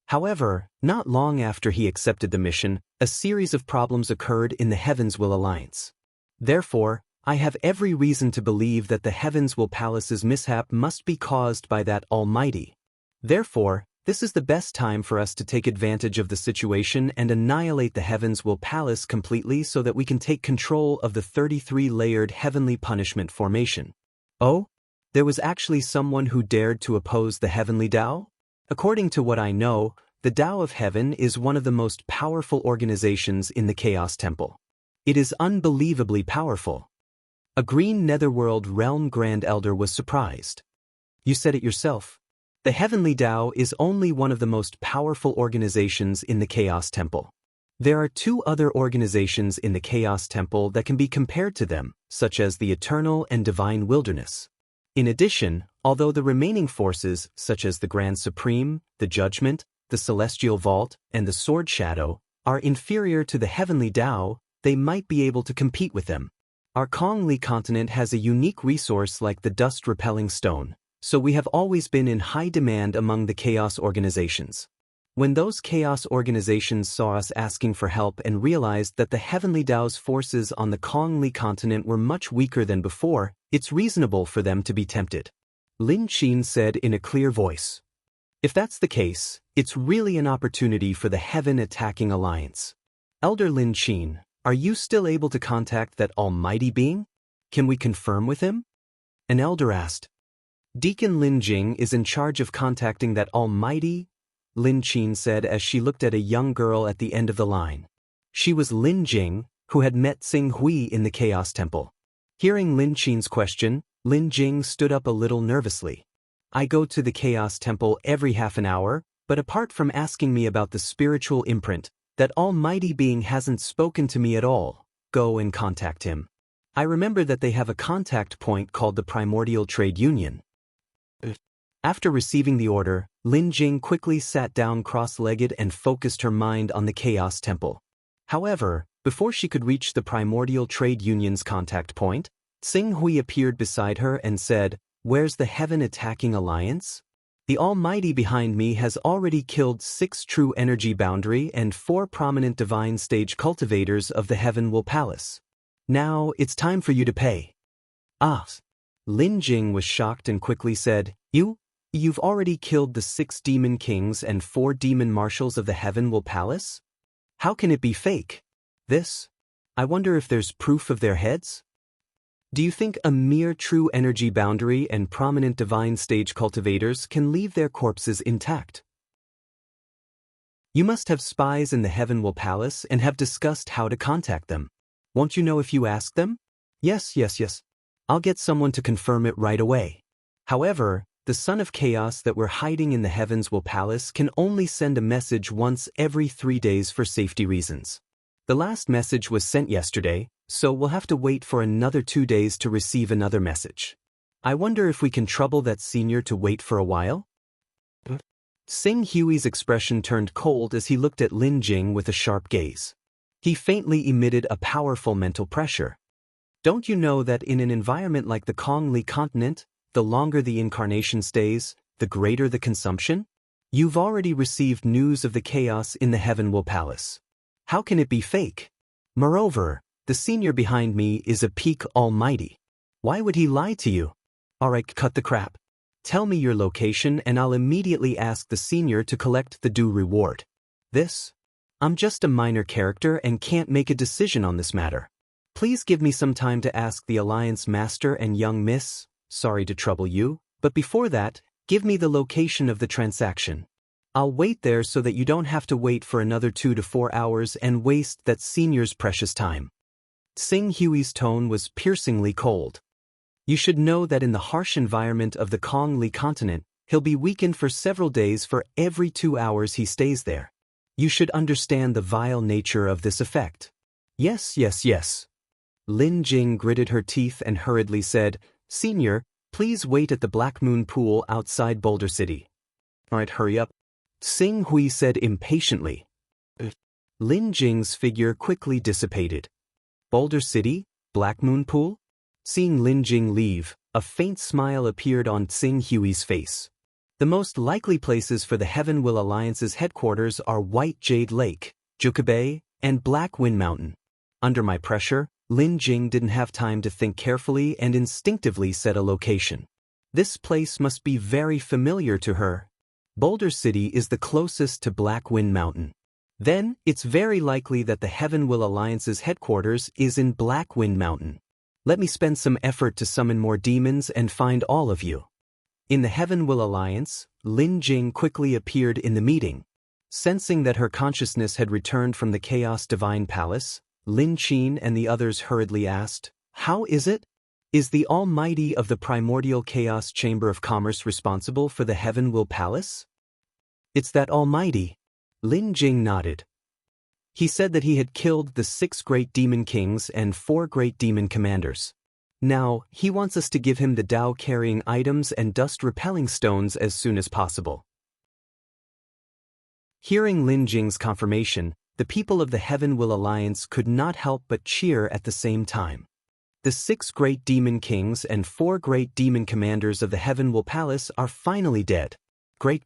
However, not long after he accepted the mission, a series of problems occurred in the Heavens Will Alliance. Therefore, I have every reason to believe that the Heavens Will Palace's mishap must be caused by that Almighty. Therefore, This is the best time for us to take advantage of the situation and annihilate the Heavens Will Palace completely so that we can take control of the 33-layered heavenly punishment formation. Oh? There was actually someone who dared to oppose the heavenly Tao? According to what I know, the Tao of Heaven is one of the most powerful organizations in the Chaos Temple. It is unbelievably powerful. A green netherworld realm Grand Elder was surprised. You said it yourself. The Heavenly Tao is only one of the most powerful organizations in the Chaos Temple. There are 2 other organizations in the Chaos Temple that can be compared to them, such as the Eternal and Divine Wilderness. In addition, although the remaining forces, such as the Grand Supreme, the Judgment, the Celestial Vault, and the Sword Shadow, are inferior to the Heavenly Tao, they might be able to compete with them. Our Kongli continent has a unique resource like the dust-repelling stone, so we have always been in high demand among the Chaos organizations. When those Chaos organizations saw us asking for help and realized that the Heavenly Tao's forces on the Kongli continent were much weaker than before, it's reasonable for them to be tempted. Lin Qin said in a clear voice. If that's the case, it's really an opportunity for the Heaven Attacking Alliance. Elder Lin Qin, are you still able to contact that almighty being? Can we confirm with him? An elder asked. Deacon Lin Jing is in charge of contacting that almighty, Lin Qin said as she looked at a young girl at the end of the line. She was Lin Jing, who had met Xing Hui in the Chaos Temple. Hearing Lin Qin's question, Lin Jing stood up a little nervously. I go to the Chaos Temple every half an hour, but apart from asking me about the spiritual imprint, that almighty being hasn't spoken to me at all. Go and contact him. I remember that they have a contact point called the Primordial Trade Union. After receiving the order, Lin Jing quickly sat down cross-legged and focused her mind on the Chaos Temple. However, before she could reach the Primordial Trade Union's contact point, Xing Hui appeared beside her and said, "Where's the Heaven Attacking Alliance? The Almighty behind me has already killed 6 true energy boundary and 4 prominent divine stage cultivators of the Heaven Will Palace. Now it's time for you to pay." Ah! Lin Jing was shocked and quickly said, You've already killed the 6 demon kings and 4 demon marshals of the Heaven Will Palace? How can it be fake? I wonder if there's proof of their heads? Do you think a mere true energy boundary and prominent divine stage cultivators can leave their corpses intact? You must have spies in the Heaven Will Palace and have discussed how to contact them. Won't you know if you ask them? Yes. I'll get someone to confirm it right away. However, the Son of Chaos that we're hiding in the Heavens Will Palace can only send a message once every 3 days for safety reasons. The last message was sent yesterday, so we'll have to wait for another 2 days to receive another message. I wonder if we can trouble that senior to wait for a while? Xing Hui's expression turned cold as he looked at Lin Jing with a sharp gaze. He faintly emitted a powerful mental pressure. Don't you know that in an environment like the Kongli continent, the longer the incarnation stays, the greater the consumption? You've already received news of the chaos in the Heaven Will Palace. How can it be fake? Moreover, the senior behind me is a peak almighty. Why would he lie to you? Alright, cut the crap. Tell me your location and I'll immediately ask the senior to collect the due reward. I'm just a minor character and can't make a decision on this matter. Please give me some time to ask the Alliance Master and young miss. Sorry to trouble you, but before that, give me the location of the transaction. I'll wait there so that you don't have to wait for another 2 to 4 hours and waste that senior's precious time. Xing Hui's tone was piercingly cold. You should know that in the harsh environment of the Kongli continent, he'll be weakened for several days for every 2 hours he stays there. You should understand the vile nature of this effect. Yes. Lin Jing gritted her teeth and hurriedly said, Senior, please wait at the Black Moon Pool outside Boulder City. Alright, hurry up. Xing Hui said impatiently. Lin Jing's figure quickly dissipated. Boulder City? Black Moon Pool? Seeing Lin Jing leave, a faint smile appeared on Xing Hui's face. The most likely places for the Heaven Will Alliance's headquarters are White Jade Lake, Juka Bay, and Black Wind Mountain. Under my pressure, Lin Jing didn't have time to think carefully and instinctively set a location. This place must be very familiar to her. Boulder City is the closest to Black Wind Mountain. Then, it's very likely that the Heaven Will Alliance's headquarters is in Black Wind Mountain. Let me spend some effort to summon more demons and find all of you. In the Heaven Will Alliance, Lin Jing quickly appeared in the meeting. Sensing that her consciousness had returned from the Chaos Divine Palace, Lin Qin and the others hurriedly asked, "How is it? Is the Almighty of the Primordial Chaos Chamber of Commerce responsible for the Heaven Will Palace?" "It's that Almighty." Lin Jing nodded. He said that he had killed the 6 great demon kings and 4 great demon commanders. Now, he wants us to give him the Dao-carrying items and dust-repelling stones as soon as possible. Hearing Lin Jing's confirmation, the people of the Heaven Will Alliance could not help but cheer at the same time. The 6 great demon kings and 4 great demon commanders of the Heaven Will Palace are finally dead. Great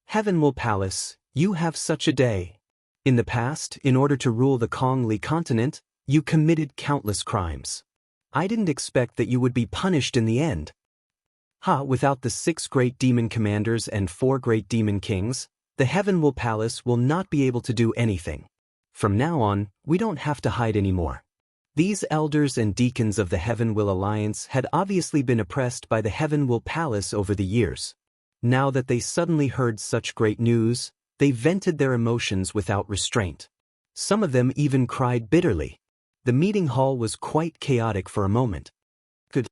Heaven Will Palace, you have such a day. In the past, in order to rule the Kongli continent, you committed countless crimes. I didn't expect that you would be punished in the end. Without the 6 great demon commanders and 4 great demon kings, the Heaven Will Palace will not be able to do anything. From now on, we don't have to hide anymore. These elders and deacons of the Heaven Will Alliance had obviously been oppressed by the Heaven Will Palace over the years. Now that they suddenly heard such great news, they vented their emotions without restraint. Some of them even cried bitterly. The meeting hall was quite chaotic for a moment. Good.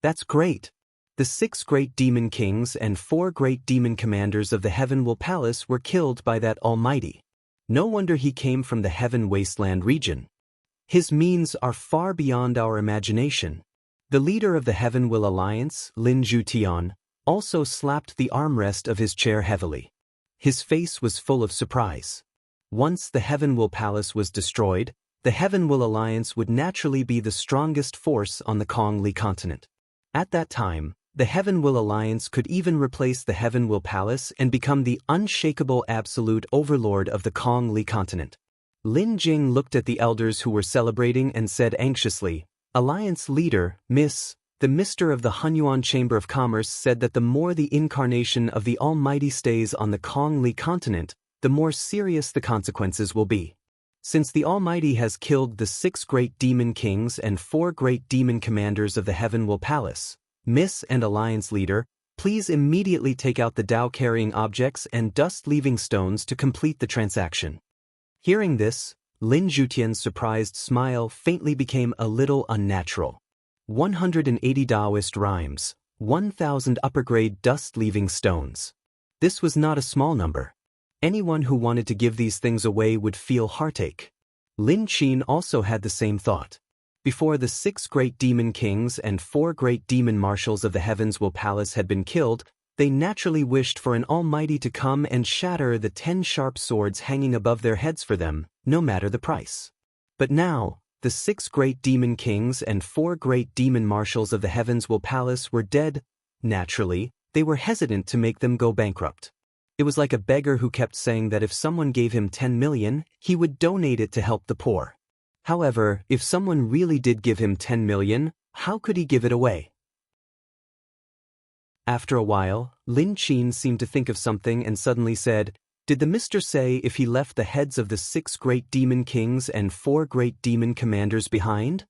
That's great. The 6 great demon kings and 4 great demon commanders of the Heaven Will Palace were killed by that Almighty. No wonder he came from the Heaven Wasteland region. His means are far beyond our imagination. The leader of the Heaven Will Alliance, Lin Zhutian, also slapped the armrest of his chair heavily. His face was full of surprise. Once the Heaven Will Palace was destroyed, the Heaven Will Alliance would naturally be the strongest force on the Kongli continent. At that time, the Heaven Will Alliance could even replace the Heaven Will Palace and become the unshakable absolute overlord of the Kongli continent. Lin Jing looked at the elders who were celebrating and said anxiously, "Alliance leader, the Mister of the Hunyuan Chamber of Commerce said that the more the incarnation of the Almighty stays on the Kongli continent, the more serious the consequences will be. Since the Almighty has killed the 6 great demon kings and 4 great demon commanders of the Heaven Will Palace, Miss and Alliance leader, please immediately take out the Dao-carrying objects and dust-leaving stones to complete the transaction." Hearing this, Lin Zhutian's surprised smile faintly became a little unnatural. 180 Taoist rhymes, 1,000 upper-grade dust-leaving stones. This was not a small number. Anyone who wanted to give these things away would feel heartache. Lin Qin also had the same thought. Before the 6 great demon kings and 4 great demon marshals of the Heavens Will Palace had been killed, they naturally wished for an Almighty to come and shatter the 10 sharp swords hanging above their heads for them, no matter the price. But now, the 6 great demon kings and 4 great demon marshals of the Heavens Will Palace were dead. Naturally, they were hesitant to make them go bankrupt. It was like a beggar who kept saying that if someone gave him 10 million, he would donate it to help the poor. However, if someone really did give him 10 million, how could he give it away? After a while, Lin Qin seemed to think of something and suddenly said, "Did the Mister say if he left the heads of the 6 great demon kings and 4 great demon commanders behind?"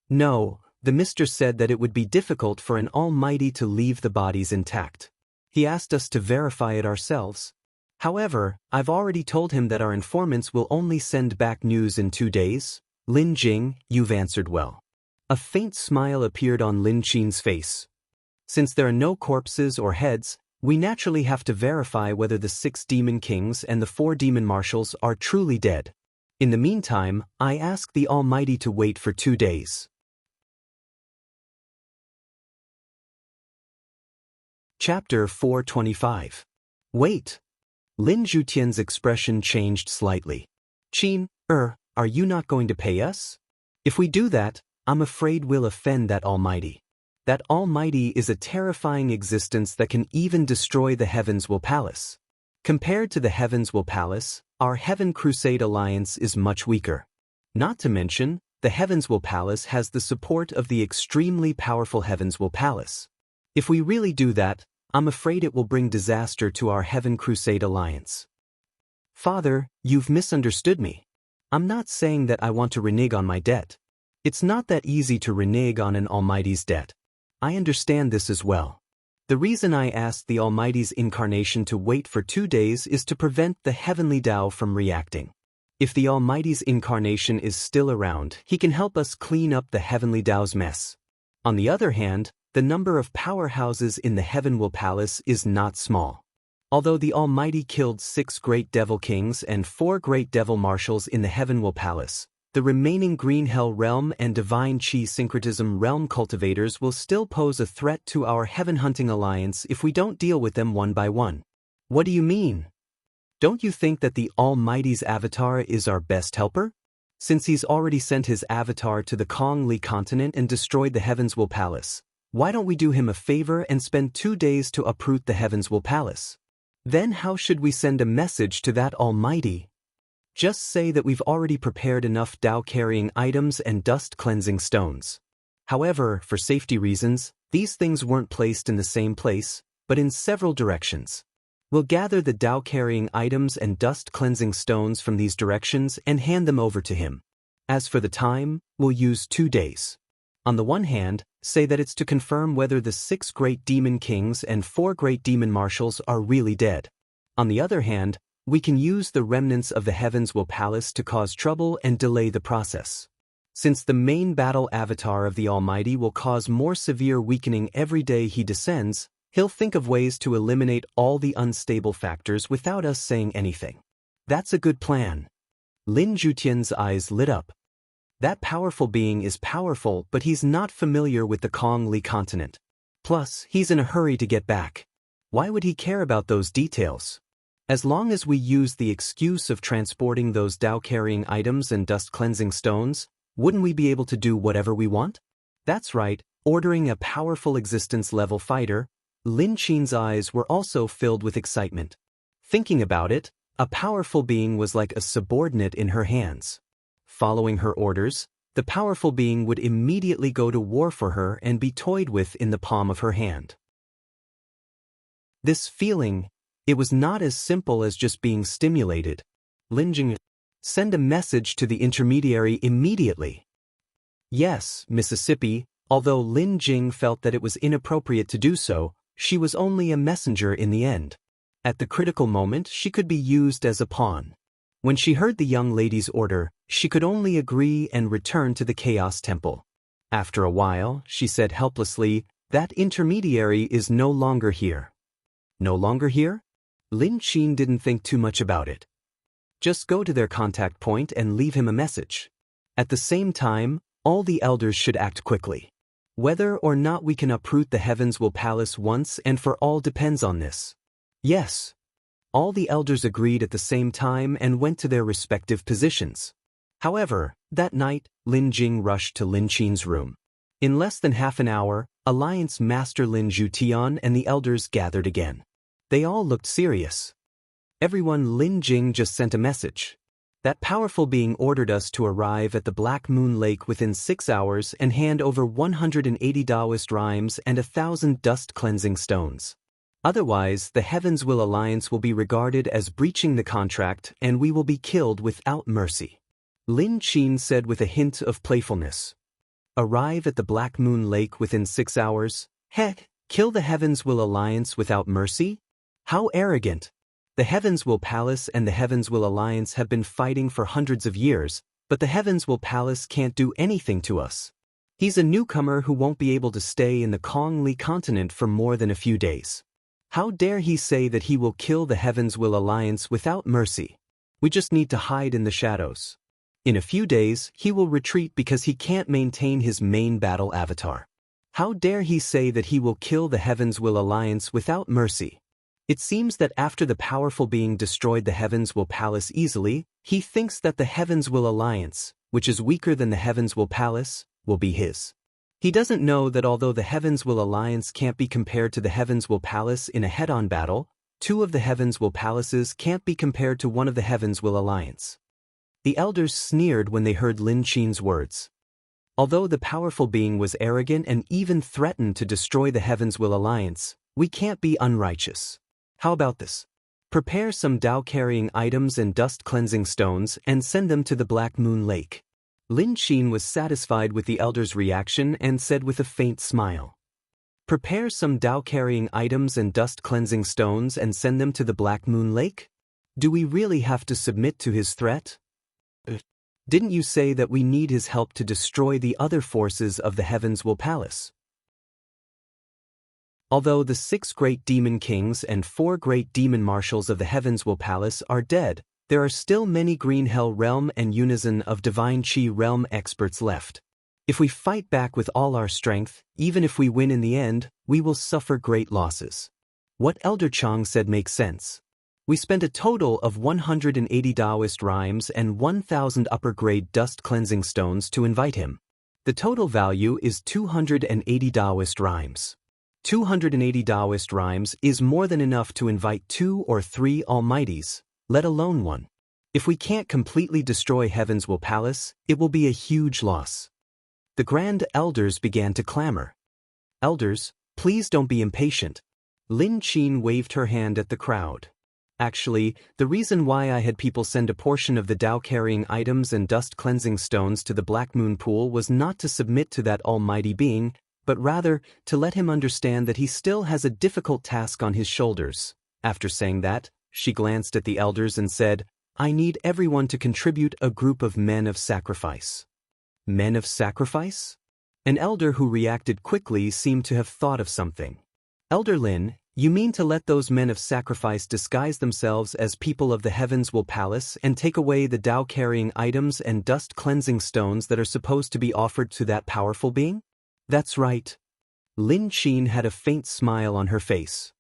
"No, the Mister said that it would be difficult for an Almighty to leave the bodies intact. He asked us to verify it ourselves. However, I've already told him that our informants will only send back news in 2 days. Lin Jing, you've answered well." A faint smile appeared on Lin Qin's face. "Since there are no corpses or heads, we naturally have to verify whether the 6 demon kings and the 4 demon marshals are truly dead. In the meantime, I ask the Almighty to wait for 2 days. Chapter 425. Wait. Lin Zhutian's expression changed slightly. "Qin, are you not going to pay us? If we do that, I'm afraid we'll offend that Almighty. That Almighty is a terrifying existence that can even destroy the Heavens Will Palace. Compared to the Heavens Will Palace, our Heaven Crusade Alliance is much weaker. Not to mention, the Heavens Will Palace has the support of the extremely powerful Heavens Will Palace. If we really do that, I'm afraid it will bring disaster to our Heaven Crusade alliance. Father, you've misunderstood me. I'm not saying that I want to renege on my debt. It's not that easy to renege on an Almighty's debt. I understand this as well. The reason I asked the Almighty's incarnation to wait for 2 days is to prevent the heavenly Tao from reacting. If the Almighty's incarnation is still around, he can help us clean up the heavenly Tao's mess. On the other hand, the number of powerhouses in the Heavenwell Palace is not small. Although the Almighty killed 6 great devil kings and 4 great devil marshals in the Heavenwell Palace, the remaining Green Hell Realm and Divine Chi Syncretism Realm cultivators will still pose a threat to our Heaven Hunting Alliance if we don't deal with them one by one. What do you mean? Don't you think that the Almighty's avatar is our best helper? Since he's already sent his avatar to the Kong Li continent and destroyed the Heavenswell Palace, why don't we do him a favor and spend 2 days to uproot the Heavenswell Palace? Then how should we send a message to that Almighty? Just say that we've already prepared enough Tao-carrying items and dust-cleansing stones. However, for safety reasons, these things weren't placed in the same place, but in several directions. We'll gather the Tao-carrying items and dust-cleansing stones from these directions and hand them over to him. As for the time, we'll use 2 days. On the one hand, say that it's to confirm whether the 6 great demon kings and 4 great demon marshals are really dead. On the other hand, we can use the remnants of the Heavenswell Palace to cause trouble and delay the process. Since the main battle avatar of the Almighty will cause more severe weakening every day he descends, he'll think of ways to eliminate all the unstable factors without us saying anything. That's a good plan. Lin Jutian's eyes lit up. That powerful being is powerful, but he's not familiar with the Kong Li continent. Plus, he's in a hurry to get back. Why would he care about those details? As long as we use the excuse of transporting those Tao-carrying items and dust-cleansing stones, wouldn't we be able to do whatever we want? That's right, ordering a powerful existence-level fighter. Lin Qin's eyes were also filled with excitement. Thinking about it, a powerful being was like a subordinate in her hands. Following her orders, the powerful being would immediately go to war for her and be toyed with in the palm of her hand. This feeling, it was not as simple as just being stimulated. Lin Jing, send a message to the intermediary immediately. Yes, Mississippi, although Lin Jing felt that it was inappropriate to do so, she was only a messenger in the end. At the critical moment, she could be used as a pawn. When she heard the young lady's order, she could only agree and return to the Chaos Temple. After a while, she said helplessly, that intermediary is no longer here. No longer here? Lin Qin didn't think too much about it. Just go to their contact point and leave him a message. At the same time, all the elders should act quickly. Whether or not we can uproot the Heavenswell Palace once and for all depends on this. Yes. All the elders agreed at the same time and went to their respective positions. However, that night, Lin Jing rushed to Lin Qin's room. In less than half an hour, Alliance Master Lin Jutian and the elders gathered again. They all looked serious. Everyone, Lin Jing just sent a message. That powerful being ordered us to arrive at the Black Moon Lake within 6 hours and hand over 180 Taoist rhymes and 1,000 dust-cleansing stones. Otherwise, the Heavenswell Alliance will be regarded as breaching the contract and we will be killed without mercy. Lin Qin said with a hint of playfulness. Arrive at the Black Moon Lake within 6 hours? Heck, kill the Heavenswell Alliance without mercy? How arrogant! The Heavenswell Palace and the Heavenswell Alliance have been fighting for hundreds of years, but the Heavenswell Palace can't do anything to us. He's a newcomer who won't be able to stay in the Kong Li continent for more than a few days. How dare he say that he will kill the Heavenswell Alliance without mercy? We just need to hide in the shadows. In a few days, he will retreat because he can't maintain his main battle avatar. How dare he say that he will kill the Heavenswell Alliance without mercy? It seems that after the powerful being destroyed the Heavenswell Palace easily, he thinks that the Heavenswell Alliance, which is weaker than the Heavenswell Palace, will be his. He doesn't know that although the Heavenswell Alliance can't be compared to the Heavenswell Palace in a head-on battle, 2 of the Heavenswell Palaces can't be compared to 1 of the Heavenswell Alliance. The elders sneered when they heard Lin Qin's words. Although the powerful being was arrogant and even threatened to destroy the Heavenswell Alliance, We can't be unrighteous. How about this? Prepare some Tao-carrying items and dust-cleansing stones and send them to the Black Moon Lake. Lin Qin was satisfied with the elder's reaction and said with a faint smile. Prepare some Tao-carrying items and dust-cleansing stones and send them to the Black Moon Lake? Do we really have to submit to his threat? Didn't you say that we need his help to destroy the other forces of the Heavens Will Palace? Although the 6 great demon kings and 4 great demon marshals of the Heavens Will Palace are dead, there are still many Green Hell Realm and Unison of Divine Qi Realm experts left. If we fight back with all our strength, even if we win in the end, we will suffer great losses. What Elder Chang said makes sense. We spent a total of 180 Taoist rhymes and 1,000 upper-grade dust-cleansing stones to invite him. The total value is 280 Taoist rhymes. 280 Taoist rhymes is more than enough to invite 2 or 3 Almighties, let alone one. If we can't completely destroy Heaven's Will Palace, it will be a huge loss. The Grand Elders began to clamor. Elders, please don't be impatient. Lin Qin waved her hand at the crowd. Actually, the reason why I had people send a portion of the Tao-carrying items and dust-cleansing stones to the Black Moon Pool was not to submit to that almighty being, but rather to let him understand that he still has a difficult task on his shoulders. After saying that, she glanced at the elders and said, I need everyone to contribute a group of men of sacrifice. Men of sacrifice? An elder who reacted quickly seemed to have thought of something. Elder Lin, you mean to let those men of sacrifice disguise themselves as people of the Heavens Will Palace and take away the Tao-carrying items and dust-cleansing stones that are supposed to be offered to that powerful being? That's right. Lin Qin had a faint smile on her face.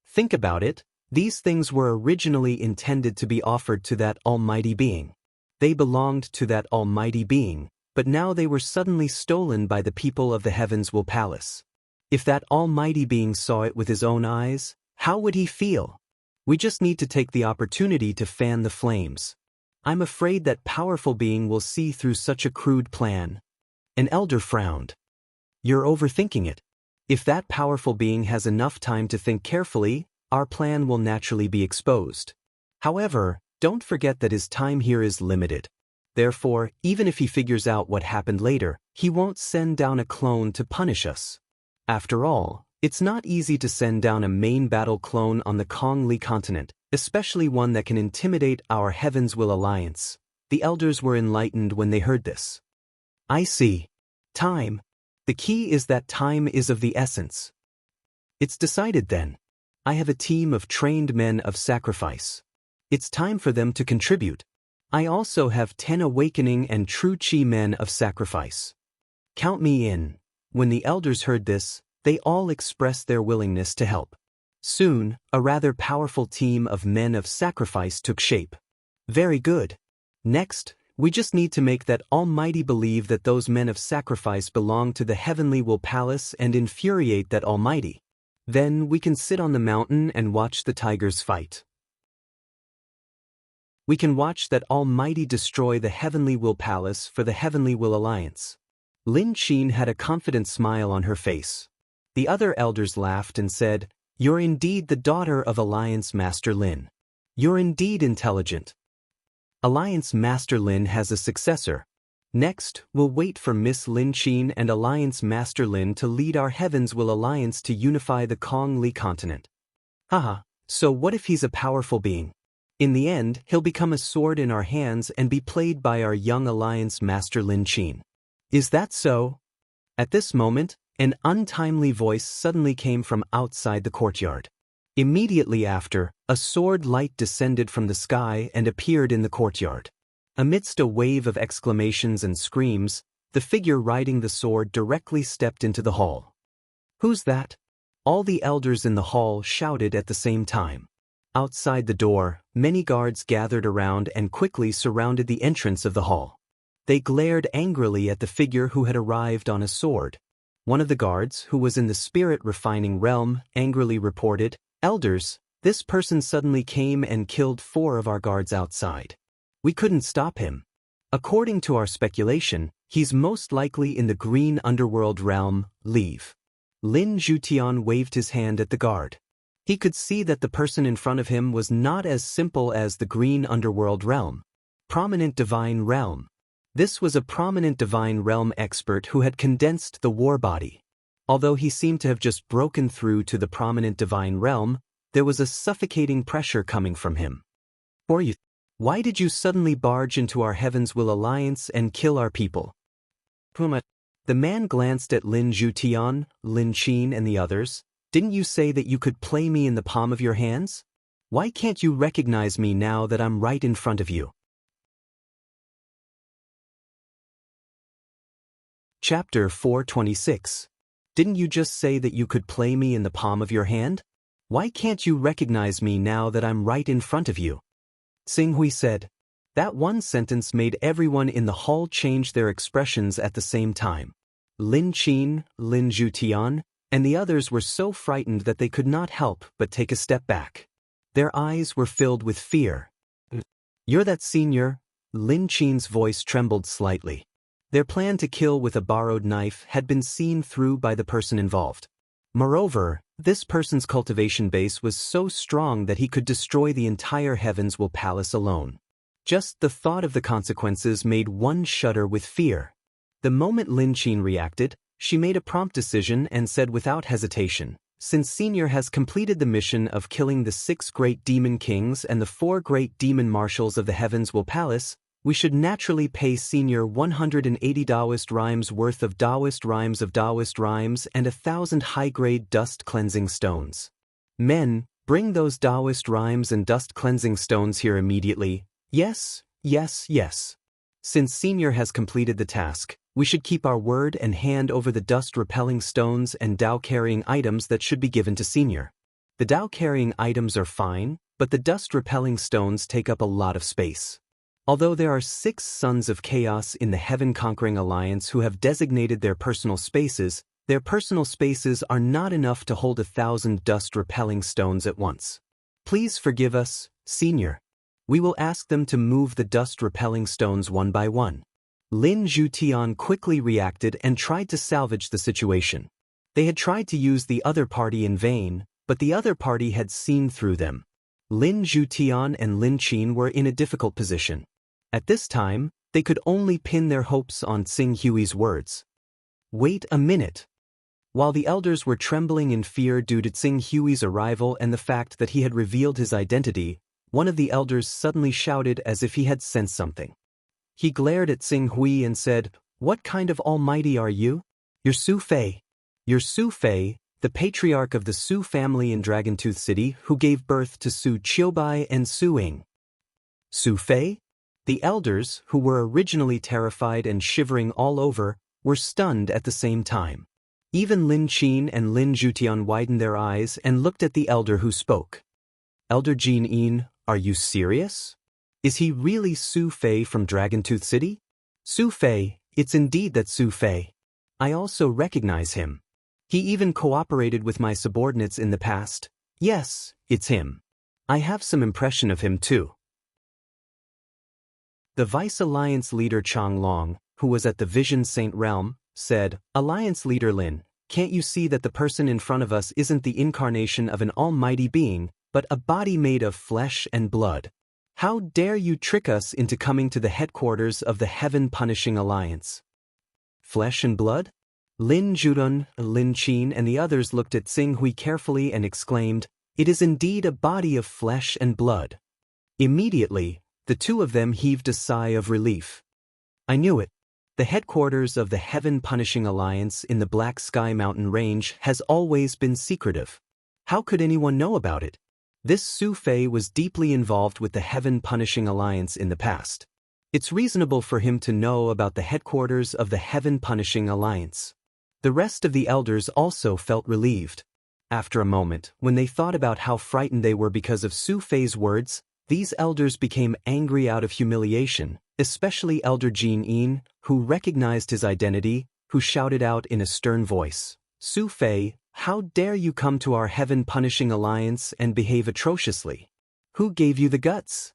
Think about it, these things were originally intended to be offered to that almighty being. They belonged to that almighty being, but now they were suddenly stolen by the people of the Heavens Will Palace. If that almighty being saw it with his own eyes, how would he feel? We just need to take the opportunity to fan the flames. I'm afraid that powerful being will see through such a crude plan. An elder frowned. You're overthinking it. If that powerful being has enough time to think carefully, our plan will naturally be exposed. However, don't forget that his time here is limited. Therefore, even if he figures out what happened later, he won't send down a clone to punish us. After all, it's not easy to send down a main battle clone on the Kongli continent, especially one that can intimidate our Heavens Will Alliance. The elders were enlightened when they heard this. I see. Time. The key is that time is of the essence. It's decided then. I have a team of trained men of sacrifice. It's time for them to contribute. I also have 10 awakening and true Qi men of sacrifice. Count me in. When the elders heard this, they all expressed their willingness to help. Soon, a rather powerful team of men of sacrifice took shape. Very good. Next, we just need to make that Almighty believe that those men of sacrifice belong to the Heavenly Will Palace and infuriate that Almighty. Then we can sit on the mountain and watch the tigers fight. We can watch that Almighty destroy the Heavenly Will Palace for the Heavenly Will Alliance. Lin Qin had a confident smile on her face. The other elders laughed and said, You're indeed the daughter of Alliance Master Lin. You're indeed intelligent. Alliance Master Lin has a successor. Next, we'll wait for Miss Lin Qin and Alliance Master Lin to lead our Heavens Will Alliance to unify the Kongli continent. Haha, so what if he's a powerful being? In the end, he'll become a sword in our hands and be played by our young Alliance Master Lin Qin. Is that so? At this moment, an untimely voice suddenly came from outside the courtyard. Immediately after, a sword light descended from the sky and appeared in the courtyard. Amidst a wave of exclamations and screams, the figure riding the sword directly stepped into the hall. Who's that? All the elders in the hall shouted at the same time. Outside the door, many guards gathered around and quickly surrounded the entrance of the hall. They glared angrily at the figure who had arrived on a sword. One of the guards, who was in the spirit refining realm, angrily reported, Elders, this person suddenly came and killed 4 of our guards outside. We couldn't stop him. According to our speculation, he's most likely in the green underworld realm. Leave. Lin Zhutian waved his hand at the guard. He could see that the person in front of him was not as simple as the green underworld realm. Prominent divine realm. This was a prominent divine realm expert who had condensed the war body. Although he seemed to have just broken through to the prominent divine realm, there was a suffocating pressure coming from him. Why did you suddenly barge into our Heaven's Will Alliance and kill our people? Puma. The man glanced at Lin Zhutian, Lin Qin and the others. Didn't you say that you could play me in the palm of your hands? Why can't you recognize me now that I'm right in front of you? Chapter 426. Didn't you just say that you could play me in the palm of your hand? Why can't you recognize me now that I'm right in front of you? Xing Hui said. That one sentence made everyone in the hall change their expressions at the same time. Lin Qin, Lin Zhutian, and the others were so frightened that they could not help but take a step back. Their eyes were filled with fear. You're that senior? Lin Qin's voice trembled slightly. Their plan to kill with a borrowed knife had been seen through by the person involved. Moreover, this person's cultivation base was so strong that he could destroy the entire Heaven's Will Palace alone. Just the thought of the consequences made one shudder with fear. The moment Lin Qin reacted, she made a prompt decision and said without hesitation, since Senior has completed the mission of killing the 6 great demon kings and the 4 great demon marshals of the Heaven's Will Palace, we should naturally pay Senior 180 Taoist rhymes worth of Taoist rhymes and 1,000 high-grade dust cleansing stones. Men, bring those Taoist rhymes and dust cleansing stones here immediately. Yes, yes, yes. Since Senior has completed the task, we should keep our word and hand over the dust-repelling stones and Tao-carrying items that should be given to Senior. The Tao-carrying items are fine, but the dust-repelling stones take up a lot of space. Although there are 6 sons of chaos in the Heaven-Conquering Alliance who have designated their personal spaces are not enough to hold 1,000 dust-repelling stones at once. Please forgive us, Senior. We will ask them to move the dust-repelling stones one by one. Lin Zhutian quickly reacted and tried to salvage the situation. They had tried to use the other party in vain, but the other party had seen through them. Lin Zhutian and Lin Qin were in a difficult position. At this time, they could only pin their hopes on Xing Hui's words. Wait a minute. While the elders were trembling in fear due to Xing Hui's arrival and the fact that he had revealed his identity, one of the elders suddenly shouted as if he had sensed something. He glared at Xing Hui and said, "What kind of almighty are you? You're Su Fei. You're Su Fei, the patriarch of the Su family in Dragontooth City who gave birth to Su Qiubai and Su Ying." Su Fei? The elders, who were originally terrified and shivering all over, were stunned at the same time. Even Lin Qin and Lin Zhutian widened their eyes and looked at the elder who spoke. Elder Jin Yin, are you serious? Is he really Su Fei from Dragontooth City? Su Fei, it's indeed that Su Fei. I also recognize him. He even cooperated with my subordinates in the past. Yes, it's him. I have some impression of him too. The Vice Alliance leader Chang Long, who was at the Vision Saint realm, said, Alliance leader Lin, can't you see that the person in front of us isn't the incarnation of an almighty being, but a body made of flesh and blood? How dare you trick us into coming to the headquarters of the Heaven-Punishing Alliance? Flesh and blood? Lin Zhudun, Lin Qin and the others looked at Xing Hui carefully and exclaimed, It is indeed a body of flesh and blood. Immediately, the two of them heaved a sigh of relief. I knew it. The headquarters of the Heaven-Punishing Alliance in the Black Sky Mountain Range has always been secretive. How could anyone know about it? This Su Fei was deeply involved with the Heaven-Punishing Alliance in the past. It's reasonable for him to know about the headquarters of the Heaven-Punishing Alliance. The rest of the elders also felt relieved. After a moment, when they thought about how frightened they were because of Su Fei's words, these elders became angry out of humiliation, especially Elder Jin Yin, who recognized his identity, who shouted out in a stern voice, Su Fei, how dare you come to our Heaven-Punishing Alliance and behave atrociously? Who gave you the guts?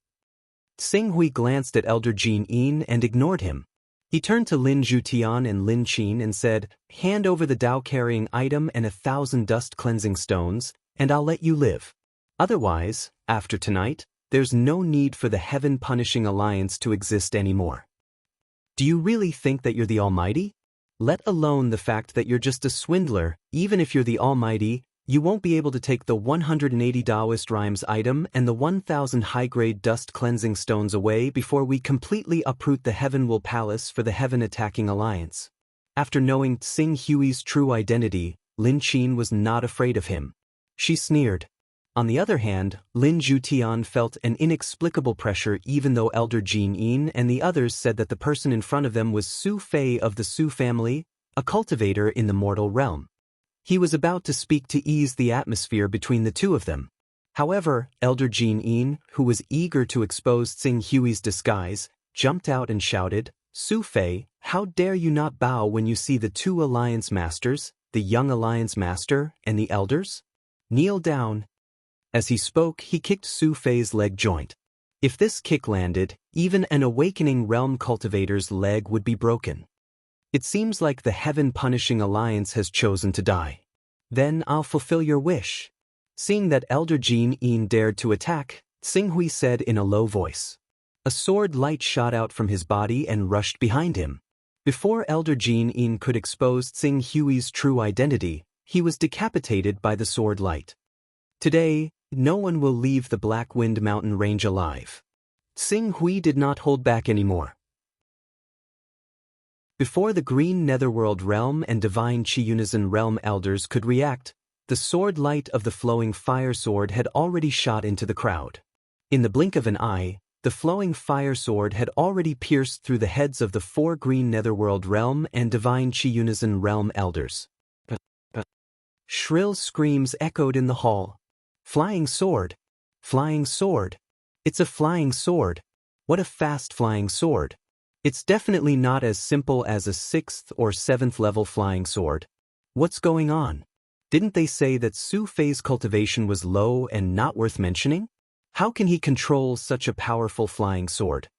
Xing Hui glanced at Elder Jin Yin and ignored him. He turned to Lin Zhutian and Lin Qin and said, "Hand over the Tao-carrying item and 1,000 dust-cleansing stones, and I'll let you live. Otherwise, after tonight, there's no need for the heaven-punishing alliance to exist anymore. Do you really think that you're the Almighty? Let alone the fact that you're just a swindler. Even if you're the Almighty, you won't be able to take the 180 Taoist rhymes item and the 1,000 high-grade dust-cleansing stones away before we completely uproot the Heaven-Will Palace for the Heaven-attacking alliance." After knowing Tsing Hui's true identity, Lin Qin was not afraid of him. She sneered. On the other hand, Lin Zhutian felt an inexplicable pressure even though Elder Jin Yin and the others said that the person in front of them was Su Fei of the Su family, a cultivator in the mortal realm. He was about to speak to ease the atmosphere between the two of them. However, Elder Jin Yin, who was eager to expose Tsing Hui's disguise, jumped out and shouted, "Su Fei, how dare you not bow when you see the two alliance masters, the young alliance master and the elders? Kneel down." As he spoke, he kicked Su Fei's leg joint. If this kick landed, even an awakening realm cultivator's leg would be broken. "It seems like the heaven-punishing alliance has chosen to die. Then I'll fulfill your wish." Seeing that Elder Jin Yin dared to attack, Tsing Hui said in a low voice. A sword light shot out from his body and rushed behind him. Before Elder Jin Yin could expose Tsing Hui's true identity, he was decapitated by the sword light. Today, no one will leave the Black Wind Mountain Range alive. Tsing Hui did not hold back anymore. Before the Green Netherworld Realm and Divine Chi-Unison Realm Elders could react, the sword light of the flowing fire sword had already shot into the crowd. In the blink of an eye, the flowing fire sword had already pierced through the heads of the 4 Green Netherworld Realm and Divine Chi-Unison Realm Elders. Shrill screams echoed in the hall. "Flying sword! Flying sword! It's a flying sword! What a fast flying sword! It's definitely not as simple as a 6th or 7th level flying sword. What's going on? Didn't they say that Su Fei's cultivation was low and not worth mentioning? How can he control such a powerful flying sword?"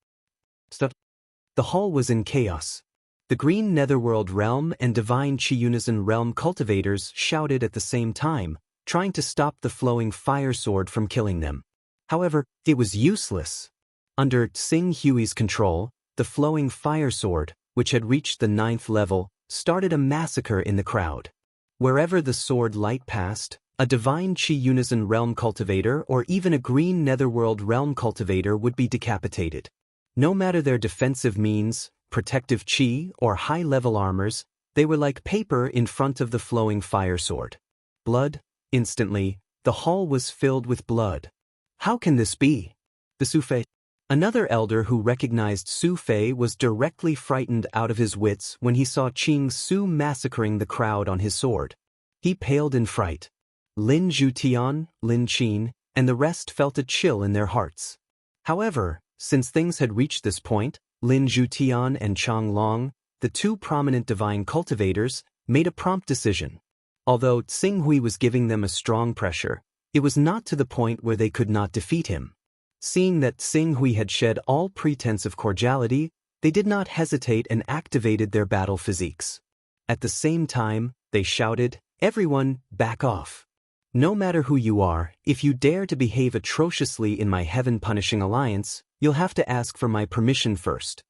The hall was in chaos. The Green Netherworld Realm and Divine Chi-Unison Realm cultivators shouted at the same time, trying to stop the flowing fire sword from killing them. However, it was useless. Under Tsing Hui's control, the flowing fire sword, which had reached the 9th level, started a massacre in the crowd. Wherever the sword light passed, a Divine Chi-Unison Realm cultivator or even a Green Netherworld Realm cultivator would be decapitated. No matter their defensive means, protective chi, or high-level armors, they were like paper in front of the flowing fire sword. Blood. Instantly, the hall was filled with blood. How can this be? The Su Fei. Another elder who recognized Su Fei was directly frightened out of his wits when he saw Qing Su massacring the crowd on his sword. He paled in fright. Lin Zhutian, Lin Qin, and the rest felt a chill in their hearts. However, since things had reached this point, Lin Zhutian and Chang Long, the 2 prominent divine cultivators, made a prompt decision. Although Tsing Hui was giving them a strong pressure, it was not to the point where they could not defeat him. Seeing that Tsing Hui had shed all pretense of cordiality, they did not hesitate and activated their battle physiques. At the same time, they shouted, "Everyone, back off. No matter who you are, if you dare to behave atrociously in my heaven-punishing alliance, you'll have to ask for my permission first."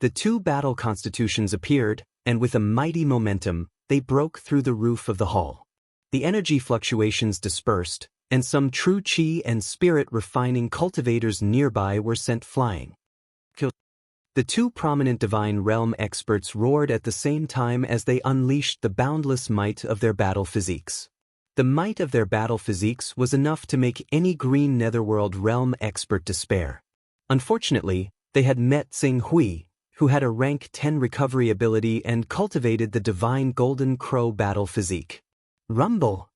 The 2 battle constitutions appeared, and with a mighty momentum, they broke through the roof of the hall. The energy fluctuations dispersed, and some true chi and spirit refining cultivators nearby were sent flying. The 2 prominent divine realm experts roared at the same time as they unleashed the boundless might of their battle physiques. The might of their battle physiques was enough to make any Green Netherworld realm expert despair. Unfortunately, they had met Tsing Hui, who had a rank 10 recovery ability and cultivated the divine golden crow battle physique. Rumble!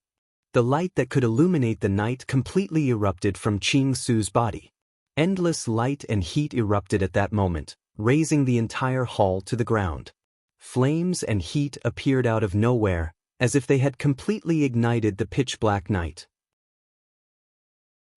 The light that could illuminate the night completely erupted from Qing Su's body. Endless light and heat erupted at that moment, raising the entire hall to the ground. Flames and heat appeared out of nowhere, as if they had completely ignited the pitch-black night.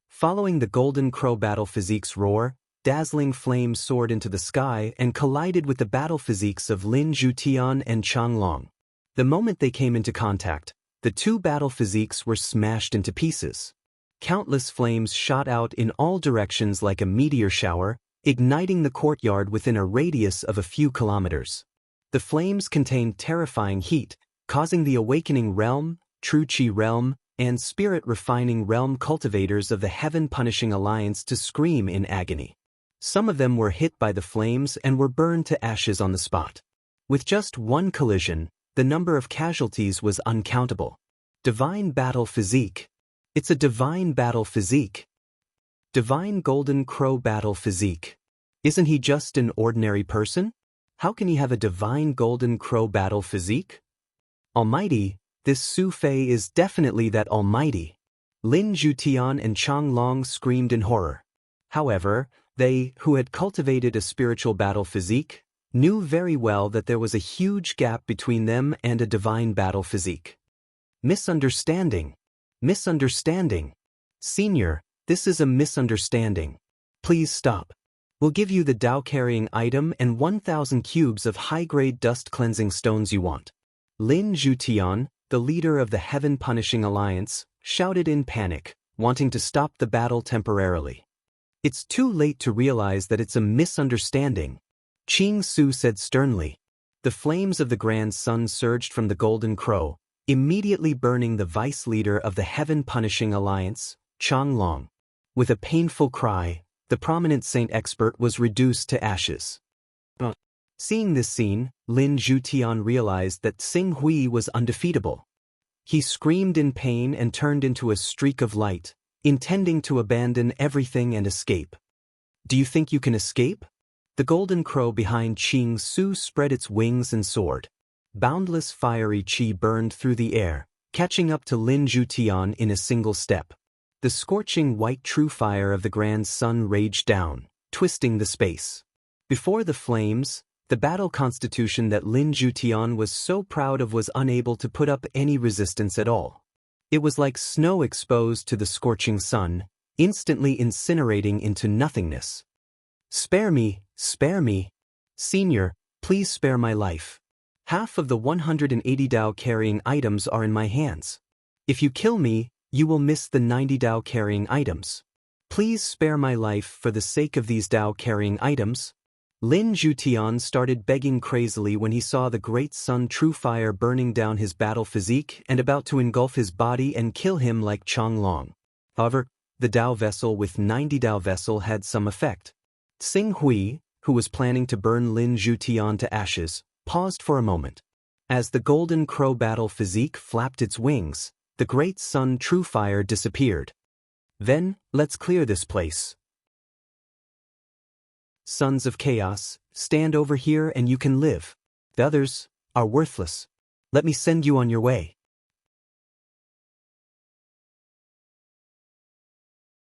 Following the golden crow battle physique's roar, dazzling flames soared into the sky and collided with the battle physiques of Lin Zhutian and Chang Long. The moment they came into contact, the two battle physiques were smashed into pieces. Countless flames shot out in all directions like a meteor shower, igniting the courtyard within a radius of a few kilometers. The flames contained terrifying heat, causing the Awakening Realm, True Qi Realm, and Spirit Refining Realm cultivators of the Heaven Punishing Alliance to scream in agony. Some of them were hit by the flames and were burned to ashes on the spot. With just one collision, the number of casualties was uncountable. Divine Battle Physique. It's a Divine Battle Physique. Divine Golden Crow Battle Physique. Isn't he just an ordinary person? How can he have a Divine Golden Crow Battle Physique? Almighty, this Su Fei is definitely that almighty. Lin Zhutian and Chang Long screamed in horror. However, they, who had cultivated a spiritual battle physique, knew very well that there was a huge gap between them and a divine battle physique. Misunderstanding. Misunderstanding. Senior, this is a misunderstanding. Please stop. We'll give you the Dao-carrying item and 1,000 cubes of high-grade dust-cleansing stones you want. Lin Zhutian, the leader of the Heaven Punishing Alliance, shouted in panic, wanting to stop the battle temporarily. It's too late to realize that it's a misunderstanding, Qing Su said sternly. The flames of the Grand Sun surged from the Golden Crow, immediately burning the vice leader of the Heaven Punishing Alliance, Chang Long. With a painful cry, the prominent saint expert was reduced to ashes. Seeing this scene, Lin Zhutian realized that Xing Hui was undefeatable. He screamed in pain and turned into a streak of light, intending to abandon everything and escape. Do you think you can escape? The golden crow behind Qing Su spread its wings and soared. Boundless fiery qi burned through the air, catching up to Lin Zhutian in a single step. The scorching white true fire of the Grand Sun raged down, twisting the space. Before the flames, the battle constitution that Lin Zhutian was so proud of was unable to put up any resistance at all. It was like snow exposed to the scorching sun, instantly incinerating into nothingness. Spare me, Senior, please spare my life. Half of the 180 Dao-carrying items are in my hands. If you kill me, you will miss the 90 Dao-carrying items. Please spare my life for the sake of these Dao-carrying items. Lin Zhutian started begging crazily when he saw the great sun true fire burning down his battle physique and about to engulf his body and kill him like Chang Long. However, the Dao vessel with 90 Dao vessel had some effect. Xing Hui, who was planning to burn Lin Zhutian to ashes, paused for a moment. As the golden crow battle physique flapped its wings, the great sun true fire disappeared. Then, let's clear this place. Sons of Chaos, stand over here and you can live. The others are worthless. Let me send you on your way.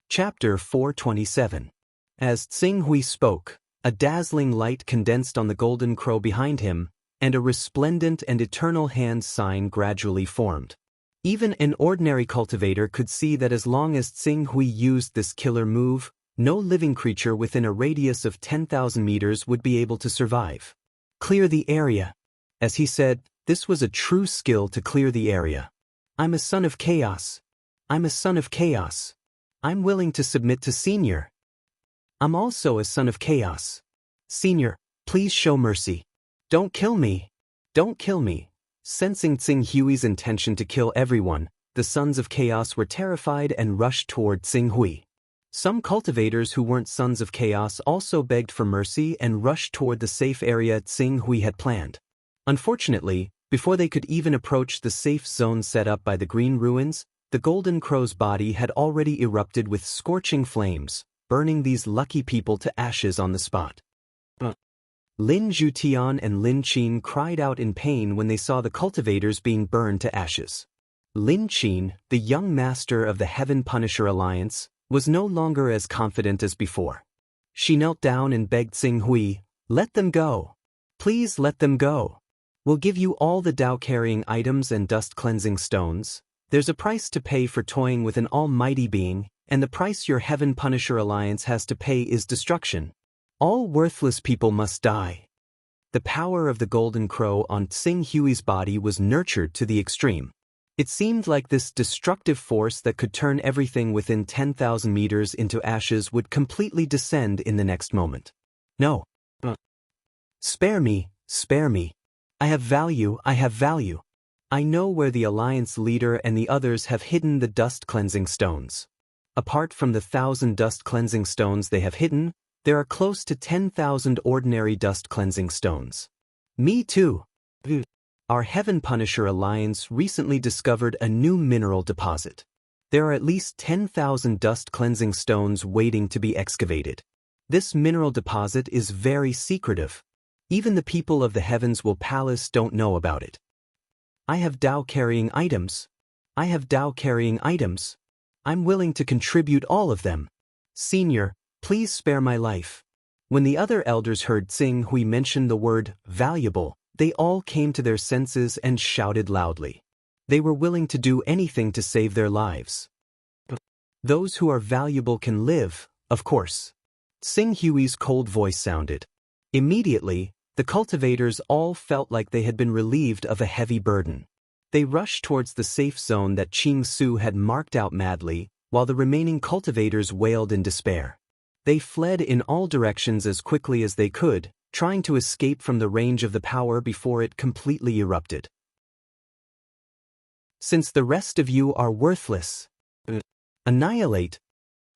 Chapter 427. As Xing Hui spoke, a dazzling light condensed on the golden crow behind him, and a resplendent and eternal hand sign gradually formed. Even an ordinary cultivator could see that as long as Xing Hui used this killer move, no living creature within a radius of 10,000 meters would be able to survive. Clear the area. As he said, this was a true skill to clear the area. I'm a son of chaos. I'm a son of chaos. I'm willing to submit to Senior. I'm also a son of chaos. Senior, please show mercy. Don't kill me. Don't kill me. Sensing Xing Hui's intention to kill everyone, the sons of chaos were terrified and rushed toward Xing Hui. Some cultivators who weren't sons of chaos also begged for mercy and rushed toward the safe area Xing Hui had planned. Unfortunately, before they could even approach the safe zone set up by the green ruins, the golden crow's body had already erupted with scorching flames, burning these lucky people to ashes on the spot. Lin Zhutian and Lin Qin cried out in pain when they saw the cultivators being burned to ashes. Lin Qin, the young master of the Heaven Punisher Alliance, was no longer as confident as before. She knelt down and begged Xing Hui, "Let them go. Please let them go. We'll give you all the Dao-carrying items and dust-cleansing stones. There's a price to pay for toying with an almighty being, and the price your Heaven Punisher Alliance has to pay is destruction. All worthless people must die. The power of the Golden Crow on Tsing Hui's body was nurtured to the extreme. It seemed like this destructive force that could turn everything within 10,000 meters into ashes would completely descend in the next moment. No. Spare me, spare me. I have value, I have value. I know where the Alliance leader and the others have hidden the dust-cleansing stones. Apart from the 1,000 dust-cleansing stones they have hidden, there are close to 10,000 ordinary dust-cleansing stones. Me too. Our Heaven Punisher Alliance recently discovered a new mineral deposit. There are at least 10,000 dust-cleansing stones waiting to be excavated. This mineral deposit is very secretive. Even the people of the Heavens Will Palace don't know about it. I have Dao-carrying items. I have Dao-carrying items. I'm willing to contribute all of them. Senior, please spare my life. When the other elders heard Tsing Hui mention the word valuable, they all came to their senses and shouted loudly. They were willing to do anything to save their lives. Those who are valuable can live, of course. Tsing Hui's cold voice sounded. Immediately, the cultivators all felt like they had been relieved of a heavy burden. They rushed towards the safe zone that Qing Su had marked out madly, while the remaining cultivators wailed in despair. They fled in all directions as quickly as they could, trying to escape from the range of the power before it completely erupted. Since the rest of you are worthless, annihilate.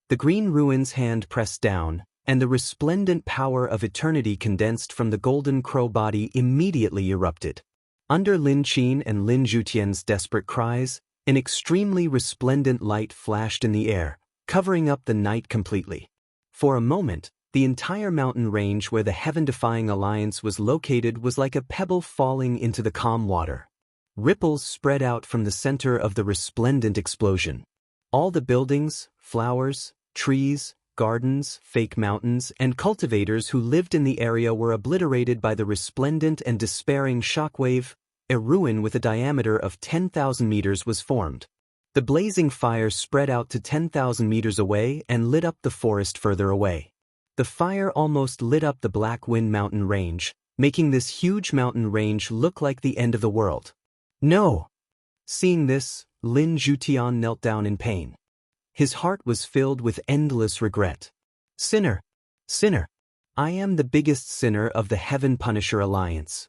The green ruin's hand pressed down, and the resplendent power of eternity condensed from the Golden Crow body immediately erupted. Under Lin Qin and Lin Zhutian's desperate cries, an extremely resplendent light flashed in the air, covering up the night completely. For a moment, the entire mountain range where the heaven-defying alliance was located was like a pebble falling into the calm water. Ripples spread out from the center of the resplendent explosion. All the buildings, flowers, trees, gardens, fake mountains, and cultivators who lived in the area were obliterated by the resplendent and despairing shockwave. A ruin with a diameter of 10,000 meters was formed. The blazing fire spread out to 10,000 meters away and lit up the forest further away. The fire almost lit up the Black Wind Mountain Range, making this huge mountain range look like the end of the world. No! Seeing this, Lin Zhutian knelt down in pain. His heart was filled with endless regret. Sinner! Sinner! I am the biggest sinner of the Heaven Punisher Alliance.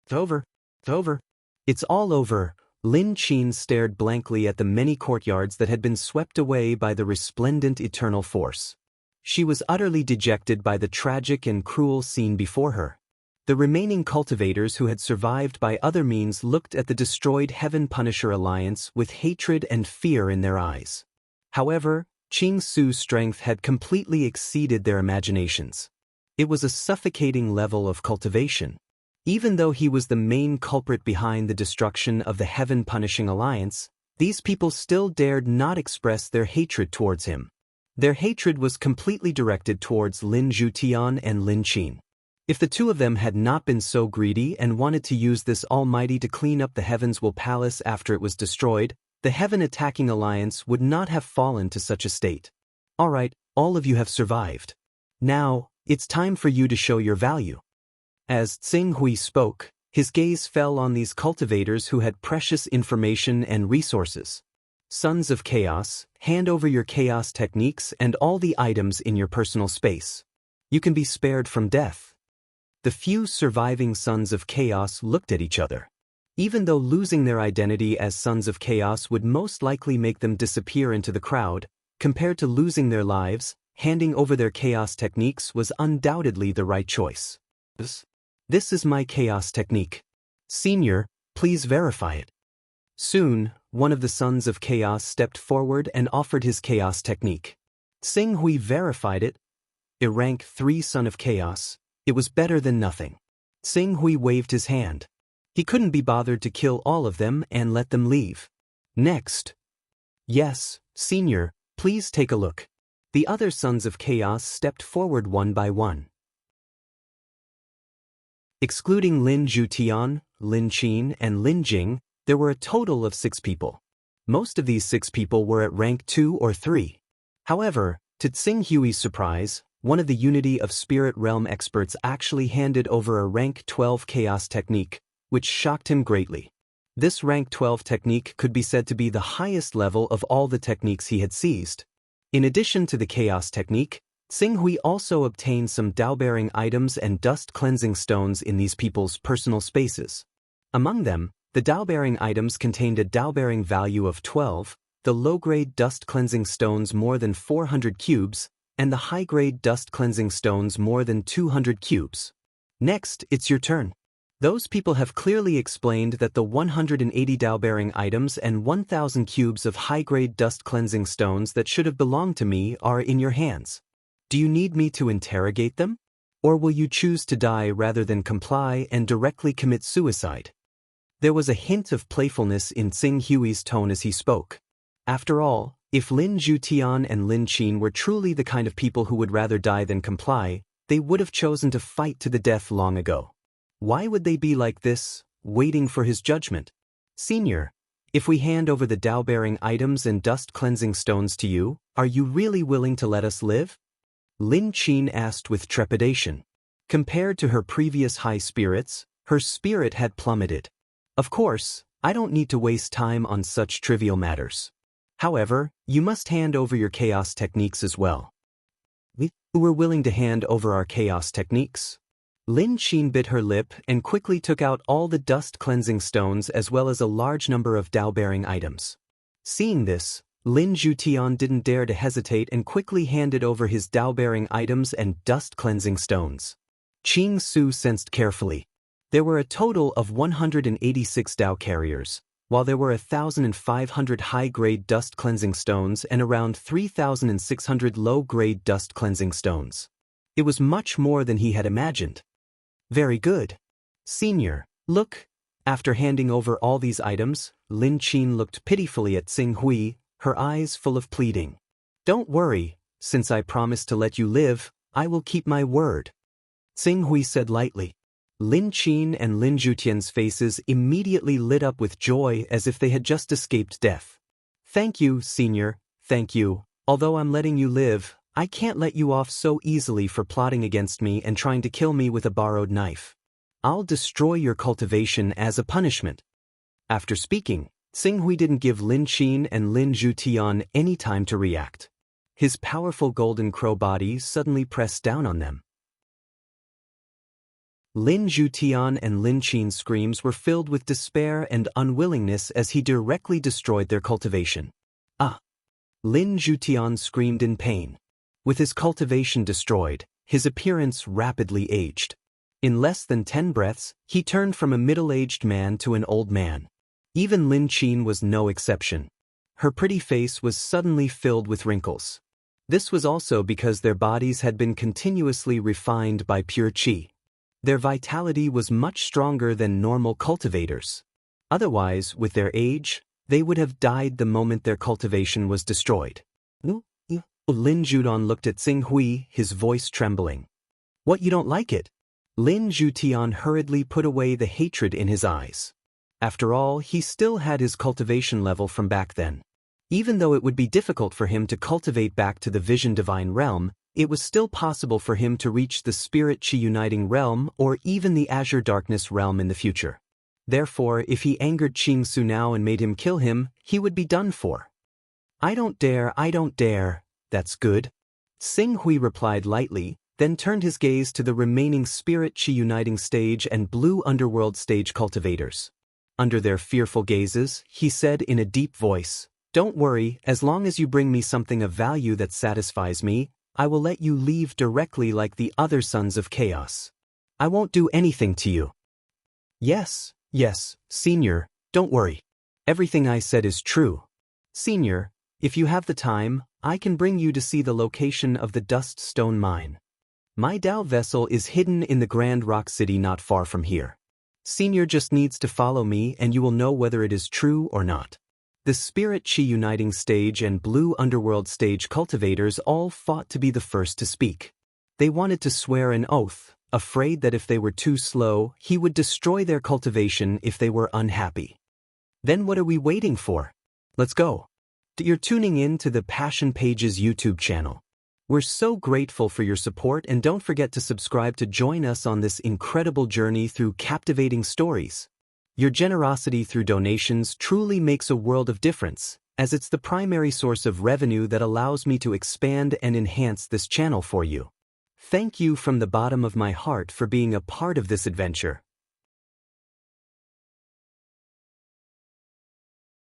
It's over. It's over. It's all over. Lin Qin stared blankly at the many courtyards that had been swept away by the resplendent eternal force. She was utterly dejected by the tragic and cruel scene before her. The remaining cultivators who had survived by other means looked at the destroyed Heaven Punisher Alliance with hatred and fear in their eyes. However, Qing Su's strength had completely exceeded their imaginations. It was a suffocating level of cultivation. Even though he was the main culprit behind the destruction of the Heaven Punishing Alliance, these people still dared not express their hatred towards him. Their hatred was completely directed towards Lin Zhutian and Lin Qin. If the two of them had not been so greedy and wanted to use this almighty to clean up the Heavens Will Palace after it was destroyed, the Heaven Attacking Alliance would not have fallen to such a state. Alright, all of you have survived. Now, it's time for you to show your value. As Tsing Hui spoke, his gaze fell on these cultivators who had precious information and resources. Sons of Chaos, hand over your chaos techniques and all the items in your personal space. You can be spared from death. The few surviving Sons of Chaos looked at each other. Even though losing their identity as Sons of Chaos would most likely make them disappear into the crowd, compared to losing their lives, handing over their chaos techniques was undoubtedly the right choice. This is my chaos technique. Senior, please verify it. Soon, one of the Sons of Chaos stepped forward and offered his chaos technique. Tsing Hui verified it. A rank 3 Son of Chaos. It was better than nothing. Tsing Hui waved his hand. He couldn't be bothered to kill all of them and let them leave. Next. Yes, Senior, please take a look. The other Sons of Chaos stepped forward one by one. Excluding Lin Zhutian, Lin Qin, and Lin Jing, there were a total of 6 people. Most of these 6 people were at rank 2 or 3. However, to Tsing-Hui's surprise, one of the Unity of Spirit Realm experts actually handed over a rank 12 chaos technique, which shocked him greatly. This rank 12 technique could be said to be the highest level of all the techniques he had seized. In addition to the chaos technique, Tsing-Hui also obtained some Dao-bearing items and dust-cleansing stones in these people's personal spaces. Among them, the Dao-bearing items contained a Dao-bearing value of 12, the low-grade dust-cleansing stones more than 400 cubes, and the high-grade dust-cleansing stones more than 200 cubes. Next, it's your turn. Those people have clearly explained that the 180 Dao-bearing items and 1,000 cubes of high-grade dust-cleansing stones that should have belonged to me are in your hands. Do you need me to interrogate them? Or will you choose to die rather than comply and directly commit suicide? There was a hint of playfulness in Tsing-Hui's tone as he spoke. After all, if Lin Zhutian and Lin Qin were truly the kind of people who would rather die than comply, they would have chosen to fight to the death long ago. Why would they be like this, waiting for his judgment? Senior, if we hand over the Dao-bearing items and dust-cleansing stones to you, are you really willing to let us live? Lin Qin asked with trepidation. Compared to her previous high spirits, her spirit had plummeted. Of course, I don't need to waste time on such trivial matters. However, you must hand over your chaos techniques as well. We were willing to hand over our chaos techniques. Lin Qin bit her lip and quickly took out all the dust-cleansing stones as well as a large number of Dao-bearing items. Seeing this, Lin Zhutian didn't dare to hesitate and quickly handed over his Dao-bearing items and dust-cleansing stones. Qing Su sensed carefully. There were a total of 186 Dao carriers, while there were 1,500 high-grade dust-cleansing stones and around 3,600 low-grade dust-cleansing stones. It was much more than he had imagined. Very good. Senior, look. After handing over all these items, Lin Qin looked pitifully at Tsing-Hui, her eyes full of pleading. Don't worry, since I promised to let you live, I will keep my word. Tsing-Hui said lightly. Lin Qin and Lin Zhutian's faces immediately lit up with joy as if they had just escaped death. Thank you, Senior, thank you. Although I'm letting you live, I can't let you off so easily for plotting against me and trying to kill me with a borrowed knife. I'll destroy your cultivation as a punishment. After speaking, Tsing-Hui didn't give Lin Qin and Lin Zhutian any time to react. His powerful golden crow body suddenly pressed down on them. Lin Zhutian and Lin Qin's screams were filled with despair and unwillingness as he directly destroyed their cultivation. Ah! Lin Zhutian screamed in pain. With his cultivation destroyed, his appearance rapidly aged. In less than 10 breaths, he turned from a middle-aged man to an old man. Even Lin Qin was no exception. Her pretty face was suddenly filled with wrinkles. This was also because their bodies had been continuously refined by pure qi. Their vitality was much stronger than normal cultivators. Otherwise, with their age, they would have died the moment their cultivation was destroyed. Lin Zhutian looked at Tsing-Hui, his voice trembling. What, you don't like it? Lin Zhutian hurriedly put away the hatred in his eyes. After all, he still had his cultivation level from back then. Even though it would be difficult for him to cultivate back to the Vision Divine Realm, it was still possible for him to reach the Spirit Qi Uniting Realm or even the Azure Darkness Realm in the future. Therefore, if he angered Qing Su now and made him kill him, he would be done for. I don't dare. That's good. Tsing-Hui replied lightly, then turned his gaze to the remaining Spirit Qi Uniting Stage and Blue Underworld Stage cultivators. Under their fearful gazes, he said in a deep voice, Don't worry, as long as you bring me something of value that satisfies me, I will let you leave directly like the other sons of chaos. I won't do anything to you. Yes, Senior, don't worry. Everything I said is true. Senior, if you have the time, I can bring you to see the location of the Dust Stone Mine. My Dao vessel is hidden in the Grand Rock City not far from here. Senior just needs to follow me and you will know whether it is true or not. The Spirit Qi Uniting Stage and Blue Underworld Stage cultivators all fought to be the first to speak. They wanted to swear an oath, afraid that if they were too slow, he would destroy their cultivation if they were unhappy. Then what are we waiting for? Let's go. You're tuning in to the Passion Pages YouTube channel. We're so grateful for your support, and don't forget to subscribe to join us on this incredible journey through captivating stories. Your generosity through donations truly makes a world of difference, as it's the primary source of revenue that allows me to expand and enhance this channel for you. Thank you from the bottom of my heart for being a part of this adventure.